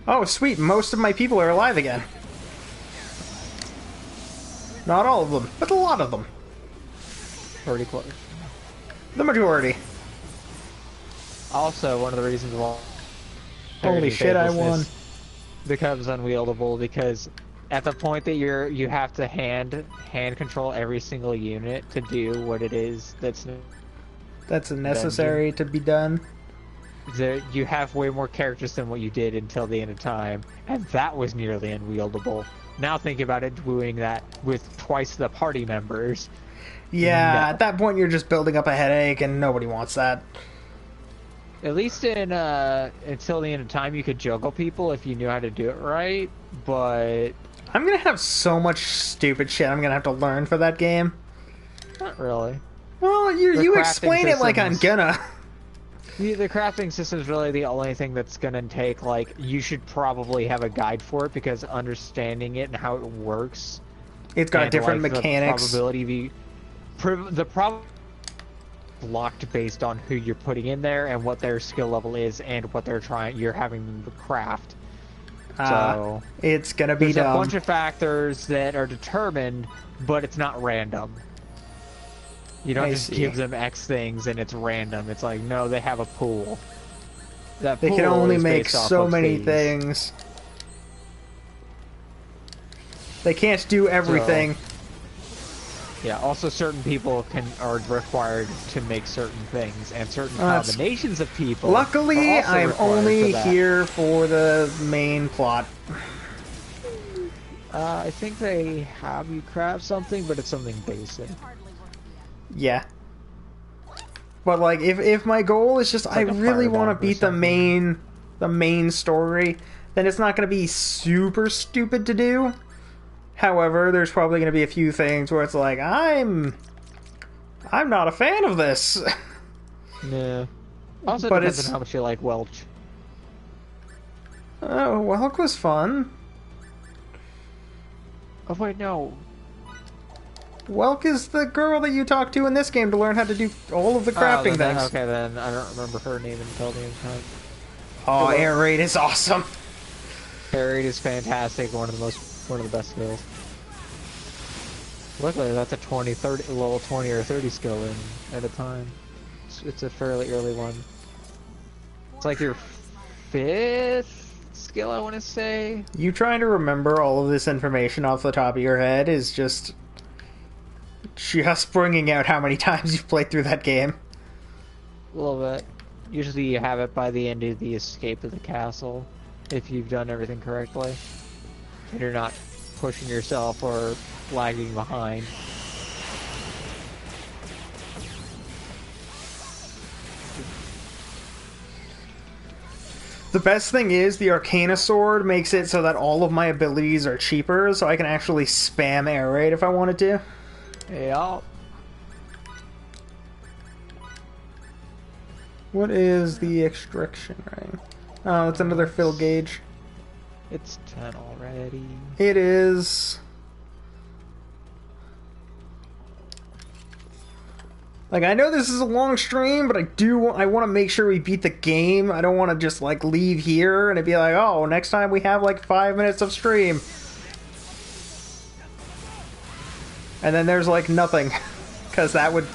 Oh, sweet. Most of my people are alive again. Not all of them, but a lot of them. Pretty close. The majority. Also, one of the reasons why... Holy shit, I won. becomes unwieldable because at the point that you have to hand control every single unit to do what it is That's necessary to be done. you have way more characters than what you did until the end of time, and that was nearly unwieldable. Now think about it doing that with twice the party members. Yeah, No. at that point you're just building up a headache, and nobody wants that. At least in until the end of time, you could juggle people if you knew how to do it right. But I'm gonna have so much stupid shit I'm gonna have to learn for that game. not really. Well, you explain it like I'm gonna. The crafting system is really the only thing that's gonna take, like, you should probably have a guide for it, because understanding it and how it works. It's got and, different like, mechanics. The problem blocked based on who you're putting in there and what their skill level is and what you're having them to craft. So it's gonna be there's dumb. a bunch of factors that are determined, but it's not random. You don't just give them X things and it's random. It's like, no, they have a pool. That They pool can only is make based off so of many these. things. They can't do everything. Yeah, also certain people are required to make certain things, and certain combinations of people. Luckily, are also I'm required only for that. here for the main plot. I think they have you craft something, but it's something basic. Yeah. But like, if my goal is just I like a really want to firebomb or beat the main story, then it's not going to be super stupid to do. However, there's probably going to be a few things where it's like I'm not a fan of this. Yeah. Also, But depends it's on how much you like Welch. Oh, Welk was fun. Oh wait, no. Welk is the girl that you talk to in this game to learn how to do all of the crafting things. Okay, then I don't remember her name until the end of time. Oh, air raid is awesome. Parried is fantastic. One of the best skills. Luckily, that's a 30 level 20 or 30 skill at a time. It's a fairly early one. It's like your 5th skill, I want to say. You trying to remember all of this information off the top of your head is just bringing out how many times you've played through that game. A little bit. Usually you have it by the end of the escape of the castle, if you've done everything correctly. And you're not pushing yourself or lagging behind. The best thing is the Arcana Sword makes it so that all of my abilities are cheaper, so I can actually spam air raid if I wanted to. Yeah. What is the extraction ring? Oh, it's another fill gauge. It's 10 already. It is. Like, I know this is a long stream, but I want to make sure we beat the game. I don't want to just, like, leave here and it'd be like, oh, next time we have, like, 5 minutes of stream. And then there's, like, nothing. Because that would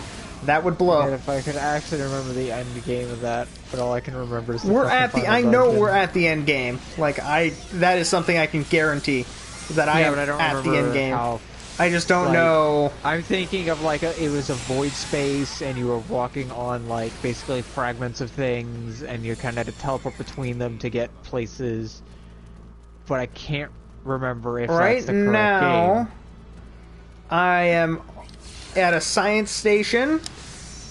blow. And if I could actually remember the end game of that, but all I can remember is We're at the. I know we're at the end game. Like that is something I can guarantee. That I am at the end game. I just don't know. I'm thinking of like it was a void space, and you were walking on like basically fragments of things, and you kind of had to teleport between them to get places. But I can't remember if that's the correct game. I am at a science station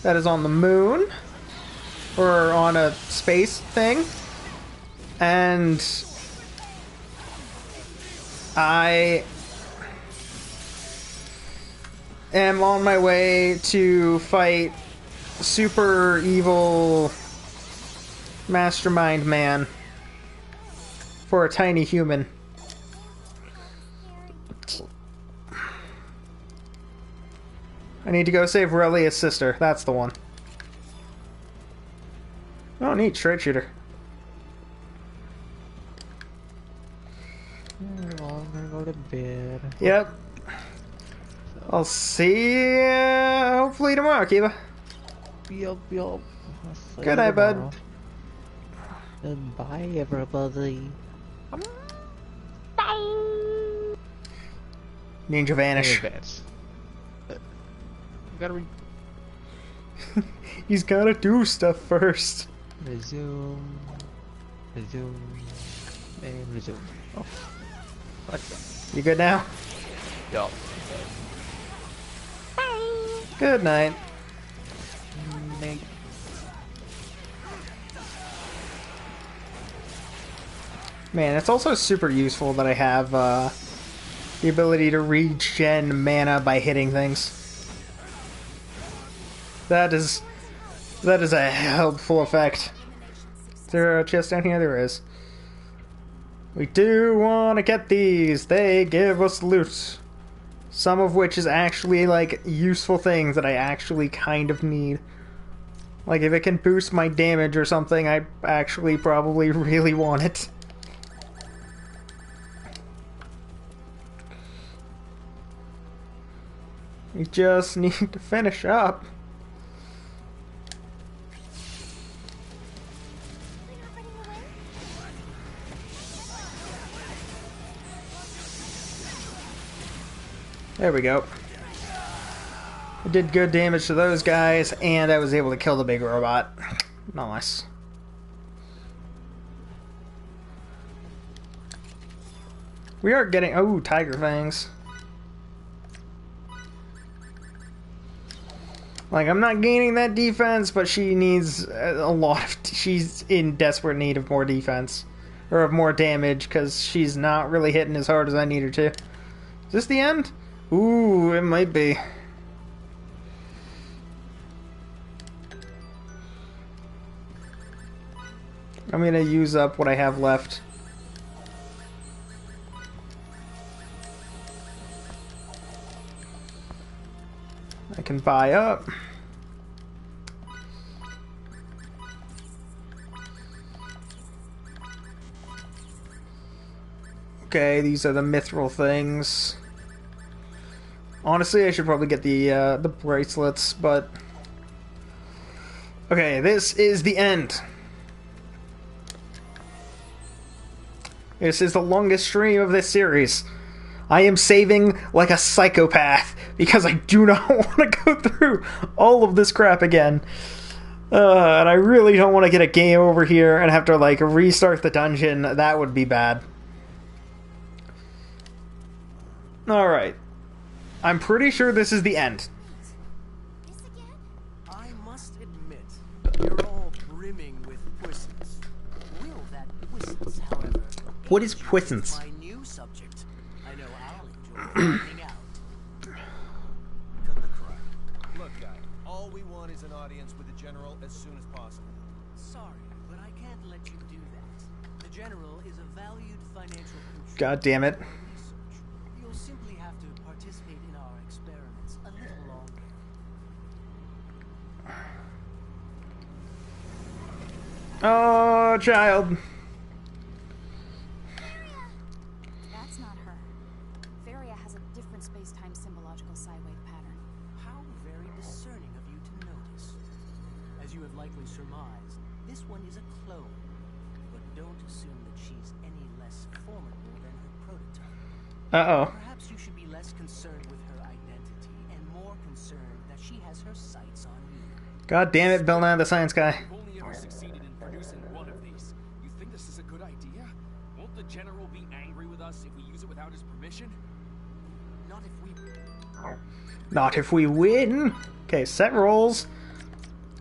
that is on the moon, or on a space thing, and I am on my way to fight super evil mastermind man for a tiny human. I need to go save Relia's sister. That's the one. Oh, neat. Straight shooter. I'm gonna go to bed. Yep. I'll see you hopefully tomorrow, Kiba. Yup. Good night, bud. And bye, everybody. Bye. Ninja Vanish. Advance. Gotta He's gotta do stuff first. resume, and resume. Oh, what? You good now? Yo. Good night. Make Man, it's also super useful that I have the ability to regen mana by hitting things. That is a helpful effect. Is there a chest down here? There is. We do want to get these. They give us loot. Some of which is actually, like, useful things that I actually kind of need. Like, if it can boost my damage or something, I actually probably really want it. We just need to finish up. There we go. I did good damage to those guys, and I was able to kill the big robot. Nice. We are getting... Oh, tiger fangs. Like, I'm not gaining that defense, but she needs a lot of... She's in desperate need of more defense. Or of more damage, because she's not really hitting as hard as I need her to. Is this the end? Ooh, it might be. I'm gonna use up what I have left. I can buy up. Okay, these are the mithril things. Honestly, I should probably get the bracelets, but... Okay, this is the end. This is the longest stream of this series. I am saving like a psychopath because I do not want to go through all of this crap again. And I really don't want to get a game over here and have to, like, restart the dungeon. That would be bad. Alright. I'm pretty sure this is the end. This again? I must admit, you're all brimming with puissance. Will that puissance, however, What is aid you puissance? with my new subject? I know I'll enjoy finding out. Cut the crap. Look, guy, all we want is an audience with the general as soon as possible. Sorry, but I can't let you do that. The general is a valued financial contributor. God damn it. to research. You'll simply have to participate in our experiments a little longer. Oh, child. That's not her. Varia has a different space-time symbological psi-wave pattern. How very discerning of you to notice. As you have likely surmised, this one is a clone. But don't assume that she's any less formidable than her prototype. Uh-oh. Perhaps you should be less concerned with her identity and more concerned that she has her sights on you. God damn it, Bill Nye the Science Guy. We've only ever succeeded in producing one of these. You think this is a good idea? Won't the general be angry with us if we use it without his permission? Not if we... Not if we win. Okay, set rolls.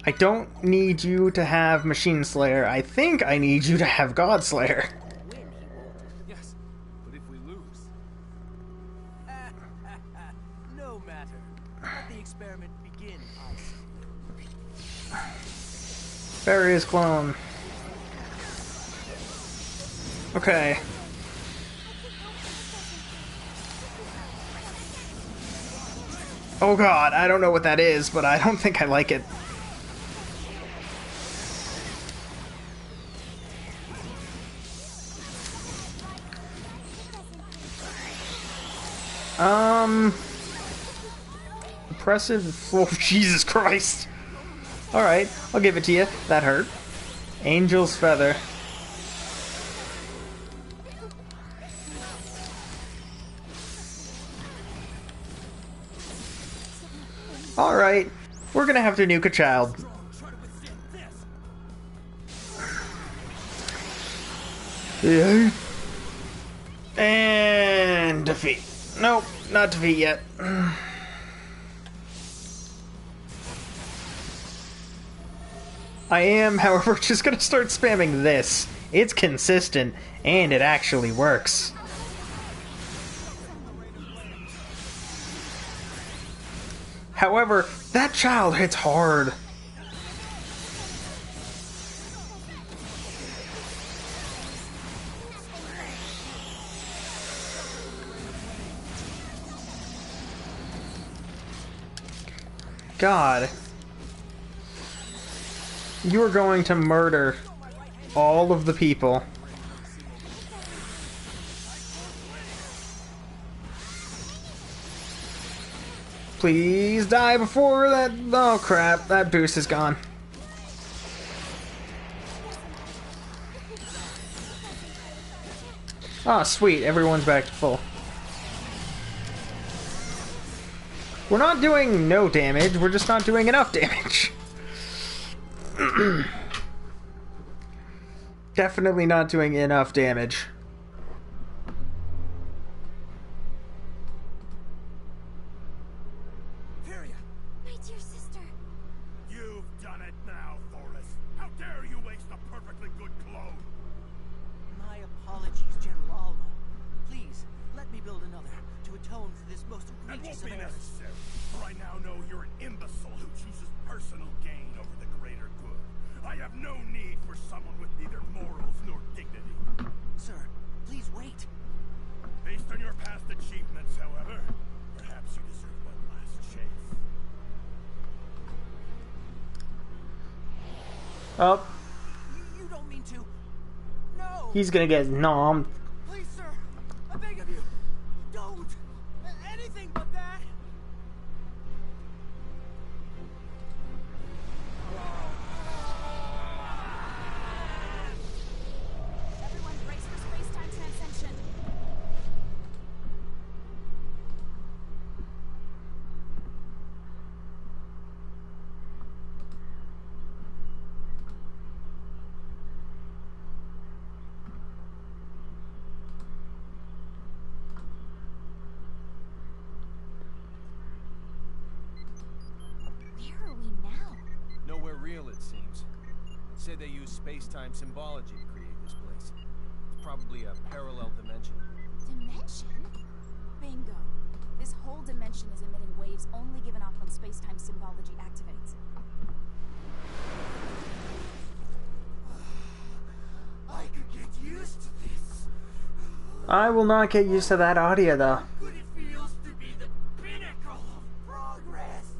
I don't need you to have Machine Slayer. I think I need you to have God Slayer. win, he won't. Yes, but if we lose... No matter. Let the experiment begin, I say. Various clone. Okay. Oh god, I don't know what that is, but I don't think I like it. Impressive. Oh, Jesus Christ. Alright, I'll give it to you. That hurt. Angel's Feather. Alright, we're gonna have to nuke a child. Yeah. And defeat. Nope, not defeat yet. I am, however, just gonna start spamming this. It's consistent, and it actually works. However, that child hits hard. God. You are going to murder all of the people. Please die before that... Oh crap, that boost is gone. Oh sweet, everyone's back to full. We're not doing no damage, we're just not doing enough damage. Definitely not doing enough damage. My dear sister. You've done it now, Forrest. How dare you waste a perfectly good clone? My apologies, General Alma. Please, let me build another to atone for this most That egregious won't be of errors. necessary, for I now know you're an imbecile who chooses personal gain over the greater good. I have no need for someone with neither morals nor dignity. Sir, please wait. Based on your past achievements, however, perhaps you deserve one last chance. Oh, You don't mean to. No! he's gonna get nommed. Please, sir, I beg of you, don't! Anything but that! Everyone brace for space-time transcension. Where are we now? Nowhere real, it seems. Say they use space-time symbology to create this place. It's probably a parallel dimension. Dimension? Bingo. This whole dimension is emitting waves only given off when space-time symbology activates. I could get used to this. I will not get used to that audio though. Good it feels to be the pinnacle of progress.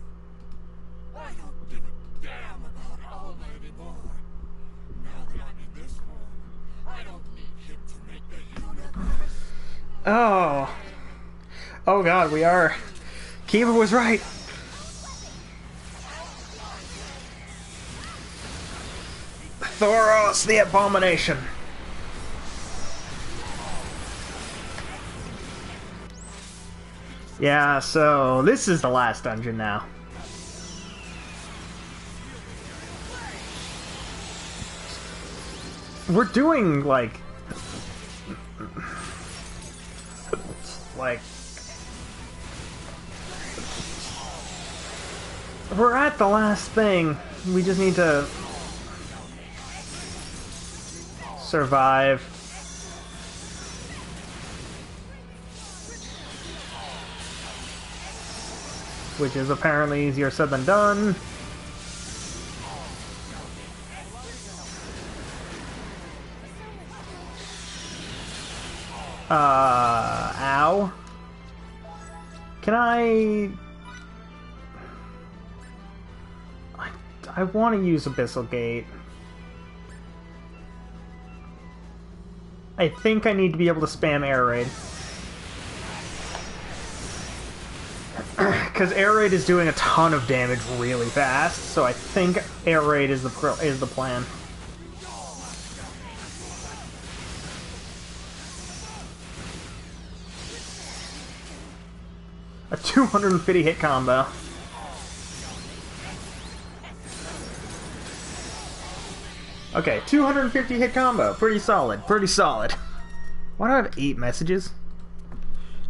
I don't give a damn about Alma anymore. Now that I'm in this form, I don't need him to make the universe. Oh. Oh god, we are. Kiva was right. Thoros the Abomination. Yeah, so this is the last dungeon now. We're doing like we're at the last thing. We just need to survive. Which is apparently easier said than done. Ow. Can I want to use Abyssal Gate. I think I need to be able to spam Air Raid. Because Air Raid is doing a ton of damage really fast, so I think Air Raid is the plan. A 250 hit combo. Okay, 250 hit combo. Pretty solid. Pretty solid. Why do I have 8 messages?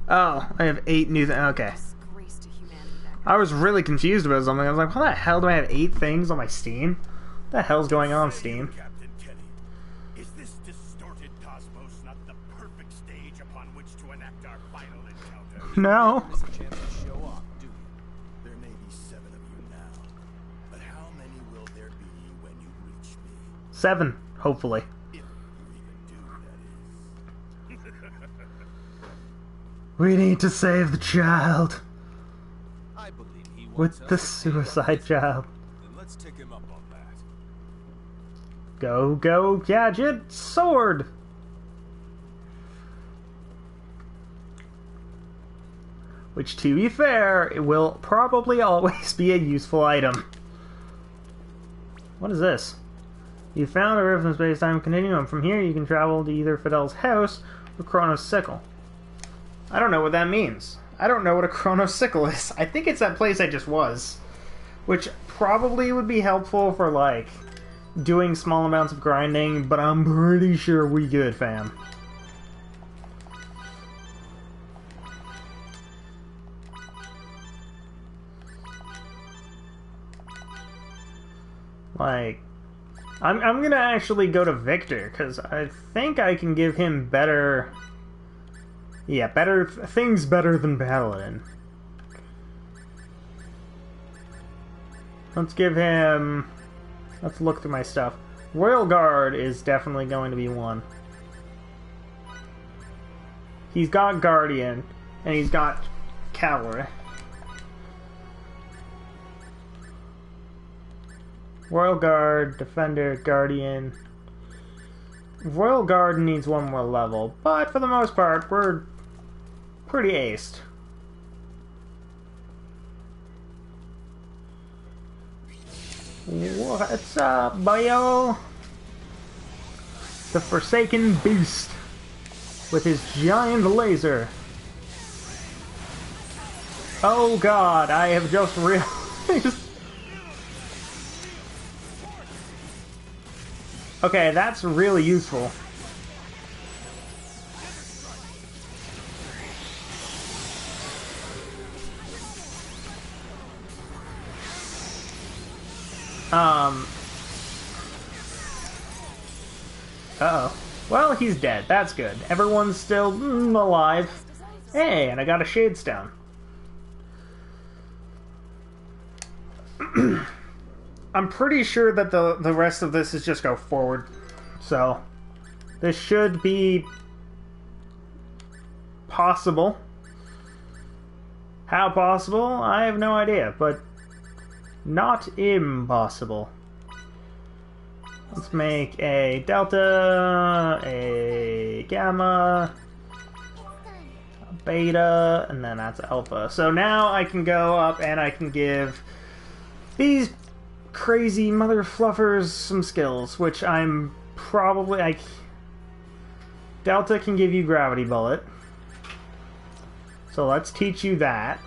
Oh, I have 8 new things. Okay. Disgrace to humanity, that I was really confused about something. I was like, how the hell do I have 8 things on my Steam? What the hell's going on, Steam? Captain Kenny, is this distorted cosmos not the perfect stage upon which to enact our final encounter? No. There's a chance to show off, do you? There may be 7 of you now, but how many will there be when you reach me? 7, hopefully. If you even do, that is. We need to save the child. I believe he wants With the us to take up suicide his- child. Then let's take him up on that. Go, go, gadget, sword! Which, to be fair, it will probably always be a useful item. What is this? You found a rift in space-time continuum. From here, you can travel to either Fidel's house or Chronos' sickle. I don't know what that means. I don't know what a Chronos sickle is. I think it's that place I just was. Which probably would be helpful for, like, doing small amounts of grinding, but I'm pretty sure we good, fam. Like, I'm gonna actually go to Victor, because I think I can give him better... Yeah, better things better than Paladin. Let's give him... Let's look through my stuff. Royal Guard is definitely going to be one. He's got Guardian, and he's got Cavalry. Royal Guard, Defender, Guardian. Royal Guard needs one more level, but for the most part, we're pretty aced. What's up, boyo? The Forsaken Beast with his giant laser. Oh god, I have just realized. Okay, that's really useful. Uh-oh. Well, he's dead. That's good. Everyone's still alive. Hey, and I got a Shade Stone. I'm pretty sure that the rest of this is just go forward. So, this should be possible. How possible? I have no idea, but not impossible. Let's make a Delta, a Gamma, a Beta, and then that's Alpha. So now I can go up and I can give these crazy mother fluffers some skills, which I'm probably... Delta can give you Gravity Bullet. So let's teach you that.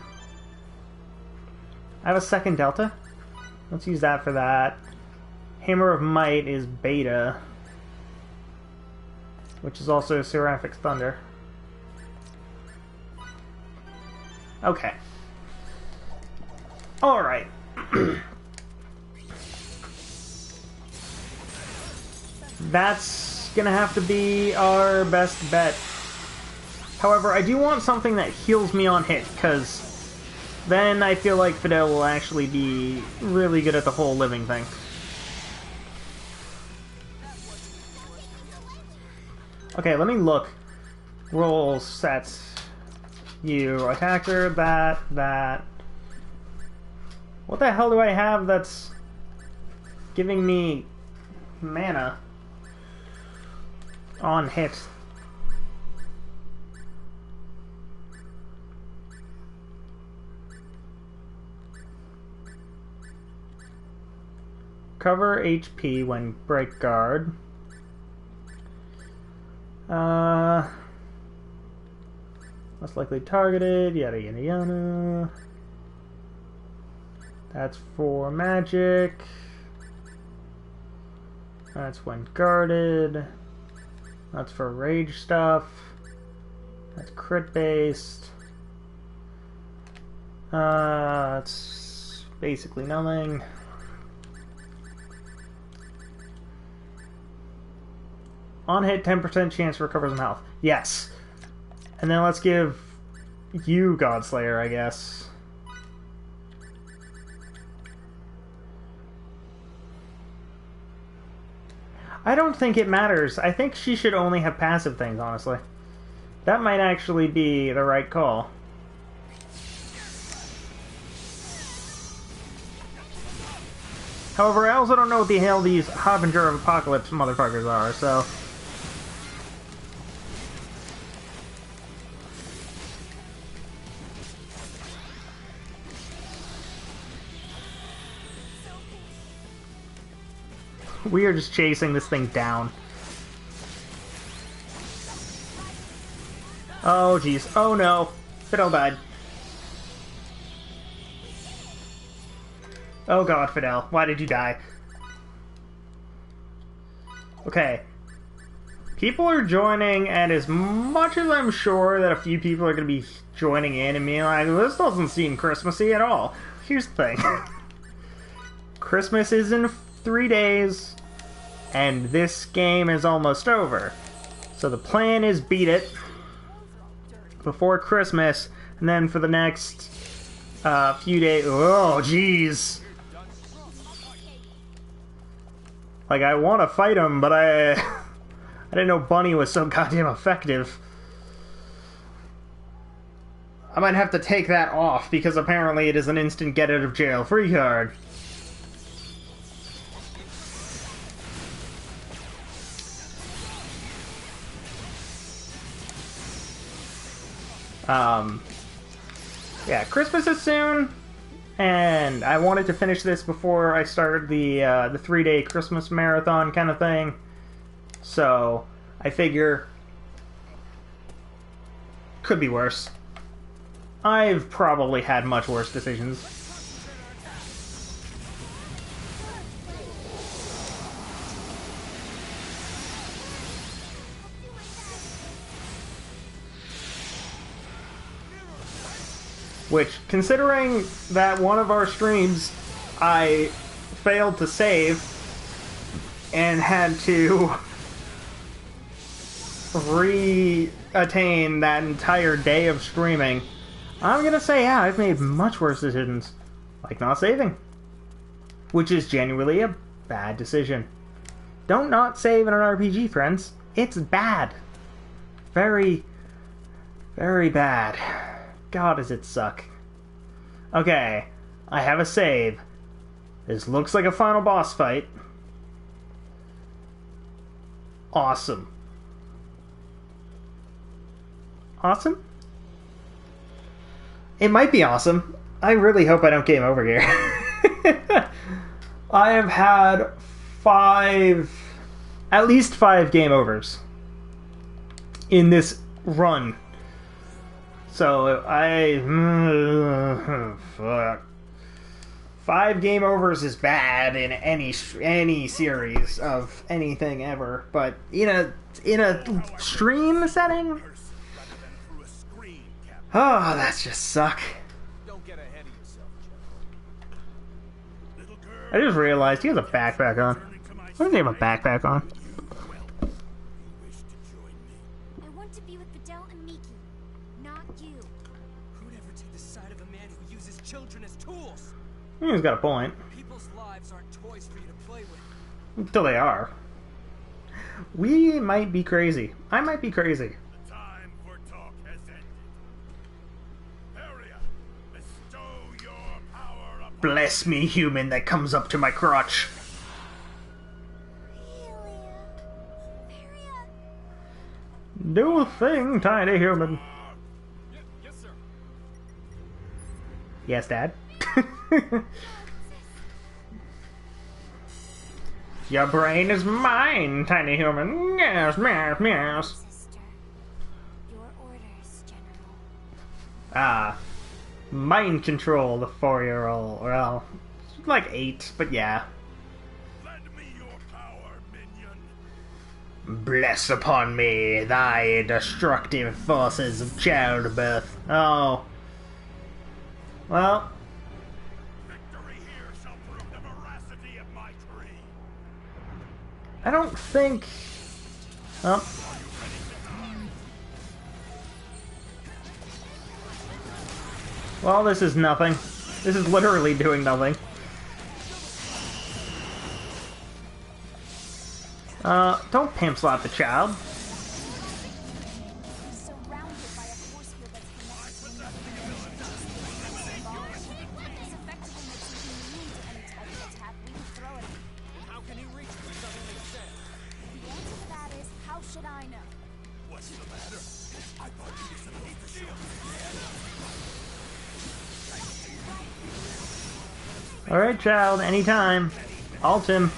I have a second Delta. Let's use that for that. Hammer of Might is Beta, which is also Seraphic Thunder. Okay. Alright. That's gonna have to be our best bet. However, I do want something that heals me on hit, because then I feel like Fidel will actually be really good at the whole living thing. Okay, let me look. Roll sets. You, attacker, that. What the hell do I have that's giving me mana on hit? Cover HP when break guard. Less likely targeted, yada yada yada. That's for magic. That's when guarded. That's for rage stuff. That's crit based. It's basically nothing. On hit, 10% chance to recover some health. Yes. And then let's give you Godslayer, I guess. I don't think it matters. I think she should only have passive things, honestly. That might actually be the right call. However, I also don't know what the hell these Harbinger of Apocalypse motherfuckers are, so... We are just chasing this thing down. Oh, jeez. Oh, no. Fidel died. Oh, God, Fidel. Why did you die? Okay. People are joining, and as much as I'm sure that a few people are going to be joining in and being like, this doesn't seem Christmassy at all. Here's the thing. Christmas is in 3 days, and this game is almost over. So the plan is beat it before Christmas, and then for the next few days... Oh, jeez. Like, I want to fight him, but I didn't know Bunny was so goddamn effective. I might have to take that off, because apparently it is an instant get out of jail free card. Yeah, Christmas is soon, and I wanted to finish this before I started the 3-day Christmas marathon kind of thing. So I figure could be worse. I've probably had much worse decisions. Which, considering that one of our streams I failed to save and had to re-attain that entire day of streaming, I'm gonna say, yeah, I've made much worse decisions. Like not saving. Which is genuinely a bad decision. Don't not save in an RPG, friends. It's bad. Very, very bad. God, does it suck. Okay, I have a save. This looks like a final boss fight. Awesome. Awesome? It might be awesome. I really hope I don't game over here. I have had at least 5 game overs in this run. So fuck. 5 game overs is bad in any series of anything ever, but in a stream setting, oh, that's just suck. I just realized he has a backpack on. Why does he have a backpack on? He's got a point. People's lives aren't toys for you to play with. Until they are. We might be crazy. I might be crazy. The time for talk has ended. Area, bestow your power upon Bless me, human that comes up to my crotch. Do a thing, tiny human. Yes, sir. Yes, Dad. Your brain is mine, tiny human. Yes, yes, yes. Sister, your orders, General. Ah, mind control the 4-year-old. Well, like 8, but yeah. Lend me your power, minion. Bless upon me thy destructive forces of childbirth. Oh. Well. Victory here shall prove the veracity of my tree. I don't think... Oh. Well, this is nothing. This is literally doing nothing. Don't pimp slap the child. Surrounded by a force field that's connected to this effectively makes him immune to any type of attack we can throw at him. How can he reach me? Doesn't make sense. The answer to that is, how should I know? What's the matter? I thought you were supposed to shield me. Alright, child, anytime. Alt him.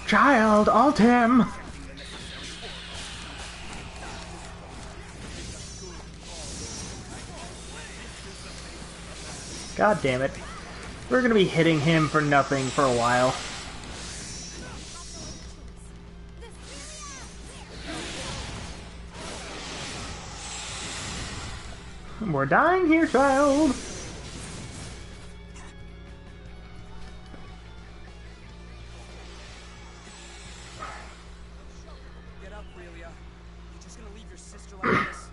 Child, alt him! God damn it. We're gonna be hitting him for nothing for a while. We're dying here, child! Get up, Relia. You're just gonna leave your sister like this?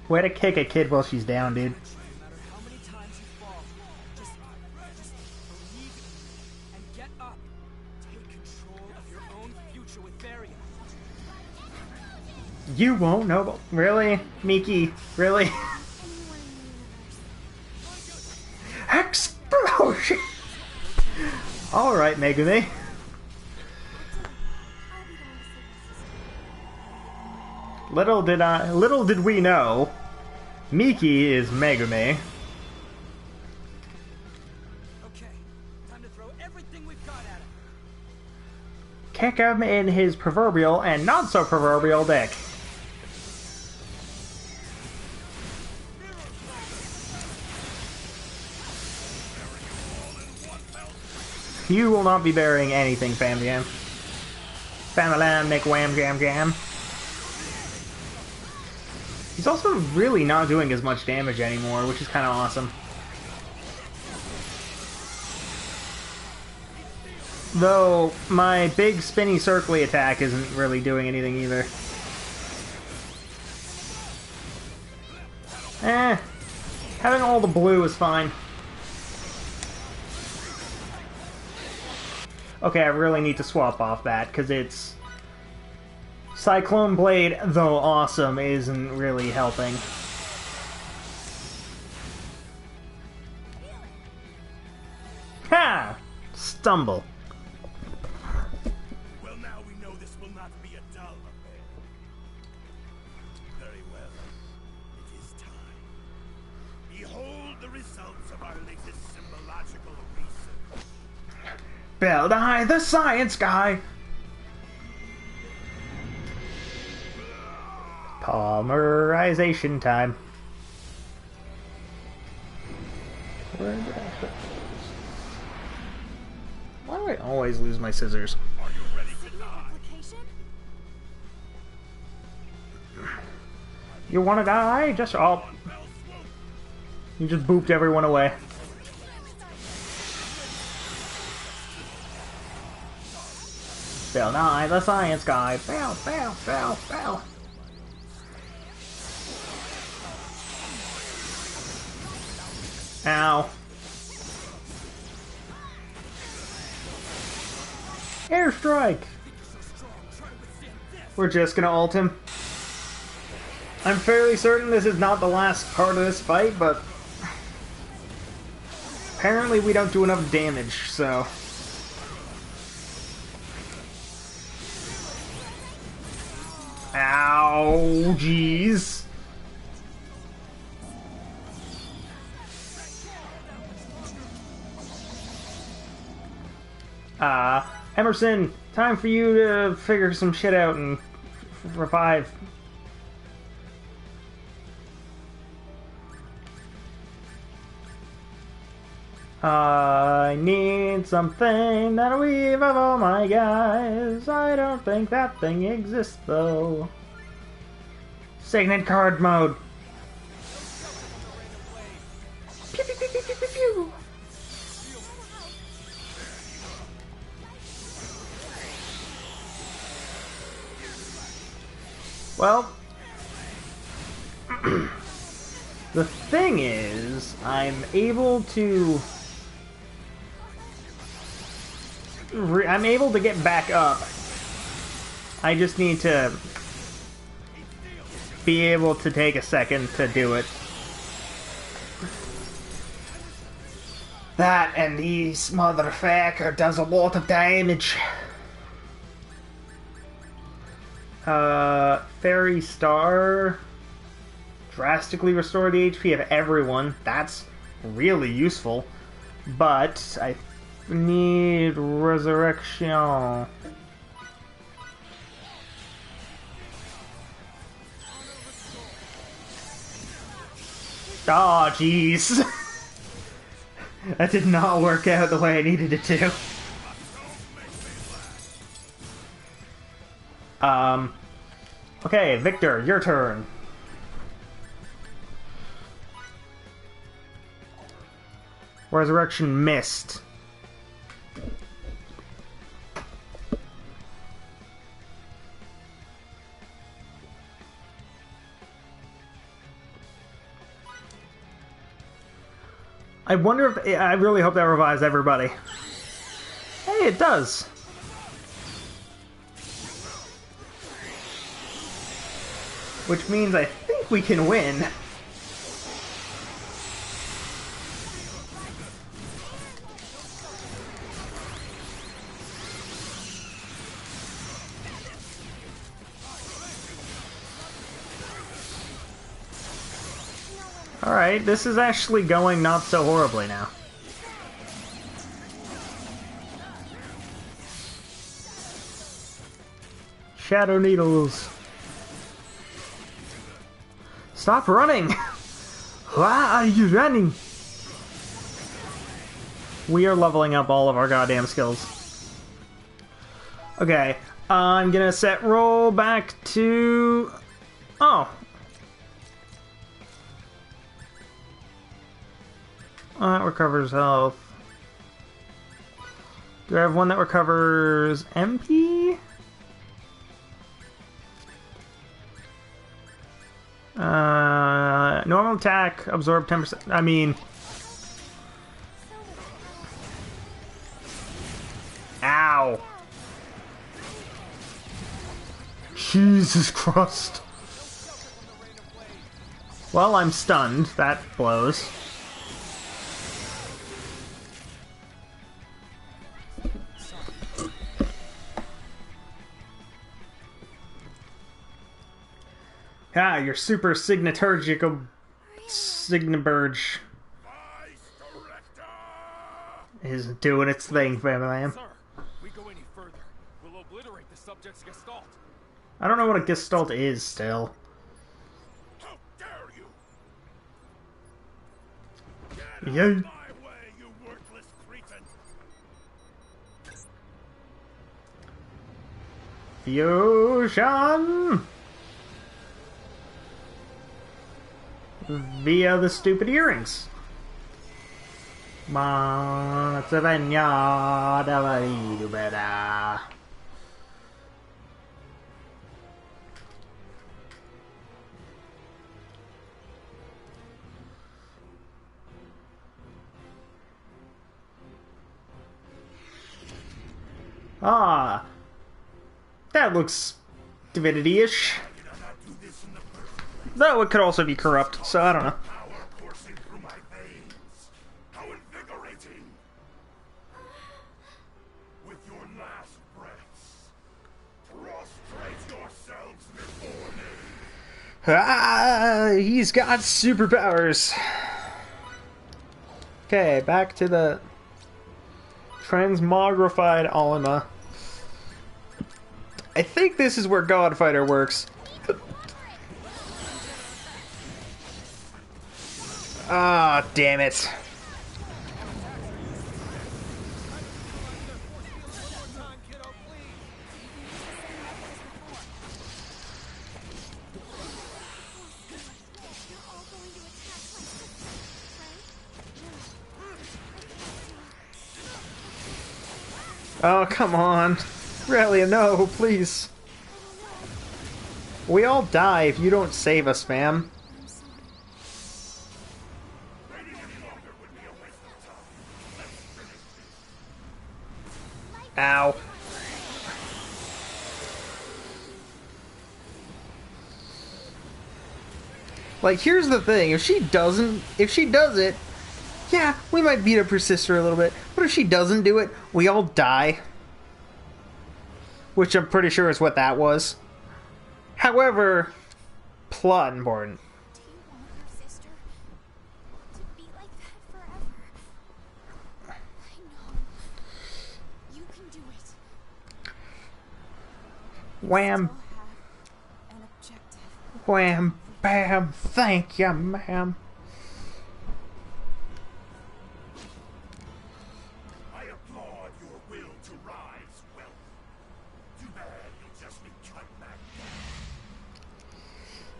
Way to kick a kid while she's down, dude. No matter how many times you fall, just believe in me and get up. Take control of your own future with Varia. You won't know. Really? Miki? Really? Explosion! Alright, Megumi. Little did we know, Miki is Megumi. Okay, time to throw everything we've got at him. Kick him in his proverbial and not so proverbial dick. You will not be burying anything, Fam Jam. Fam-a-lam, Nick Wham Jam Jam. He's also really not doing as much damage anymore, which is kind of awesome. Though, my big spinny circly attack isn't really doing anything either. Having all the blue is fine. Okay, I really need to swap off that, because it's... Cyclone Blade, though awesome, isn't really helping. Ha! Stumble. Well, now we know this will not be a dull affair. Very well. It is time. Behold the results of our latest symbological research. Beldai, the science guy! Polymerization time. Where did I put those? Why do I always lose my scissors? Are you ready to die? You wanna die? Just oh. You just booped everyone away. Beldai, the science guy. Bow, bow, bow, bow. Ow. Airstrike! We're just gonna ult him. I'm fairly certain this is not the last part of this fight, but... apparently we don't do enough damage, so... Ow, jeez. Emerson, time for you to figure some shit out and revive. I need something that'll revive all my guys. I don't think that thing exists, though. Signet card mode. Pew, pew, pew, pew, pew, pew, pew. Well, the thing is, I'm able to get back up. I just need to be able to take a second to do it. That and these motherfucker does a lot of damage. Fairy Star. Drastically restore the HP of everyone. That's really useful. But I need Resurrection. Aw, jeez. That did not work out the way I needed it to. Okay, Victor, your turn. Resurrection missed. I wonder if... I really hope that revives everybody. Hey, it does. Which means I think we can win. Alright, this is actually going not so horribly now. Shadow Needles. Stop running! Why are you running? We are leveling up all of our goddamn skills. Okay, I'm gonna set roll back to... Oh. That recovers health. Do I have one that recovers MP? Normal attack, absorb 10%. I mean... Ow! Jesus Christ. Well, I'm stunned. That blows. Ah, your super signaturgical Signaburge is doing its thing, fam. Sir, we go any further, we'll obliterate the subject's gestalt. I don't know what a gestalt is still. How dare you! Get out of my way, you worthless cretin! Fusion! Via the stupid earrings. Ah, that looks divinity-ish. Though it could also be corrupt, so I don't know. Power coursing through my veins. How invigorating! With your last breaths, prostrate yourselves before me. Ah, he's got superpowers. Okay, back to the Transmogrified Alma. I think this is where Godfighter works. Ah, damn it. Oh, come on. Relia, no, please. We all die if you don't save us, fam. Ow. Like, here's the thing. If she does it, yeah, we might beat up her sister a little bit. But if she doesn't do it, we all die. Which I'm pretty sure is what that was. However, plot important. Do you want your sister to be like that forever? I know. You can do it. Wham. Still have an objective. Wham. Bam. Thank you, ma'am. I applaud your will to rise, Well, too bad you'll just be cut back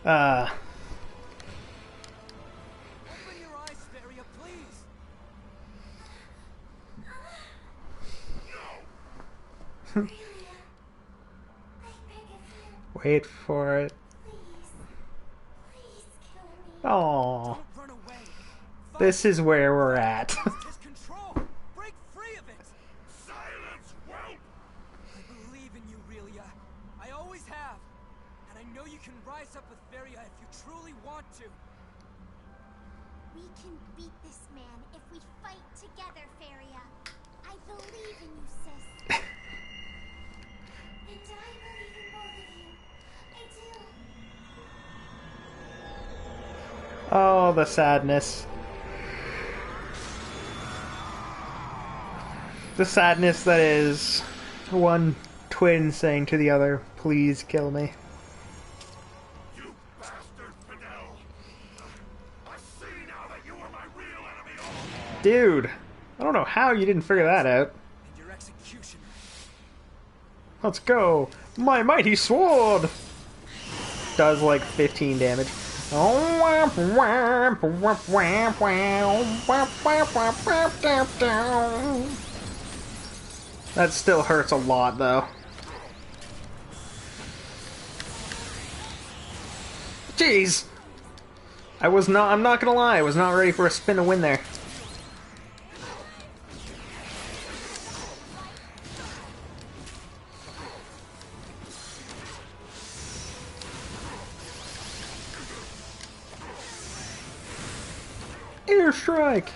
down. Open your eyes, Feria, please. Wait for it. Aww. Don't run away. This is where we're at. His control. Break free of it. Silence, whelp! I believe in you, Relia. I always have. And I know you can rise up with Feria if you truly want to. We can beat this man if we fight together, Feria. I believe in you, sis. And I believe in both of you. I do. Oh, the sadness. The sadness that is one twin saying to the other, please kill me. You bastard, Fidel! I see now that you are my real enemy all along. Dude, I don't know how you didn't figure that out. And your executioner. Let's go. My mighty sword does like 15 damage. That still hurts a lot, though. Jeez! I'm not gonna lie, I was not ready for a spin to win there. Airstrike!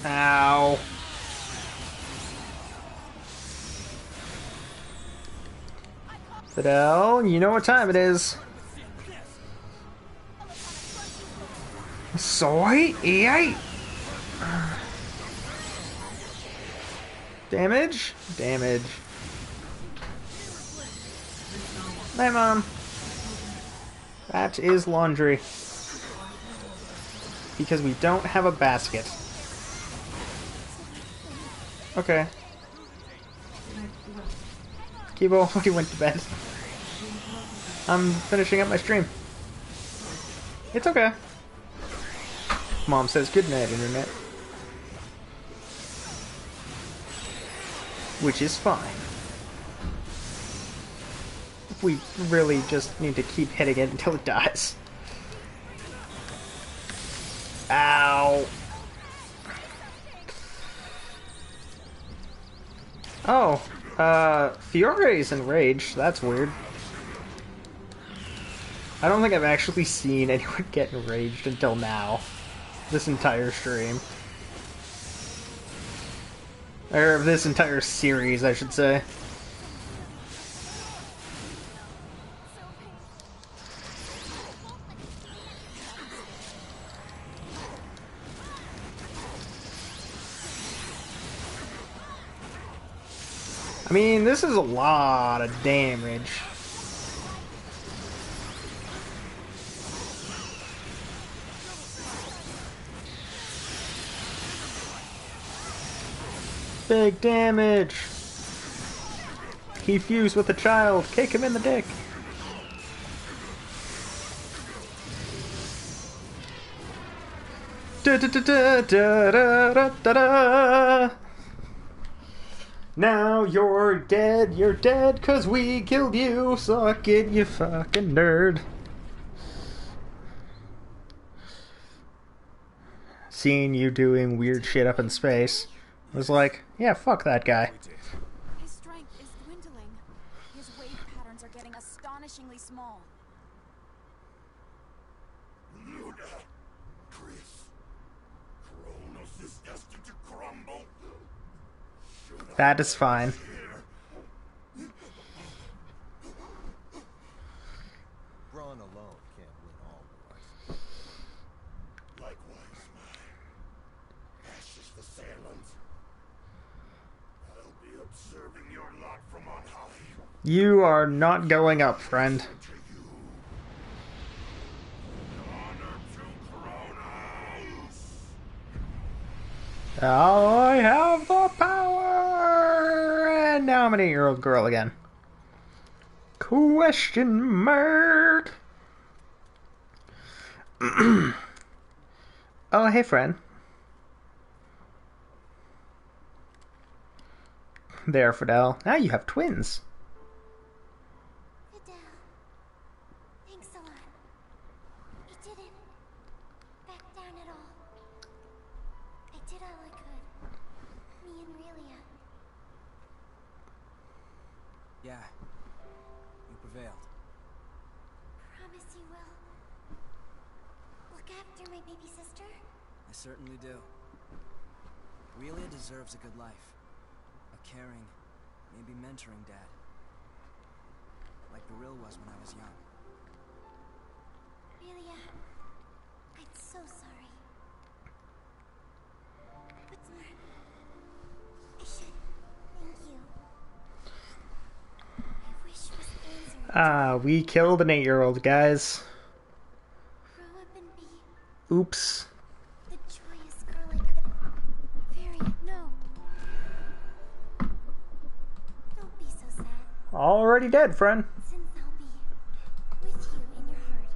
Ow. Fidel, you know what time it is. Soy? Yay! Damage? Damage. Hi, Mom. That is laundry. Because we don't have a basket. Okay. Kibo, he went to bed. I'm finishing up my stream. It's okay. Mom says good night, Internet. Which is fine. We really just need to keep hitting it until it dies. Ow. Oh, Fiore's enraged. That's weird. I don't think I've actually seen anyone get enraged until now. This entire stream. Or this entire series, I should say. I mean, this is a lot of damage. Big damage. He fused with a child. Kick him in the dick. Da, da, da, da, da, da, da, da. Now you're dead 'cause we killed you. Suck it, you fucking nerd. Seeing you doing weird shit up in space was like, yeah, fuck that guy. His strength is dwindling. His wave patterns are getting astonishingly small. Luna, Chris, Kronos is destined to crumble. That is fine. Brawn alone can't win all wars. Likewise, my ashes assailants. I'll be observing your lot from on high. You are not going up, friend. To you. Honor to Kronos. I have the power! And now I'm an 8-year-old girl again. Question mark! Oh, hey, friend. There, Fidel. Now you have twins. Fidel, thanks a lot. You didn't back down at all. I did all I could. Me and Relia. Yeah. You prevailed. Promise you will. Look after my baby sister. I certainly do. Relia deserves a good life. A caring, maybe mentoring dad. Like Beryl was when I was young. Relia, I'm so sorry. What's more, I should thank you. My wish was answered. Ah, we killed an 8-year-old, guys. Grow up and be Oops. the joyous girl I could. Fairy, no. Don't be so sad, Already dead, friend. since I'll be with you in your heart.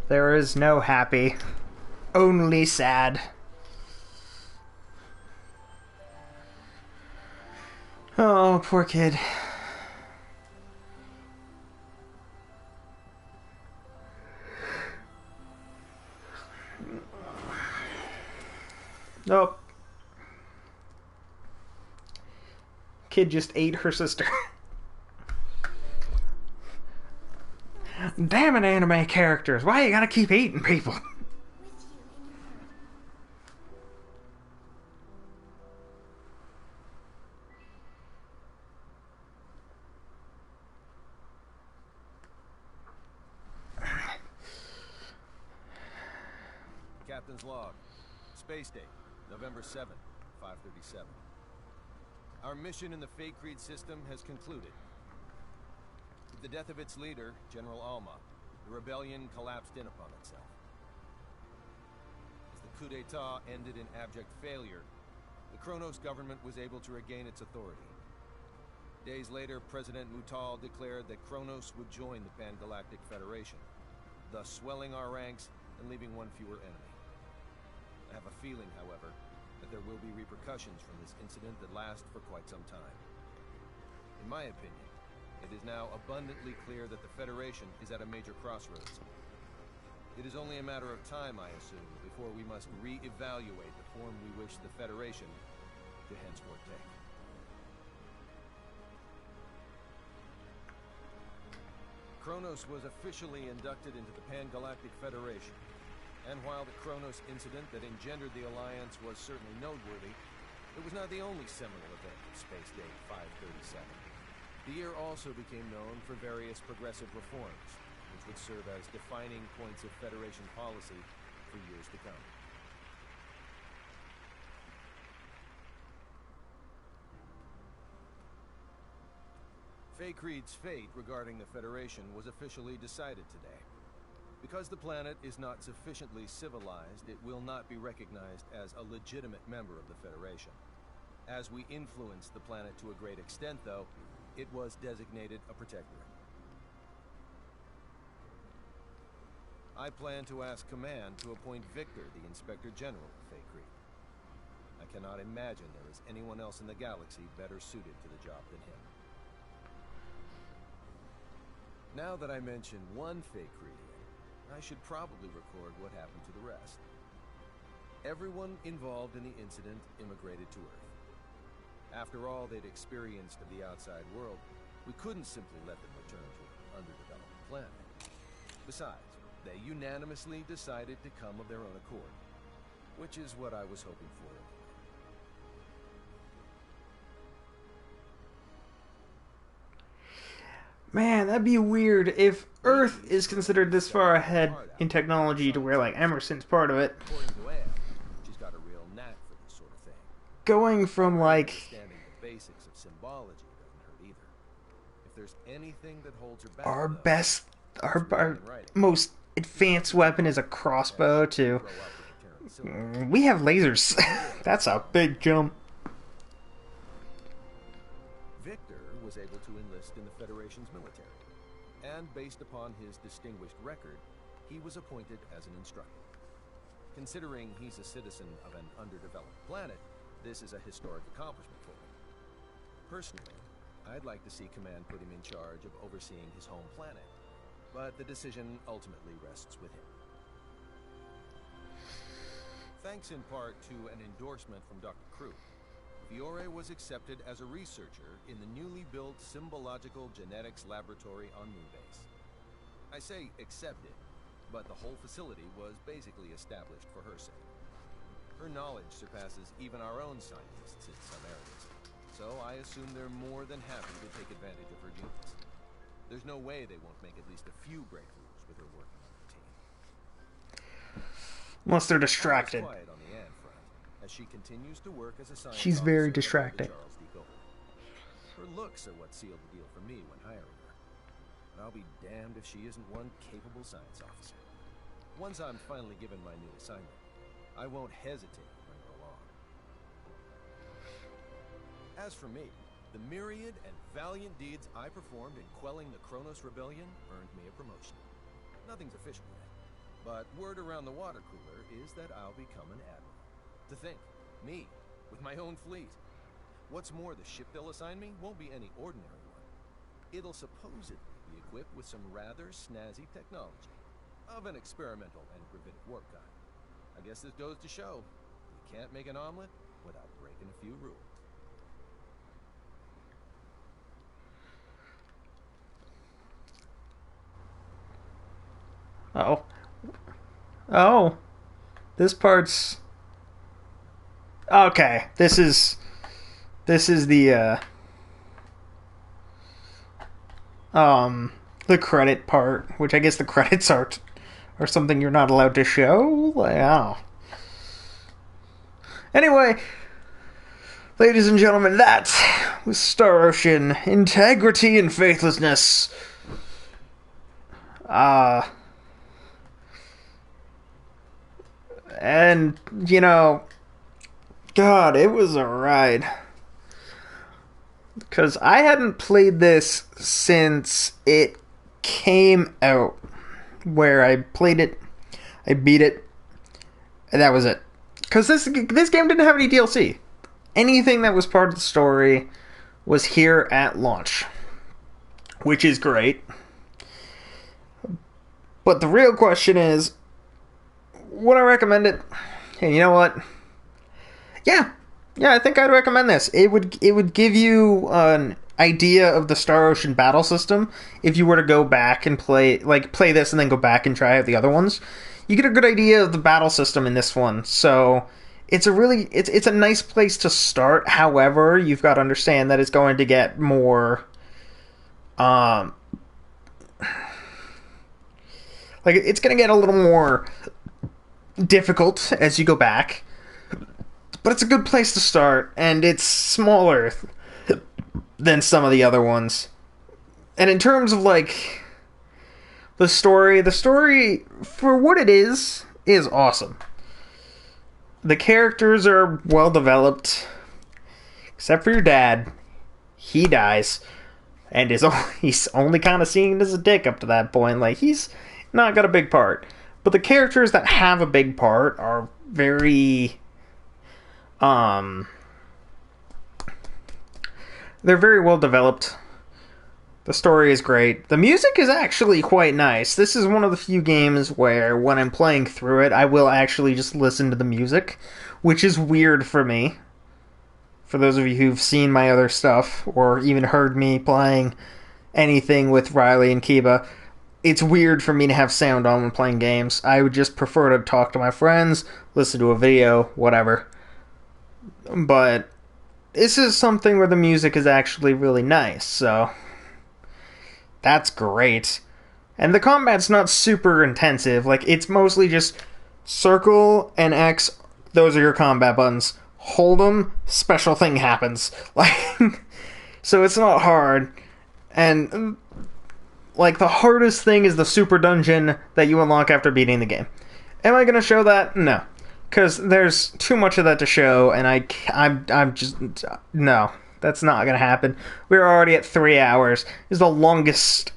There is no happy. Only sad. Oh, poor kid. Nope. Kid just ate her sister. Damn it, anime characters. Why you gotta keep eating people? With you in your heart. Captain's log. Space date, November 7th, 5:37. Our mission in the Fate Creed system has concluded. With the death of its leader, General Alma, the rebellion collapsed in upon itself. As the coup d'etat ended in abject failure, the Kronos government was able to regain its authority. Days later, President Mutal declared that Kronos would join the Pan-Galactic Federation, thus swelling our ranks and leaving one fewer enemy. I have a feeling, however, that there will be repercussions from this incident that last for quite some time. In my opinion, it is now abundantly clear that the Federation is at a major crossroads. It is only a matter of time, I assume, before we must re-evaluate the form we wish the Federation to henceforth take. Kronos was officially inducted into the Pan-Galactic Federation. And while the Kronos incident that engendered the Alliance was certainly noteworthy, it was not the only seminal event of Space Date 537. The year also became known for various progressive reforms, which would serve as defining points of Federation policy for years to come. Faye Creed's fate regarding the Federation was officially decided today. Because the planet is not sufficiently civilized, it will not be recognized as a legitimate member of the Federation. As we influenced the planet to a great extent, though, it was designated a protectorate. I plan to ask Command to appoint Victor the Inspector General of Faye Creed. I cannot imagine there is anyone else in the galaxy better suited to the job than him. Now that I mention one Faye Creedian, I should probably record what happened to the rest. Everyone involved in the incident immigrated to Earth. After all they'd experienced of the outside world, we couldn't simply let them return to an underdeveloped planet. Besides, they unanimously decided to come of their own accord, which is what I was hoping for. Man, that'd be weird if Earth is considered this far ahead in technology to where, like, Emerson's part of it. According to Anne, she's got a real knack for this sort of thing. Going from, like, Understanding the basics of symbology doesn't hurt either. If there's anything that holds her back, our though, best, our writing. most advanced weapon is a crossbow, to Grow up with the Terran Silver. we have lasers. That's a big jump. Victor was able to enlist in the Federation's military, and based upon his distinguished record, he was appointed as an instructor. Considering he's a citizen of an underdeveloped planet, this is a historic accomplishment for him. Personally, I'd like to see Command put him in charge of overseeing his home planet, but the decision ultimately rests with him. Thanks in part to an endorsement from Dr. Crew, Fiore was accepted as a researcher in the newly built Symbological Genetics Laboratory on Moonbase. I say accepted, but the whole facility was basically established for her sake. Her knowledge surpasses even our own scientists in some areas, so I assume they're more than happy to take advantage of her genius. There's no way they won't make at least a few breakthroughs with her working on the team. Unless they're distracted. Quiet on the Anne front, as she continues to work as a science She's very officer distracting. at the Charles D. Gold. Her looks are what sealed the deal for me when hiring her. And I'll be damned if she isn't one capable science officer. Once I'm finally given my new assignment, I won't hesitate to bring her along. As for me, the myriad and valiant deeds I performed in quelling the Kronos Rebellion earned me a promotion. Nothing's official yet, but word around the water cooler is that I'll become an admiral. To think, me, with my own fleet. What's more, the ship they'll assign me won't be any ordinary one. It'll supposedly be equipped with some rather snazzy technology, of an experimental and gravitic warp kind. I guess this goes to show, you can't make an omelet without breaking a few rules. Oh. Oh. This part's... Okay. This is the credit part, which I guess the credits are something you're not allowed to show? Wow. Anyway, ladies and gentlemen, that was Star Ocean Integrity and Faithlessness. And, you know, God, it was a ride. Because I hadn't played this since it came out. Where I played it, I beat it, and that was it. Because this game didn't have any DLC. Anything that was part of the story was here at launch. Which is great. But the real question is, would I recommend it? And you know what? Yeah, I think I'd recommend this. It would give you an idea of the Star Ocean battle system if you were to go back and play this and then go back and try out the other ones. You get a good idea of the battle system in this one. So it's a nice place to start. However, you've got to understand that it's going to get more it's going to get a little more difficult as you go back. But it's a good place to start, and it's smaller than some of the other ones. And in terms of, like, the story, for what it is awesome. The characters are well developed, except for your dad. He dies, and he's only kind of seen as a dick up to that point. Like, he's not got a big part. But the characters that have a big part are very, they're very well developed. The story is great. The music is actually quite nice. This is one of the few games where, when I'm playing through it, I will actually just listen to the music, which is weird for me. For those of you who've seen my other stuff, or even heard me playing anything with Riley and Kiba, it's weird for me to have sound on when playing games. I would just prefer to talk to my friends, listen to a video, whatever. But this is something where the music is actually really nice, so that's great. And the combat's not super intensive. Like, it's mostly just circle and X. Those are your combat buttons. Hold them, special thing happens. Like, so it's not hard. And, like, the hardest thing is the super dungeon that you unlock after beating the game. Am I going to show that? No. Because there's too much of that to show, and I'm just... No. That's not going to happen. We're already at 3 hours. This is the longest...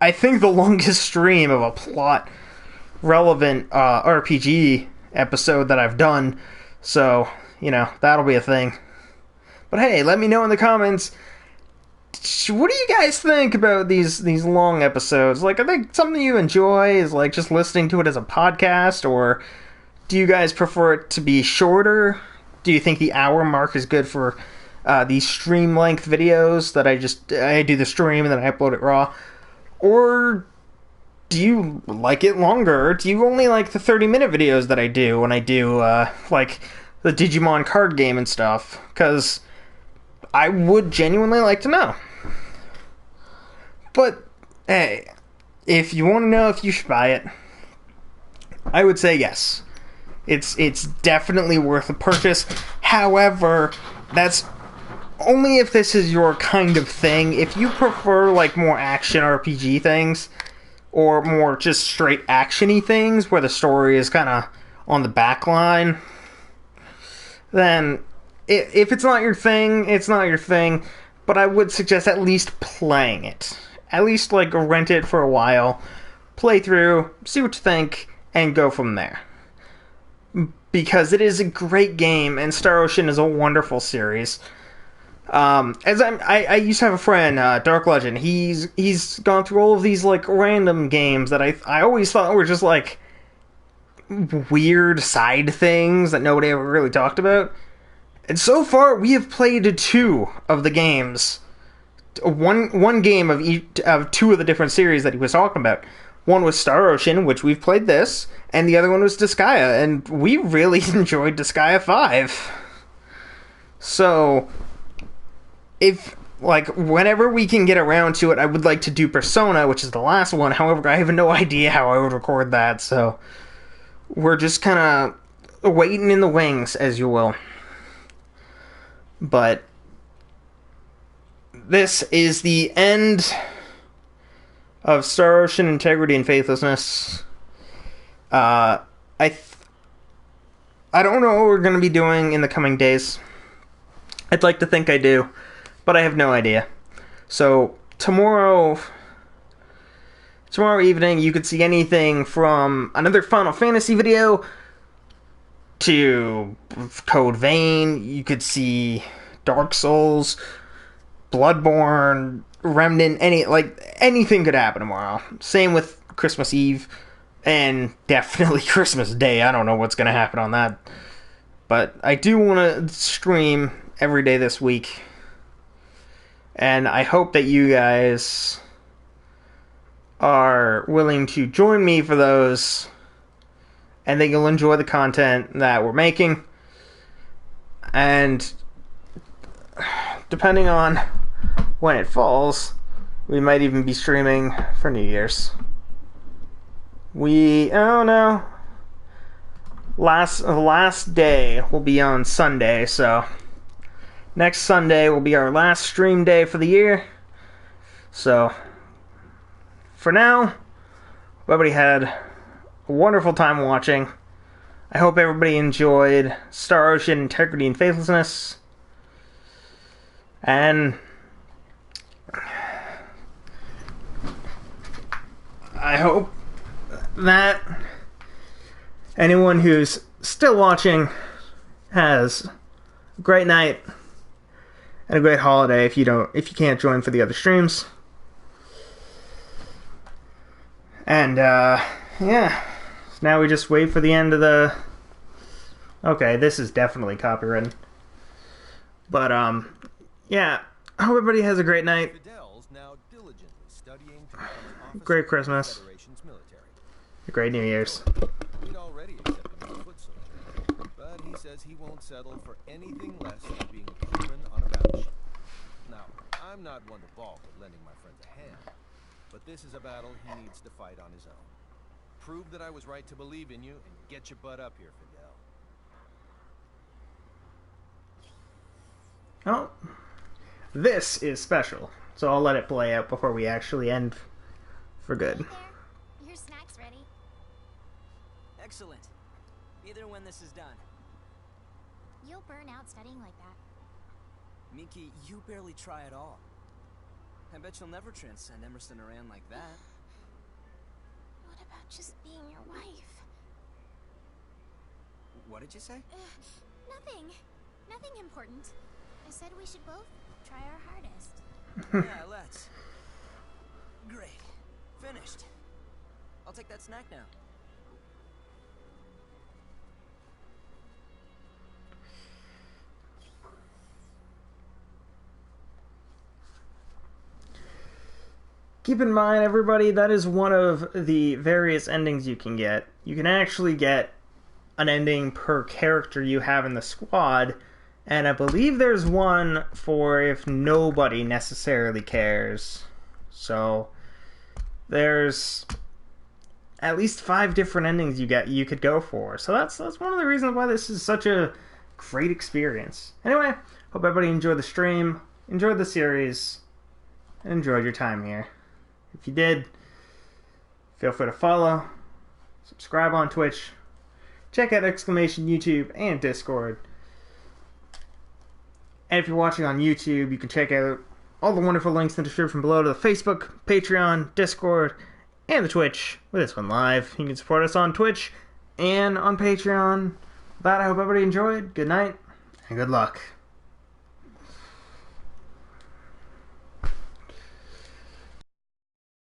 I think the longest stream of a plot-relevant RPG episode that I've done. So, you know, that'll be a thing. But hey, let me know in the comments, what do you guys think about these long episodes? Like, are they something you enjoy? Is, like, just listening to it as a podcast? Or do you guys prefer it to be shorter? Do you think the hour mark is good for... these stream length videos that I do the stream and then I upload it raw? Or do you like it longer? Do you only like the 30-minute videos that I do when I do, like, the Digimon card game and stuff? Because I would genuinely like to know. But, hey, if you want to know if you should buy it, I would say yes. It's definitely worth a purchase. However, that's only if this is your kind of thing. If you prefer, like, more action RPG things, or more just straight action-y things, where the story is kind of on the back line, then if it's not your thing, it's not your thing. But I would suggest at least playing it. At least, like, rent it for a while, play through, see what you think, and go from there. Because it is a great game, and Star Ocean is a wonderful series. I used to have a friend, Dark Legend. He's gone through all of these, like, random games that I always thought were just, like, weird side things that nobody ever really talked about. And so far, we have played 2 of the games. One game of 2 of the different series that he was talking about. One was Star Ocean, which we've played this, and the other one was Disgaea, and we really enjoyed Disgaea 5. So, if, like, whenever we can get around to it, I would like to do Persona, which is the last one. However, I have no idea how I would record that, so we're just kind of waiting in the wings, as you will. But this is the end of Star Ocean Integrity and Faithlessness. I don't know what we're going to be doing in the coming days. I'd like to think I do, but I have no idea. So, tomorrow evening, you could see anything from another Final Fantasy video to Code Vein. You could see Dark Souls, Bloodborne, Remnant, anything could happen tomorrow. Same with Christmas Eve, and definitely Christmas Day. I don't know what's going to happen on that. But I do want to stream every day this week. And I hope that you guys are willing to join me for those, and that you'll enjoy the content that we're making. And depending on when it falls, we might even be streaming for New Year's. The last day will be on Sunday, so next Sunday will be our last stream day for the year. So for now, everybody had a wonderful time watching. I hope everybody enjoyed Star Ocean Integrity and Faithlessness. And I hope that anyone who's still watching has a great night and a great holiday if you can't join for the other streams. And yeah. Now we just wait for the end of the... Okay, this is definitely copywritten. But, yeah. I hope everybody has a great night. Great Christmas. A great New Year's. He'd already accepted his foot soldier, but he says he won't settle for anything less than being a crewman on a battleship. Now, I'm not one to balk at lending my friends a hand, but this is a battle he needs to fight on his own. Prove that I was right to believe in you, and get your butt up here, Fidel. Oh, this is special, so I'll let it play out before we actually end for good. Hey there. Your snack's ready. Excellent. Either when this is done. You'll burn out studying like that. Miki, you barely try at all. I bet you'll never transcend Emerson Aran like that. What about just being your wife? What did you say? Nothing. Nothing important. I said we should both try our hardest. Yeah, let's. Great. Finished. I'll take that snack now. Keep in mind, everybody, that is one of the various endings you can get. You can actually get an ending per character you have in the squad, and I believe there's one for if nobody necessarily cares. So, there's at least 5 different endings you could go for. So that's one of the reasons why this is such a great experience. Anyway, hope everybody enjoyed the stream, enjoyed the series, and enjoyed your time here. If you did, feel free to follow, subscribe on Twitch, check out Exclamation YouTube and Discord. And if you're watching on YouTube, you can check out all the wonderful links in the description below to the Facebook, Patreon, Discord, and the Twitch with this one live. You can support us on Twitch and on Patreon. With that, I hope everybody enjoyed. Good night, and good luck.